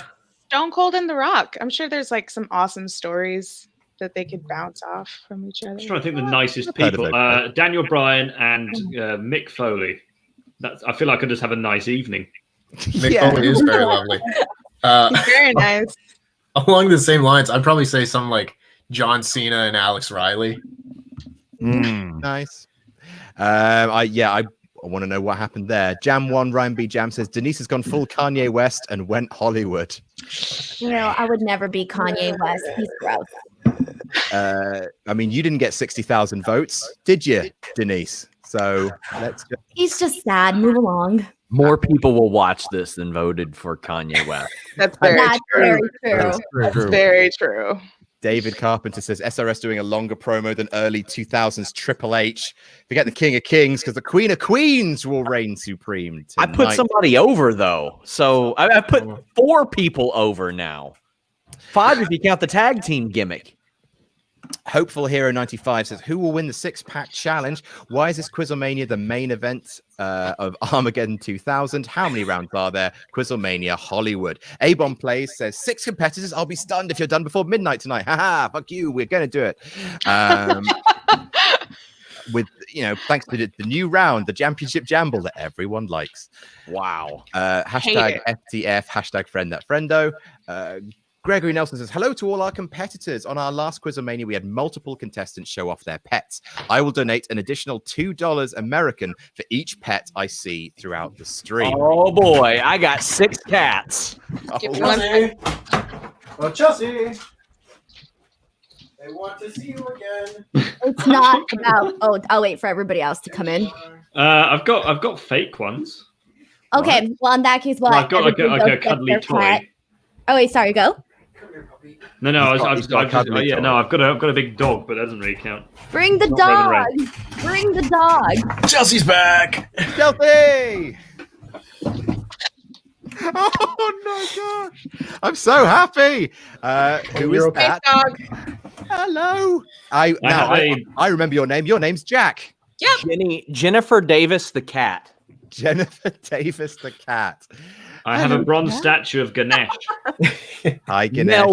Stone Cold and The Rock. I'm sure there's like some awesome stories that they could bounce off from each other. I'm just trying to think of the nicest I've heard of people. those. Daniel Bryan and Mick Foley. I feel like I could just have a nice evening. Mick Foley is very lovely. Very nice. Along the same lines, I'd probably say something like John Cena and Alex Riley. Nice. I want to know what happened there. Jam One Ryan B Jam says Denise has gone full Kanye West and went Hollywood. You know, I would never be Kanye West. He's gross. I mean, you didn't get 60,000 votes, did you, Denise? So let's just... He's just sad. Move along. More people will watch this than voted for Kanye West. That's very That's true. very true. That's very true. David Carpenter says SRS doing a longer promo than early 2000s Triple H. Forget the King of Kings because the Queen of Queens will reign supreme tonight. I put somebody over though, so I put 4 people over now. 5 if you count the tag team gimmick. Hopeful Hero 95 says, who will win the 6-pack challenge? Why is this QuizzleMania the main event of Armageddon 2000? How many rounds are there? QuizzleMania Hollywood. Abon Plays says, 6 competitors. I'll be stunned if you're done before midnight tonight. Haha, fuck you. We're going to do it. With, thanks to the new round, the championship jamble that everyone likes. Wow. Hashtag FTF, hashtag friend that friendo. Gregory Nelson says, hello to all our competitors. On our last QuizzleMania, we had multiple contestants show off their pets. I will donate an additional $2 American for each pet I see throughout the stream. Oh boy, I got 6 cats. Give me 1 second. Well, Chelsea, they want to see you again. It's not about. Oh, I'll wait for everybody else to come in. I've got fake ones. Okay. Well, in that case, I've got like a cuddly toy. Oh wait, sorry. Go. No, He's got a cuddly yeah, toy. no, I've got a big dog, but that doesn't really count. Bring the Not Roman dog. Reigns. Bring the dog. Chelsea's back. Chelsea! Oh no, gosh! I'm so happy. Who is You're okay. that? Dog. Hello. I remember your name. Your name's Jack. Jennifer Davis the cat. Jennifer Davis the cat. I have a bronze statue of Ganesh. Hi, Ganesh.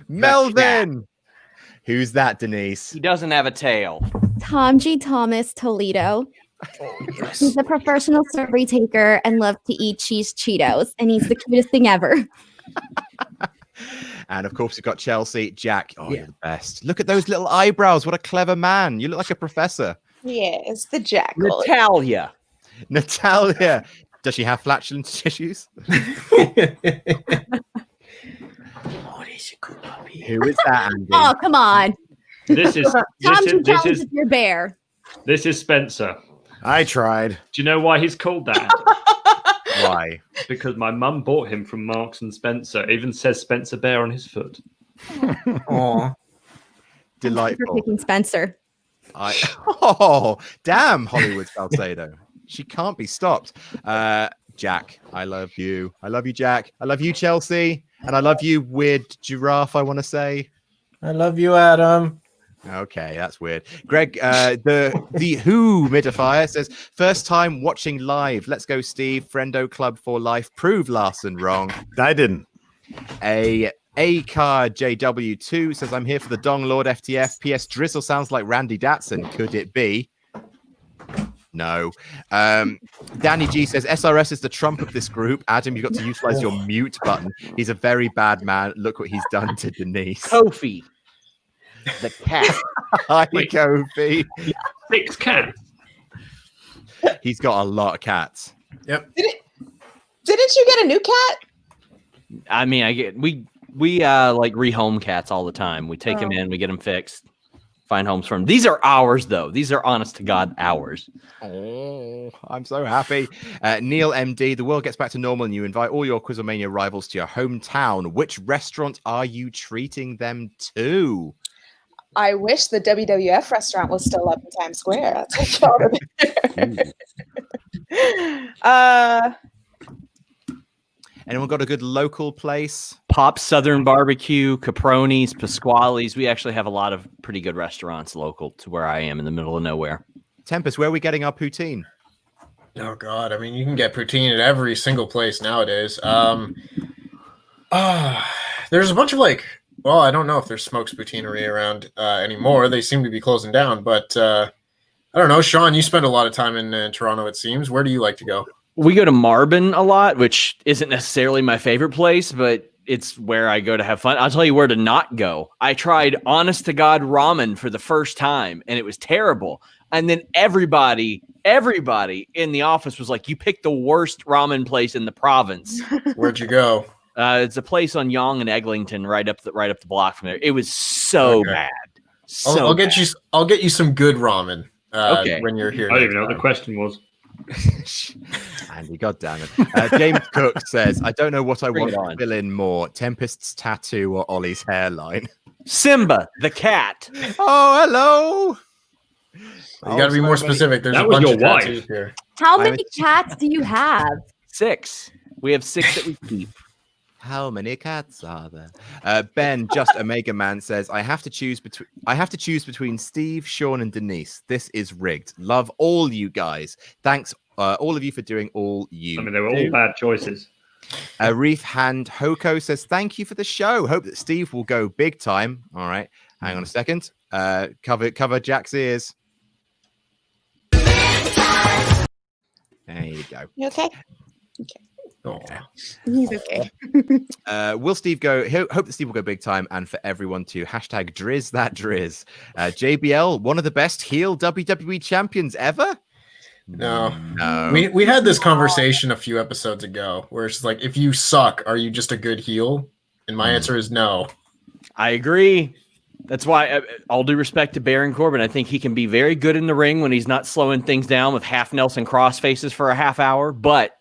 Melvin. Who's that, Denise? He doesn't have a tail. Tom G. Thomas Toledo. He's a professional survey taker and loves to eat cheese Cheetos, and he's the cutest thing ever. And of course, we've got Chelsea. Jack. Oh, you're the best. Look at those little eyebrows. What a clever man. You look like a professor. Yes, the jackal. Natalia. Natalia. Does she have flatulence issues? Who is that, Andy? Oh, come on. This is Tom G. challenges your bear. this is Spencer. I tried. Do you know why he's called that? Why? Because my mum bought him from Marks and Spencer. It even says Spencer Bear on his foot. Aw. For Delightful. picking Spencer. Oh, damn, Hollywood Salcedo. She can't be stopped. Jack, I love you. I love you, Jack. I love you, Chelsea. And I love you, weird giraffe, I want to say. I love you, Adam. Okay, that's weird. Greg, the Who Midifier says, first time watching live. Let's go, Steve. Friendo Club for life. Prove Larson wrong. I didn't. A-Car JW2 says, I'm here for the Dong Lord FTF. PS Drizzle sounds like Randy Datson. Could it be? No. Danny G says, SRS is the Trump of this group. Adam, you've got to utilize your mute button. He's a very bad man. Look what he's done to Denise. Kofi. The cat. Hi, Kofi. 6 cats. He's got a lot of cats. Didn't you get a new cat? I mean, we like rehome cats all the time. We take them in, we get them fixed, find homes for them. These are ours, though. These are honest to God ours. Oh, I'm so happy. Neil MD, the world gets back to normal and you invite all your QuizzleMania rivals to your hometown. Which restaurant are you treating them to? I wish the WWF restaurant was still up in Times Square. That's what y'all there. Anyone got a good local place? Pop Southern Barbecue, Caproni's, Pasquale's. We actually have a lot of pretty good restaurants local to where I am in the middle of nowhere. Tempest, where are we getting our poutine? Oh God, I mean, you can get poutine at every single place nowadays. There's a bunch of well, I don't know if there's Smokes Poutinery around anymore. They seem to be closing down, but I don't know. Sean, you spend a lot of time in Toronto, it seems. Where do you like to go? We go to Marvin a lot, which isn't necessarily my favorite place, but it's where I go to have fun. I'll tell you where to not go. I tried honest to God ramen for the first time, and it was terrible. And then everybody in the office was like, you picked the worst ramen place in the province. Where'd you go? It's a place on Yonge and Eglinton, right up the block from there. It was so bad. I'll get you some good ramen when you're here. I don't even know what the question was. Andy, God damn it. James Cook says, I don't know what I want to fill in more, Tempest's tattoo or Ollie's hairline. Simba, the cat. Oh, hello. You got to be more specific. There's that a was bunch your of wife. tattoos here. How many cats do you have? 6. We have 6 that we keep. How many cats are there? Ben, just Omega Man says, I have to choose between Steve, Sean, and Denise. This is rigged. Love all you guys. Thanks, all of you, for doing all you. I mean, they were all bad choices. Reef Hand Hoko says, thank you for the show. Hope that Steve will go big time. All right, hang on a second. Cover Jack's ears. There you go. You okay? Oh. He's okay. Will Steve go? Hope that Steve will go big time, and for everyone to hashtag Drizz that Drizz. JBL, one of the best heel WWE champions ever. No. We had this conversation a few episodes ago where it's like, if you suck, are you just a good heel? And my answer is no. I agree. That's why, all due respect to Baron Corbin, I think he can be very good in the ring when he's not slowing things down with half Nelson cross faces for a half hour. But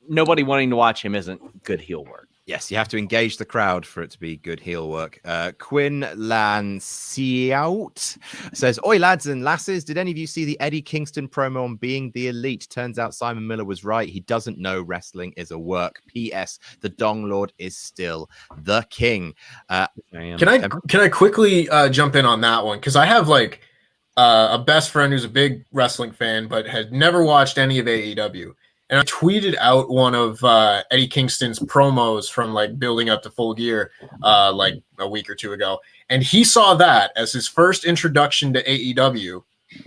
nobody wanting to watch him isn't good heel work. Yes, you have to engage the crowd for it to be good heel work. Quinn Lanceout says, "Oi, lads and lasses, did any of you see the Eddie Kingston promo on being the elite? Turns out Simon Miller was right. He doesn't know wrestling is a work. P.S. The Dong Lord is still the king." Can I quickly jump in on that one? Because I have like a best friend who's a big wrestling fan, but had never watched any of AEW. And I tweeted out one of Eddie Kingston's promos from like building up to Full Gear like a week or two ago. And he saw that as his first introduction to AEW.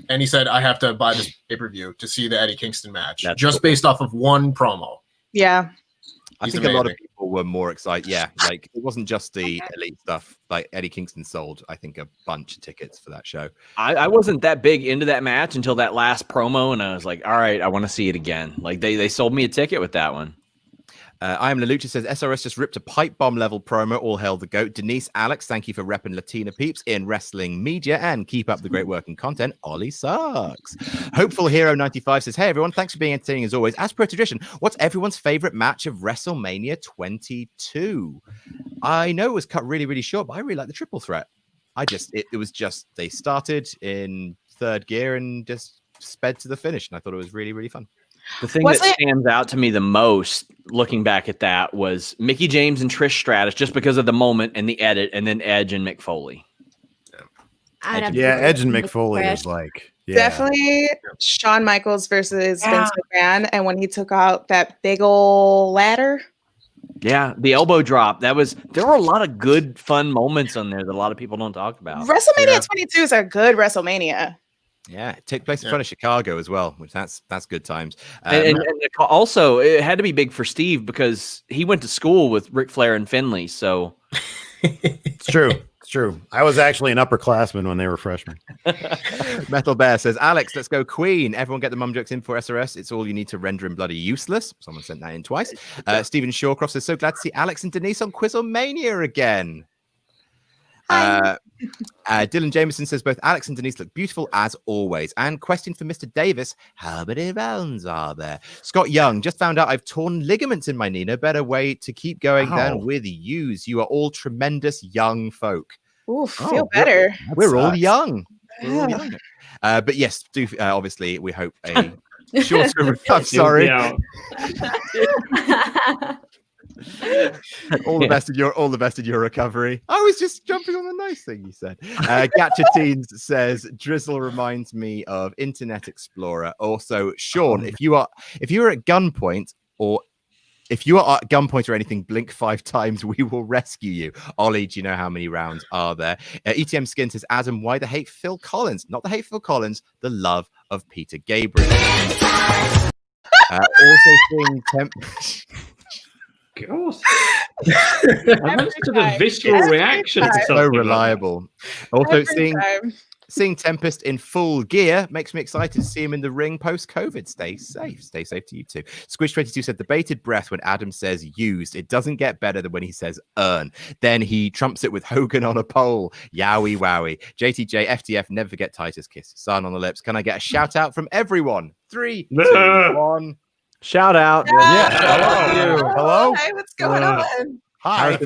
And he said, I have to buy this pay-per-view to see the Eddie Kingston match. That's just cool. based off of one promo. Yeah. I He's think a lot of amazing. people were more excited. Yeah, like it wasn't just the elite stuff. Like Eddie Kingston sold, I think, a bunch of tickets for that show. I wasn't that big into that match until that last promo, and I was like, all right, I want to see it again. Like they sold me a ticket with that one. I am Lelucha says SRS just ripped a pipe bomb level promo. All hail the goat. Denise, Alex, thank you for repping Latina peeps in wrestling media and keep up the great work and content. Ollie sucks. Hopeful Hero 95 says, hey everyone, thanks for being entertaining as always. As per tradition, what's everyone's favorite match of WrestleMania 22? I know it was cut really, really short, but I really like the triple threat. It was just they started in third gear and just sped to the finish, and I thought it was really, really fun. The thing that stands out to me the most, looking back at that, was Mickie James and Trish Stratus, just because of the moment and the edit, and then Edge and Mick Foley. Yeah, Edge and Mick Foley is like definitely Shawn Michaels versus Vince McMahon, and when he took out that big ol' ladder. Yeah, the elbow drop. There were a lot of good, fun moments on there that a lot of people don't talk about. WrestleMania 22 is a good WrestleMania. Yeah, it took place in front of Chicago as well, which that's good times. And also, it had to be big for Steve because he went to school with Ric Flair and Finley. So it's true. It's true. I was actually an upperclassman when they were freshmen. Metal Bear says, Alex, let's go Queen. Everyone get the mum jokes in for SRS. It's all you need to render him bloody useless. Someone sent that in twice. Stephen Shawcroft says, so glad to see Alex and Denise on QuizzleMania again. Dylan Jameson says both Alex and Denise look beautiful as always. And question for Mr. Davis, how many rounds are there? Scott Young, just found out I've torn ligaments in my knee. No better way to keep going than with yous. You are all tremendous young folk. Ooh, feel better. We're all young. We're all young. But yes, obviously we hope a shorter I'm sorry. all the best in your recovery. I was just jumping on the nice thing you said. Gatcha Teens says Drizzle reminds me of Internet Explorer. Also, Sean, if you are at gunpoint or anything, blink 5 times, we will rescue you. Ollie, do you know how many rounds are there? ETM Skin says, Adam, why the hate Phil Collins? Not the hate Phil Collins, the love of Peter Gabriel. Also seeing God. I'm used to the visceral reaction. It's so reliable. Also, seeing Tempest in full gear makes me excited to see him in the ring post-COVID. Stay safe. Stay safe to you too. Squish22 said, the bated breath when Adam says used. It doesn't get better than when he says earn. Then he trumps it with Hogan on a pole. Yowie wowie. JTJ, FTF, never forget Titus kiss. Sun on the lips. Can I get a shout out from everyone? 3, 2, 1. Shout out. Hello. Hey, what's going on? Hi.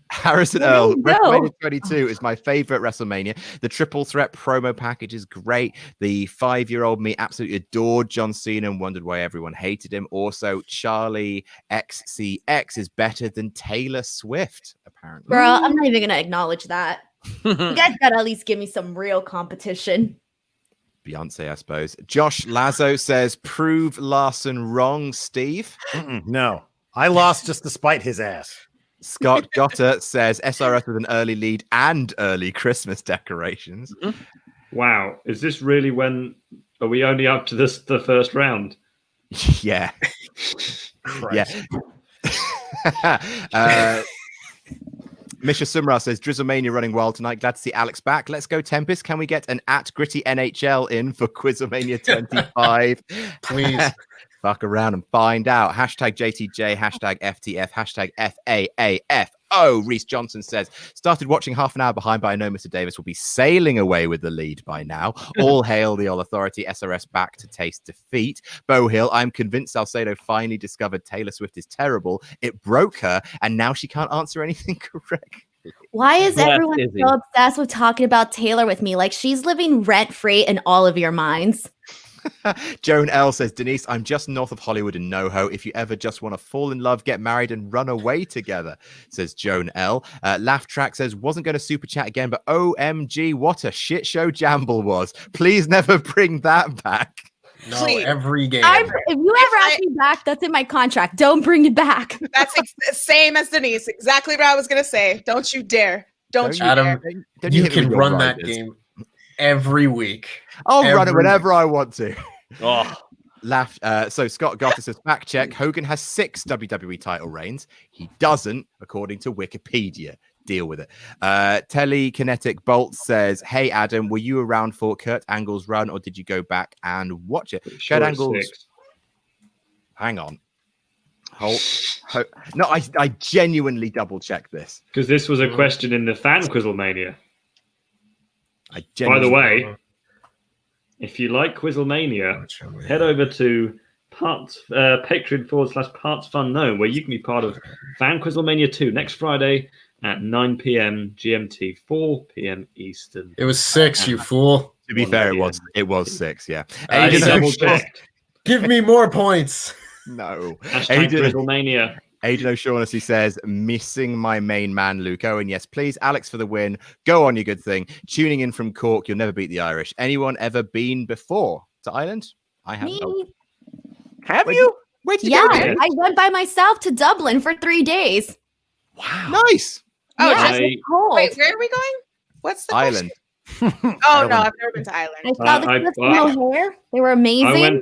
Harrison Earl. WrestleMania 22 is my favorite WrestleMania. The triple threat promo package is great. The 5-year-old me absolutely adored John Cena and wondered why everyone hated him. Also, Charlie XCX is better than Taylor Swift, apparently. Girl, I'm not even going to acknowledge that. You guys got to at least give me some real competition. Beyonce, I suppose. Josh Lazo says, prove Larson wrong, Steve. No, I lost just to spite his ass. Scott Gotter says, SRS with an early lead and early Christmas decorations. Wow. Is this really are we only up to the first round? Yeah. Christ. Yeah. Misha Sumra says, Drizzlemania running wild tonight. Glad to see Alex back. Let's go, Tempest. Can we get an @gritty NHL in for QuizzleMania 25? Please. Fuck around and find out. #JTJ, #FTF, #FAAFO. Oh, Reese Johnson says, started watching half an hour behind, but I know Mr. Davis will be sailing away with the lead by now. All hail the All Authority. SRS back to taste defeat. Bo Hill, I'm convinced Salcedo finally discovered Taylor Swift is terrible. It broke her, and now she can't answer anything correctly. Why is Bless everyone Izzy. so obsessed with talking about Taylor with me? Like she's living rent-free in all of your minds. Joan L says, Denise, I'm just north of Hollywood in NoHo. If you ever just want to fall in love, get married, and run away together, says Joan L. Laugh Track says, wasn't going to super chat again, but OMG, what a shit show Jamble was. Please never bring that back. No, Please. every game. If you ever ask me back, that's in my contract. Don't bring it back. That's same as Denise. Exactly what I was gonna say. Don't you dare. Don't you Adam, dare. Don't you hit me can with your run that riders. game every week. I'll run it every whenever I want to. Oh, Laughed. So Scott Gotter says, fact check, Hogan has 6 WWE title reigns. He doesn't, according to Wikipedia. Deal with it. Telekinetic Bolt says, hey Adam, were you around for Kurt Angle's run, or did you go back and watch it? Sure, Kurt it's Angle's 6. hang on. No, I genuinely double checked this. Because this was a question in the fan QuizzleMania. I By genuinely the way, if you like QuizzleMania, head over to Patreon.com/Parts Fun Known, where you can be part of Fan QuizzleMania 2 next Friday at 9 p.m. GMT, 4 p.m. Eastern. It was 6, you fool. to be 1 fair, p.m. it was 6, yeah. I He Aiden double O'Shaughnessy- checked. Give me more points. No. Hashtag Aiden, QuizzleMania. Aiden O'Shaughnessy says, missing my main man, Luke Owen. Yes, please. Alex for the win. Go on, you good thing. Tuning in from Cork. You'll never beat the Irish. Anyone ever been before to Ireland? I haven't. Me? have Wait, you? Where did you Yeah, go? Denise? I went by myself to Dublin for 3 days. Wow. Nice. Oh, yeah, just- it's cold. Wait, where are we going? What's the Ireland. question? Oh no, I've never been to Ireland. I saw the I- cliffs I- in O'Hare. They were amazing.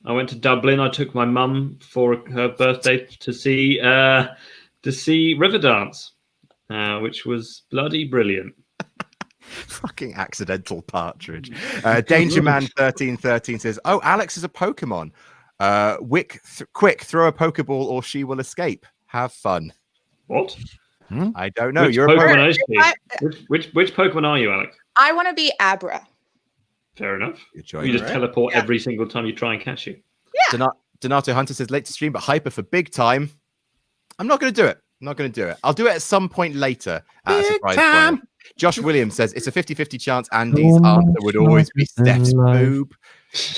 I went to Dublin. I took my mum for her birthday to see Riverdance, which was bloody brilliant. Fucking accidental partridge. Danger Man 1313 says, oh, Alex is a Pokemon. Quick, throw a Pokeball or she will escape. Have fun. What? I don't know. Which You're a Pokemon Pokemon. is she? Which Pokemon are you, Alex? I want to be Abra. Fair enough. Good You choice. just teleport Yeah. every single time you try and catch you. Donato Hunter says, late to stream, but hyper for big time. I'm not going to do it. I'm not going to do it. I'll do it at some point later. At a Big surprise time. point. Josh Williams says, it's a 50-50 chance Andy's answer would always be Steph's boob.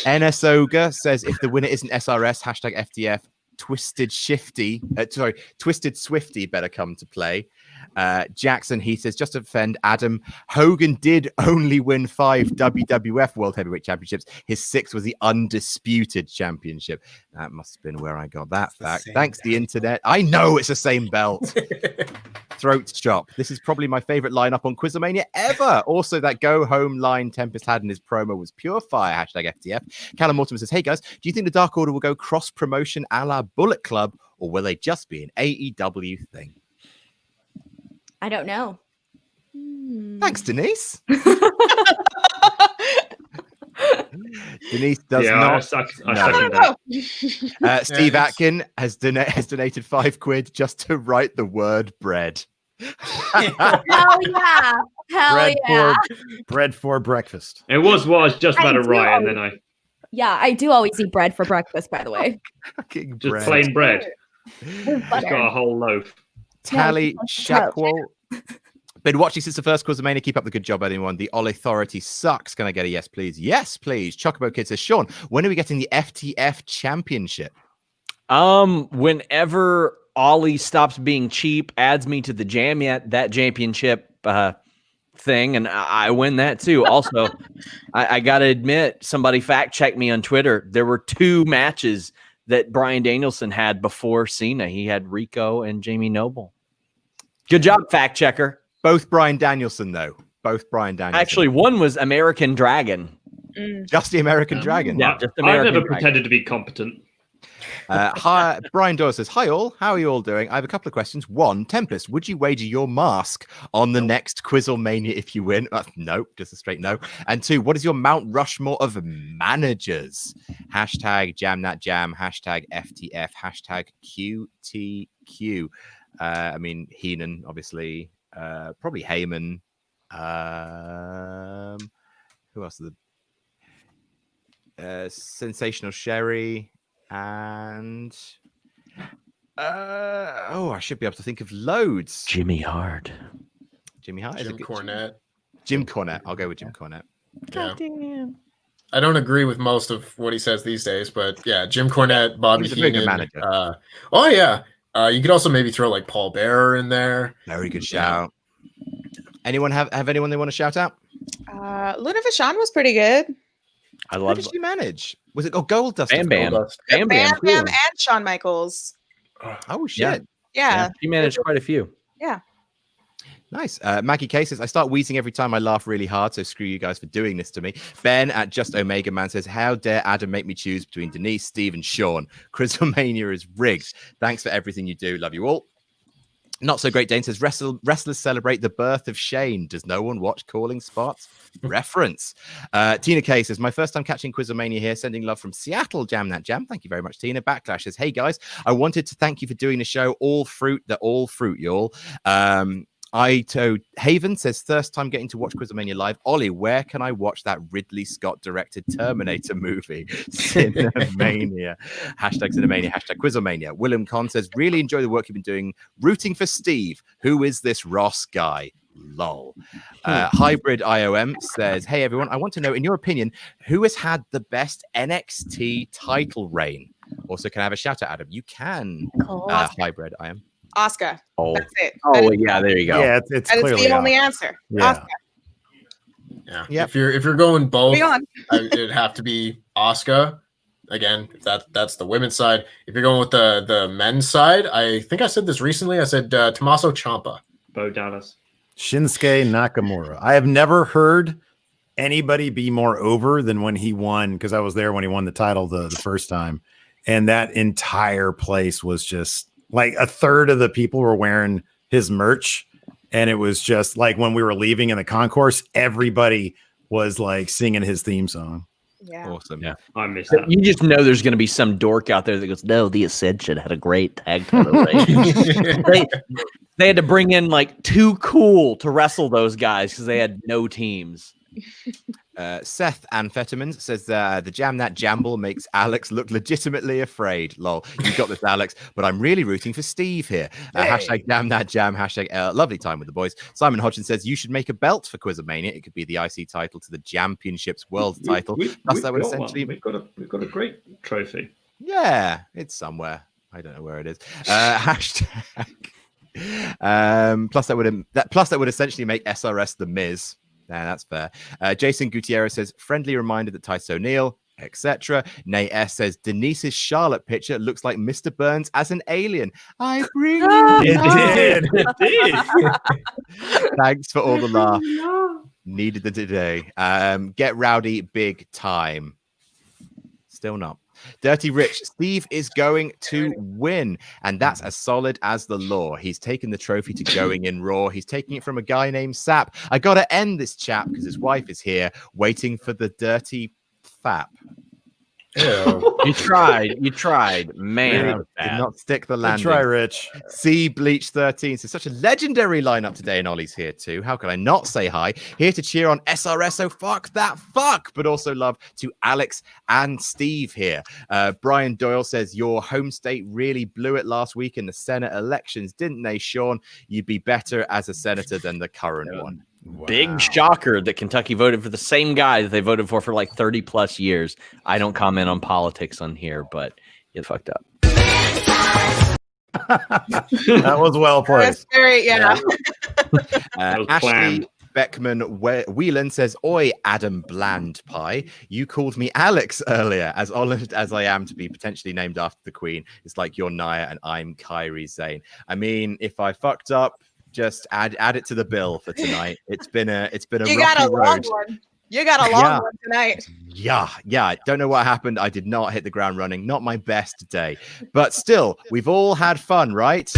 NS Ogre says, if the winner isn't SRS, hashtag FTF, Twisted Swifty better come to play. Jackson, he says, just to defend Adam, Hogan did only win 5 WWF World Heavyweight Championships. His 6th was the Undisputed Championship. That must have been where I got that fact. same Thanks, the internet. I know it's the same belt. Throat chop. This is probably my favorite lineup on QuizzleMania ever. Also, that go home line Tempest had in his promo was pure fire. Hashtag FTF. Callum Mortimer says, hey guys, do you think the Dark Order will go cross promotion a la Bullet Club, or will they just be an AEW thing? I don't know. Thanks, Denise. Denise does yeah, not. I second No. that. Steve Yeah, Atkin has donated £5 just to write the word bread. Hell yeah. Hell yeah. bread for breakfast. It was what I was just about I to do write, and always- then I Yeah, I do always eat bread for breakfast, by the way. Fucking just bread. plain bread. With Just butter. got a whole loaf. Tally Yeah, it's supposed to Shackwell. Been watching since the first QuizzleMania. Keep up the good job, anyone. The All Authority sucks. Can I get a yes, please? Yes, please. Chocobo Kid says, Sean, when are we getting the FTF Championship? Whenever Ollie stops being cheap, adds me to the that championship thing, and I win that too. Also, I gotta admit, somebody fact checked me on Twitter. There were 2 matches that Bryan Danielson had before Cena. He had Rico and Jamie Noble. Good job, fact checker. Both Bryan Danielson, though. Both Bryan Danielson. Actually, one was American Dragon. just the American Dragon. Yeah, just I've American never Dragon. pretended to be competent. Hi, Brian Doyle says, hi all, how are you all doing? I have a couple of questions. 1, Tempest, would you wager your mask on the next QuizzleMania if you win? Nope, just a straight no. And 2, what is your Mount Rushmore of managers? Hashtag JamNatJam, hashtag FTF, hashtag QTQ. I mean, Heenan, obviously. Probably Heyman. Who else? Sensational Sherry. And... I should be able to think of loads. Jimmy Hart. Jimmy Hart. Jim Cornette. Jim Cornette. I'll go with Jim Cornette. Yeah. I don't agree with most of what he says these days, but yeah, Jim Cornette, Bobby He's a very good Heenan. manager. You could also maybe throw like Paul Bearer in there. Very good shout. Anyone have anyone they want to shout out? Luna Vachon was pretty good. I How love did she manage? Was it Gold Dust? Bam Bam. Bam Bam Bam. Bam and Shawn Michaels. Oh shit! Yeah. She managed quite a few. Yeah. Nice. Maggie K says, I start wheezing every time I laugh really hard, so screw you guys for doing this to me. Ben at Just Omega Man says, how dare Adam make me choose between Denise, Steve, and Sean? QuizzleMania is rigged. Thanks for everything you do. Love you all. Not So Great Dane says, wrestlers celebrate the birth of Shane. Does no one watch Calling Spots? Reference. Tina K says, my first time catching QuizzleMania here, sending love from Seattle, Jam That Jam. Thank you very much, Tina. Backlash says, hey guys, I wanted to thank you for doing the show. All fruit, y'all. Ito Haven says, first time getting to watch QuizzleMania live. Ollie, where can I watch that Ridley Scott directed Terminator movie? Cinemania. Hashtag Cinemania. Hashtag QuizzleMania. William Conn says, really enjoy the work you've been doing. Rooting for Steve. Who is this Ross guy? Lol. Hybrid IOM says, hey everyone, I want to know, in your opinion, who has had the best NXT title reign? Also, can I have a shout out, Adam? You can. Hybrid IOM. Asuka. Oh, That's it. oh yeah, there you go. Yeah, it's That is clearly the only out. answer. Yeah. Asuka. Yeah. Yep. If you're going both, Be on. it'd have to be Asuka. Again, if that's the women's side. If you're going with the men's side, I think I said this recently. I said Tommaso Ciampa. Bo Dallas. Shinsuke Nakamura. I have never heard anybody be more over than when he won, because I was there when he won the title the first time. And that entire place was just like a third of the people were wearing his merch. And it was just like when we were leaving in the concourse, everybody was like singing his theme song. Yeah. Awesome. Yeah. I missed that. You just know there's going to be some dork out there that goes, no, the Ascension had a great tag title reign. They had to bring in like Too Cool to wrestle those guys because they had no teams. Seth Amphetamines says the Jam That Jamble makes Alex look legitimately afraid. Lol. You got this, Alex, but I'm really rooting for Steve here. Hashtag Jam That Jam. Hashtag lovely time with the boys. Simon Hodgson says you should make a belt for QuizzleMania. It could be the IC title to the Championships World title. Plus, that would essentially we've got a great trophy. Yeah, it's somewhere. I don't know where it is. Hashtag. Plus that would essentially make SRS the Miz. Yeah, that's fair. Jason Gutierrez says, friendly reminder that Tice O'Neil, etc. Nay S says, Denise's Charlotte picture looks like Mr. Burns as an alien. I bring It did. Thanks for all the laugh. Needed it today. Get rowdy big time. Still not. Dirty Rich, Steve is going to win, and that's as solid as the law. He's taken the trophy to going in Raw. He's taking it from a guy named Sapp. I gotta end this chap because his wife is here waiting for the dirty fap. Ew. You tried, man. Did not stick the Good landing. try, Rich. C Bleach 13 says, such a legendary lineup today, and Ollie's here too. How can I not say hi? Here to cheer on SRS, so fuck that fuck, but also love to Alex and Steve here. Brian Doyle says, your home state really blew it last week in the Senate elections, didn't they, Sean? You'd be better as a senator than the current one. Big shocker that Kentucky voted for the same guy that they voted for like 30 plus years. I don't comment on politics on here, but you fucked up. That was well played. That's very, yeah. That was Ashley planned. Beckman Whelan says, oi, Adam Bland Pie. You called me Alex earlier. As honored as I am to be potentially named after the Queen, it's like you're Nia and I'm Kyrie Zane. I mean, if I fucked up, just add it to the bill for tonight. It's been a You rocky got a long road. one. You got a long one tonight. Yeah. Don't know what happened. I did not hit the ground running. Not my best day. But still, we've all had fun, right?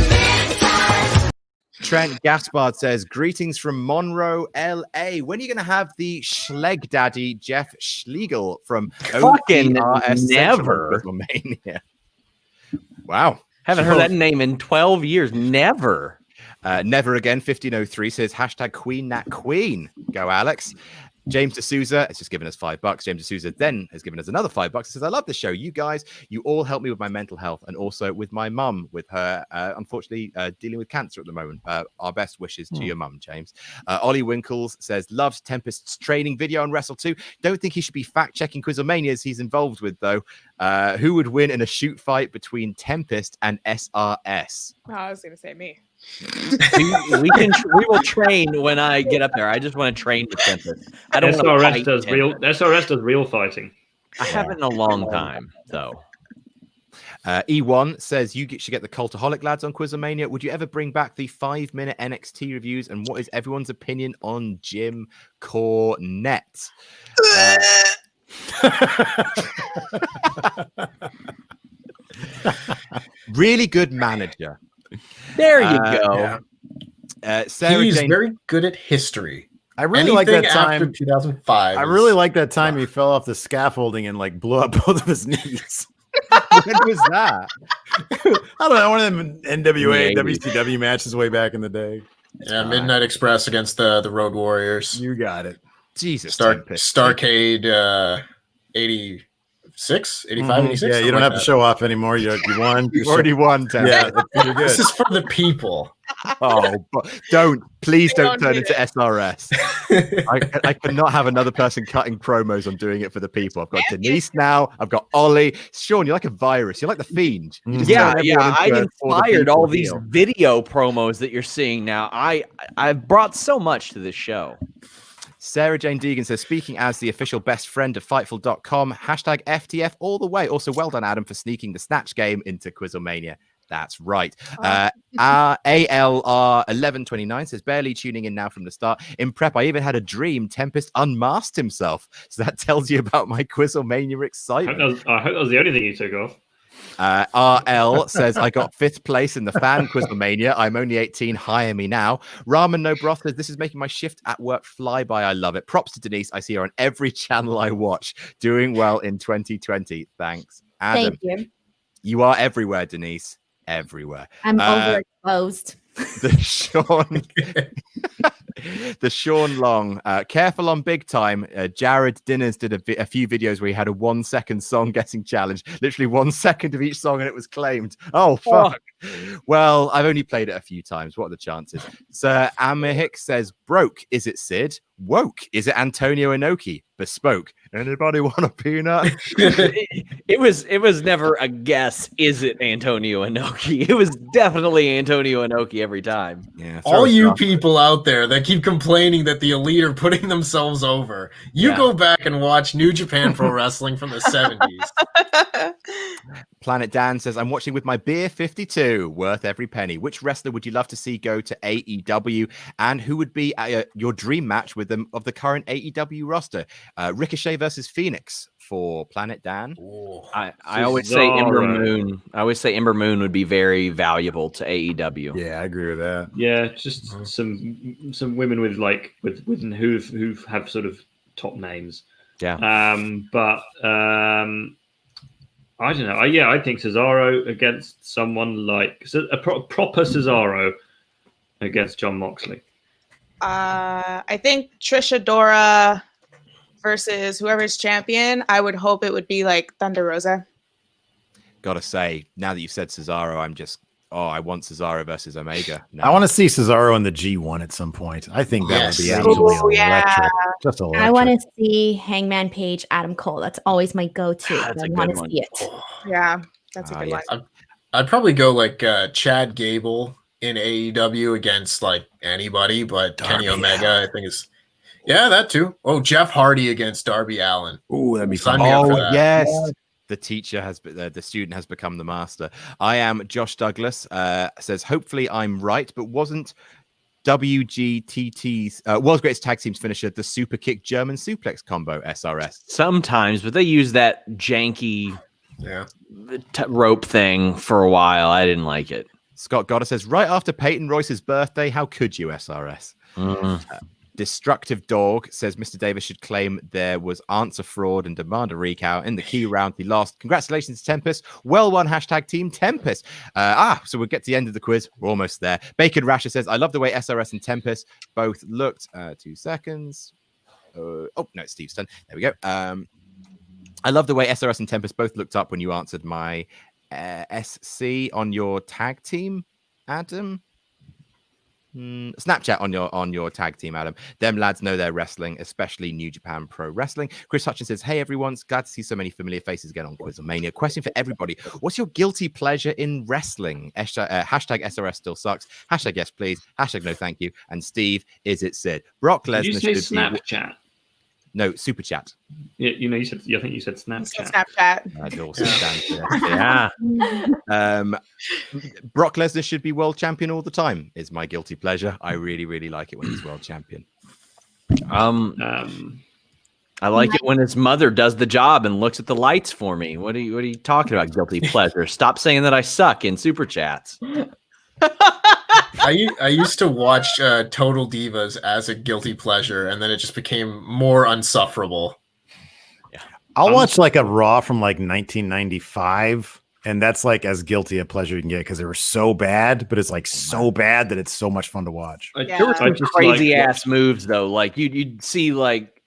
Trent Gaspard says, greetings from Monroe, LA. When are you going to have the Schleg Daddy Jeff Schlegel from Fucking OPRS never. Central Mania? Wow. Haven't heard that name in 12 years. Never. Never again. 1503 says hashtag Queen Nat Queen. Go, Alex. James D'Souza has just given us $5. James D'Souza then has given us another $5. He says, I love the show. You guys, you all help me with my mental health and also with my mum, with her, unfortunately, dealing with cancer at the moment. Our best wishes to your mum, James. Ollie Winkles says, loves Tempest's training video on Wrestle 2. Don't think he should be fact-checking QuizzleManias he's involved with, though. Who would win in a shoot fight between Tempest and SRS? Oh, I was going to say me. we will train when I get up there. I just want to train with Tempest. I don't SRS does real fighting. I haven't in a long time, though. E1 says you should get the Cultaholic lads on QuizzleMania. Would you ever bring back the 5-minute NXT reviews? And what is everyone's opinion on Jim Cornette? Really good manager. There you go. Sarah He's Jane... very good at history. I really like that after time. 2005. I really like that time he fell off the scaffolding and like blew up both of his knees. When was that? I don't know. One of them NWA, Maybe. WCW matches way back in the day. Yeah, Midnight Express against the Road Warriors. You got it. Jesus. Starcade 86, 85, 86. Yeah, you don't have to show off anymore. You won. You've already won, Tim. Yeah, you're good. This is for the people. Oh, but please don't turn into SRS. I cannot have another person cutting promos on doing it for the people. I've got Denise now. I've got Ollie. Sean, you're like a virus. You're like the Fiend. You just turn everyone I into inspired the all people these deal. video promos that you're seeing now. I've brought so much to this show. Sarah Jane Deegan says, speaking as the official best friend of Fightful.com, hashtag FTF all the way. Also, well done, Adam, for sneaking the Snatch game into QuizzleMania. That's right. ALR1129 says, barely tuning in now from the start. In prep, I even had a dream Tempest unmasked himself. So that tells you about my QuizzleMania excitement. I hope that was the only thing you took off. RL says, I got 5th place in the fan QuizzleMania. I'm only 18. Hire me now. Ramen No Broth says, this is making my shift at work fly by. I love it. Props to Denise. I see her on every channel I watch. Doing well in 2020. Thanks. Adam, Thank you. you are everywhere, Denise. Everywhere. I'm overexposed. The Sean Long, careful on big time. Jared Dinners did a few videos where he had a 1-second song guessing challenge, literally 1 second of each song, and it was claimed. Oh fuck. Well, I've only played it a few times. What are the chances? Sir Amihik says, broke, is it Sid? Woke, is it Antonio Inoki? Bespoke, anybody want a peanut? It was never a guess. Is it Antonio Inoki? It was definitely Antonio Inoki every time. Yeah, All you people out there that keep complaining that the Elite are putting themselves over, you go back and watch New Japan Pro Wrestling from the 70s. Planet Dan says, I'm watching with my beer 52, worth every penny. Which wrestler would you love to see go to AEW? And who would be your dream match with them of the current AEW roster? Ricochet versus Phoenix for Planet Dan. I always say Ember Moon. I always say Ember Moon would be very valuable to AEW. Yeah, I agree with that. Yeah, just some women with who have sort of top names. Yeah. I don't know. I think Cesaro against someone like a proper Cesaro against John Moxley. I think Trish Adora versus whoever's champion. I would hope it would be like Thunder Rosa. Gotta say, now that you've said Cesaro, I want Cesaro versus Omega. No. I want to see Cesaro in the G1 at some point. I think that would be Yes. absolutely Ooh, yeah. electric. Just electric. I want to see Hangman Page, Adam Cole. That's always my go-to. That's I a want good to one. see it. Yeah, that's a good yes. one. I'd probably go like Chad Gable in AEW against like anybody, but Kenny Omega, I think is that too. Oh, Jeff Hardy against Darby Allin. Ooh, that'd be Sign fun. me up for Oh that. yes, the student has become the master. I am Josh Douglas. Says hopefully I'm right, but wasn't WGTT's World's Greatest Tag Teams finisher the super kick German suplex combo SRS? Sometimes, but they use that janky Yeah. rope thing for a while. I didn't like it. Scott Goddard says right after Peyton Royce's birthday, how could you SRS? Destructive Dog says Mr. Davis should claim there was answer fraud and demand a recount. In the key round, he lost. Congratulations to Tempest. Well won, hashtag Team Tempest. So we'll get to the end of the quiz. We're almost there. Bacon Rasher says, I love the way SRS and Tempest both looked. 2 seconds. No, it's Steve's turn. There we go. I love the way SRS and Tempest both looked up when you answered my SC on your tag team, Adam. Snapchat on your tag team, Adam. Them lads know their wrestling, especially New Japan Pro Wrestling. Chris Hutchins says, hey everyone, it's glad to see so many familiar faces again on QuizzleMania. Question for everybody: what's your guilty pleasure in wrestling? Hashtag SRS still sucks. Hashtag yes please. Hashtag no thank you. And Steve, is it Sid? Brock Lesnar. Did you say Snapchat? No, Super Chat. Yeah, you said. I think you said Snapchat. Snapchat. It also stands for Brock Lesnar should be world champion all the time. Is my guilty pleasure. I really, really like it when he's world champion. I like it when his mother does the job and looks at the lights for me. What are you talking about? Guilty pleasure. Stop saying that I suck in super chats. I used to watch Total Divas as a guilty pleasure, and then it just became more unsufferable. I'll watch like a Raw from like 1995, and that's like as guilty a pleasure you can get because they were so bad, but it's like so bad that it's so much fun to watch. There were some crazy ass moves though. Like you'd see like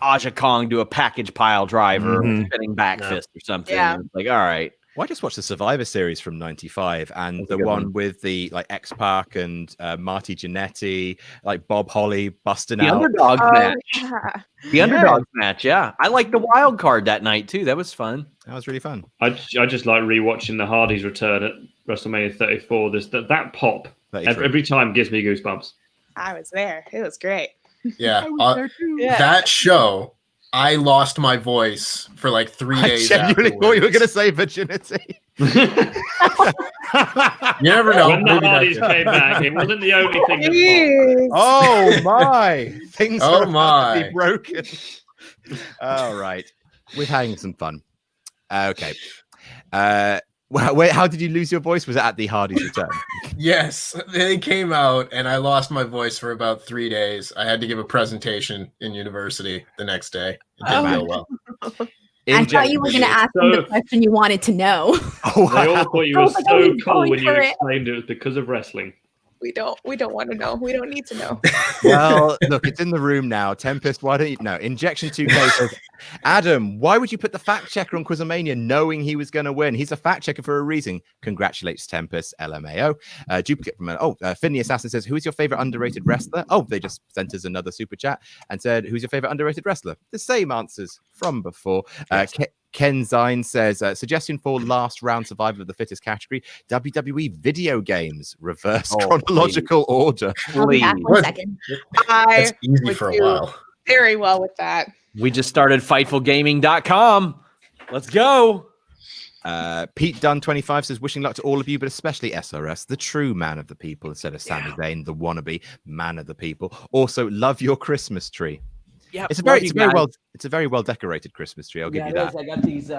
Aja Kong do a package pile driver or spinning back fist or something. Yeah. It's like, all right. Well, I just watched the Survivor Series from '95 and the one with the like X-Pac and Marty Jannetty, like Bob Holly busting The out. underdogs match. Yeah. The underdogs match, yeah. I liked the wild card that night too. That was fun. That was really fun. I just like rewatching the Hardys return at WrestleMania 34. That pop 33. every time gives me goosebumps. I was there. It was great. Yeah, Yeah. that show, I lost my voice for like 3 days. I genuinely thought you were going to say virginity. You never know. When the Maybe Hardys that's it. came back, it wasn't the only thing that Jeez. Oh my! Things Oh are about to my. be broken. All right, we're having some fun. Okay. How did you lose your voice? Was it at the Hardys return? Yes, they came out, and I lost my voice for about 3 days. I had to give a presentation in university the next day. It didn't go well. I thought you were going to ask him the question you wanted to know. Oh, They all thought you were Oh my God, so he's cool going when you for it. explained it was because of wrestling. We don't want to know. We don't need to know. Well, look, it's in the room now. Tempest, why don't you? No, Injection 2K says, Adam, why would you put the fact checker on QuizzleMania knowing he was going to win? He's a fact checker for a reason. Congratulates Tempest, LMAO. Duplicate from Finny Assassin says, who is your favorite underrated wrestler? Oh, they just sent us another super chat and said, who's your favorite underrated wrestler? The same answers from before. Ken Zine says, suggestion for last round survival of the fittest category, WWE video games, reverse chronological order. I'll be back one Please. second. I That's easy would for a do while. very well with that. We just started FightfulGaming.com. Let's go. Pete Dunn 25 says, wishing luck to all of you, but especially SRS, the true man of the people, instead of Sami Zayn, the wannabe man of the people. Also, love your Christmas tree. Yeah, It's a very well decorated Christmas tree. I'll give you that. I got these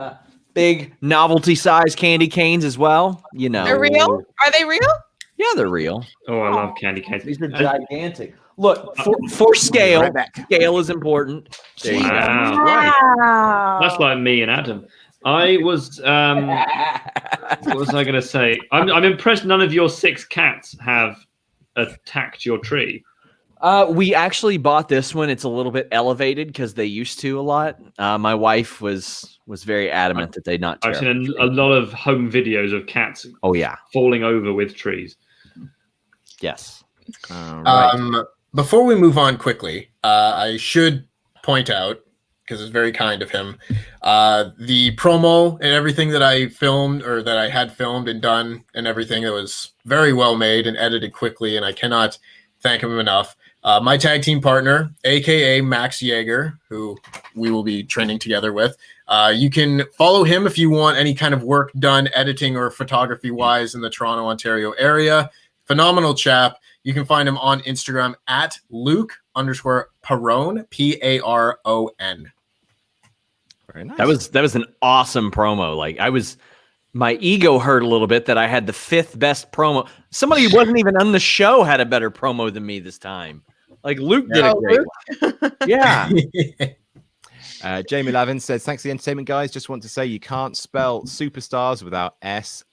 big novelty size candy canes as Oh. They're real? Are they real? Yeah, they're real. Oh, I love candy canes. These are gigantic. Look, for scale, Right back. scale is important. There you go. Wow. Wow. That's like me and Adam. I was what was I going to say? I'm impressed none of your 6 cats have attacked your tree. We actually bought this one. It's a little bit elevated because they used to a lot. My wife was very adamant that they not tear I've up seen the a tree. lot of home videos of cats Oh yeah, falling over with trees. yes. Before we move on quickly, I should point out, because it's very kind of him, the promo and everything that I filmed or that I had filmed and done and everything that was very well made and edited quickly, and I cannot thank him enough. My tag team partner, aka Max Yeager, who we will be training together with. You can follow him if you want any kind of work done, editing or photography wise, in the Toronto, Ontario area. Phenomenal chap. You can find him on Instagram at Luke_Paron, Paron. Very nice. That was an awesome promo. Like my ego hurt a little bit that I had the 5th best promo. Somebody who wasn't even on the show had a better promo than me this time. Like Luke did a Oh, great one. Yeah. Jamie Lavin says, thanks for the entertainment, guys. Just want to say you can't spell superstars without SRS.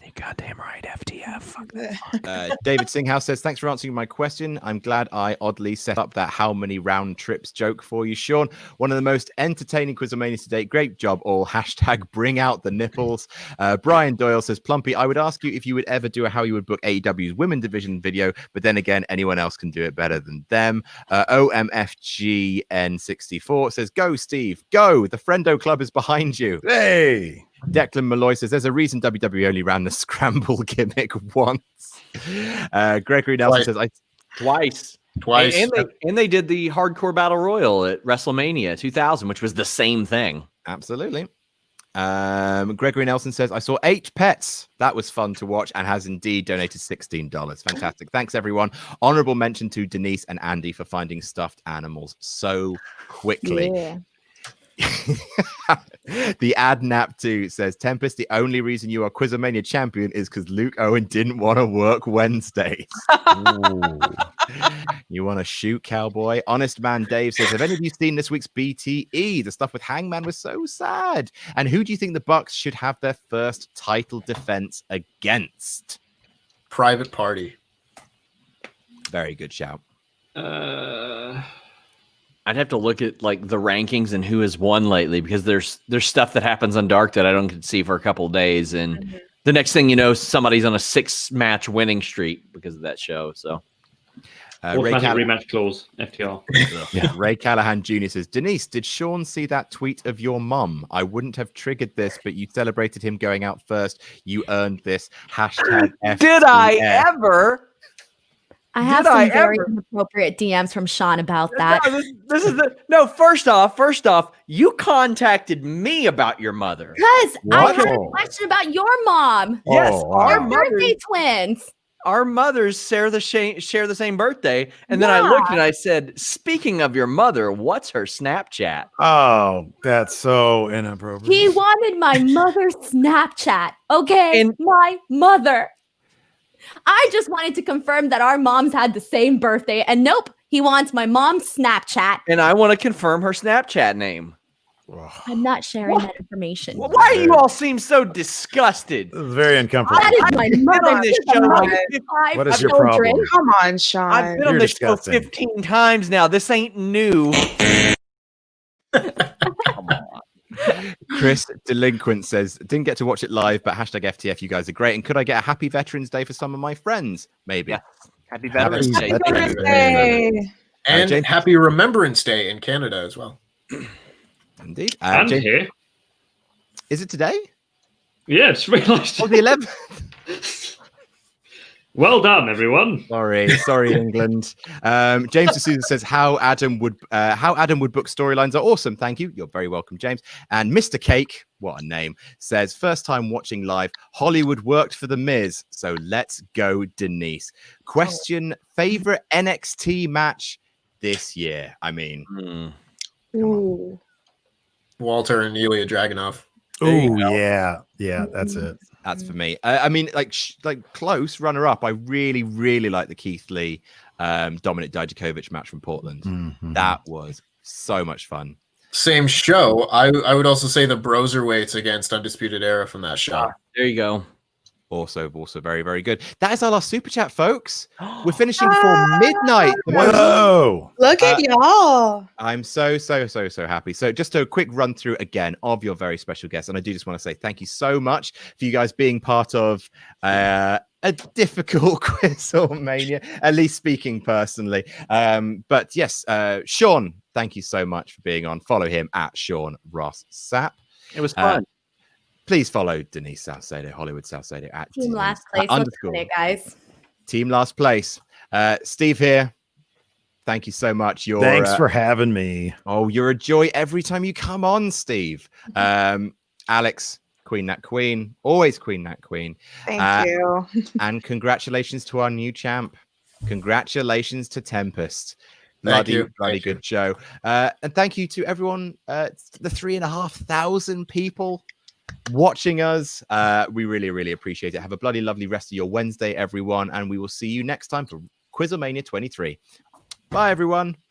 You goddamn right, FTF. Fuck that. David Singhouse says, thanks for answering my question. I'm glad I oddly set up that how many round trips joke for you, Sean. One of the most entertaining QuizzleManias to date. Great job, all. Hashtag bring out the nipples. Brian Doyle says, Plumpy, I would ask you if you would ever do a how you would book AEW's women division video, but then again, anyone else can do it better than them. OMFGN64 says, go, Steve, go. The Friendo Club is behind you. Hey. Declan Malloy says there's a reason WWE only ran the scramble gimmick once. Gregory Nelson says Twice. And they did the hardcore battle royal at WrestleMania 2000, which was the same thing. Absolutely. Gregory Nelson says I saw 8 pets. That was fun to watch and has indeed donated $16. Fantastic. Thanks, everyone. Honorable mention to Denise and Andy for finding stuffed animals so quickly. Yeah. The Adnap2 says Tempest, the only reason you are QuizzleMania champion is because Luke Owen didn't want to work Wednesdays. You want to shoot, cowboy? Honest Man Dave says, have any of you seen this week's BTE? The stuff with Hangman was so sad. And who do you think the Bucks should have their first title defense against? Private Party. Very good shout. I'd have to look at like the rankings and who has won lately, because there's stuff that happens on Dark that I don't get to see for a couple of days, and the next thing you know, somebody's on a 6-match winning streak because of that show. So automatic rematch clause, FTR. Yeah. Ray Callahan Jr. says, Denise, did Sean see that tweet of your mum? I wouldn't have triggered this, but you celebrated him going out first. You earned this. Hashtag Did I ever? I have some very inappropriate DMs from Sean about that. No, first off, you contacted me about your mother. Because I had a question about your mom. Yes, our birthday twins. Our mothers share the same birthday. And then I looked and I said, speaking of your mother, what's her Snapchat? Oh, that's so inappropriate. He wanted my mother's Snapchat. Okay, and my mother. I just wanted to confirm that our moms had the same birthday, and nope, he wants my mom's Snapchat. And I want to confirm her Snapchat name. I'm not sharing that information. Why do you all seem so disgusted? This is very uncomfortable. That is my mother. On this show, what is your problem? Come on, Sean. I've been on this show 15 times now. This ain't new. Chris Delinquent says, didn't get to watch it live, but hashtag FTF, you guys are great. And could I get a happy Veterans Day for some of my friends? Maybe. Yeah. Happy Veterans Day. And happy Remembrance Day in Canada as well. Indeed. And here. Is it today? Yeah, it's realised. Oh, the 11th. Well done, everyone. Sorry, England. James D'Souza says how Adam would book storylines are awesome. Thank you. You're very welcome, James. And Mr. Cake, what a name, says first time watching live. Hollywood worked for the Miz, so let's go, Denise. Question: favorite NXT match this year? I mean, Ooh. Walter and Ilya Dragunov. Oh yeah, that's it. That's for me. I mean, like close runner up. I really, really like the Keith Lee, Dominic Dijakovic match from Portland. Mm-hmm. That was so much fun. Same show. I would also say the Broserweights against Undisputed Era from that show. There you go. Also very, very good. That is our last super chat, folks. We're finishing before midnight. Whoa! Look at y'all. I'm so happy. So just a quick run through again of your very special guests. And I do just want to say thank you so much for you guys being part of a difficult QuizzleMania, at least speaking personally. But yes, Sean, thank you so much for being on. Follow him at Sean Ross Sapp. It was fun. Please follow Denise Salcedo, Hollywood Salcedo at Team Denise, last place. It, guys. Team last place. Steve here. Thank you so much. Thanks for having me. Oh, you're a joy every time you come on, Steve. Alex, Queen Nat Queen, always Queen Nat Queen. Thank you. And congratulations to our new champ. Congratulations to Tempest. Bloody good show. And thank you to everyone, the 3,500 people watching us. We really, really appreciate it. Have a bloody lovely rest of your Wednesday, everyone, and we will see you next time for QuizzleMania 23. Bye, everyone.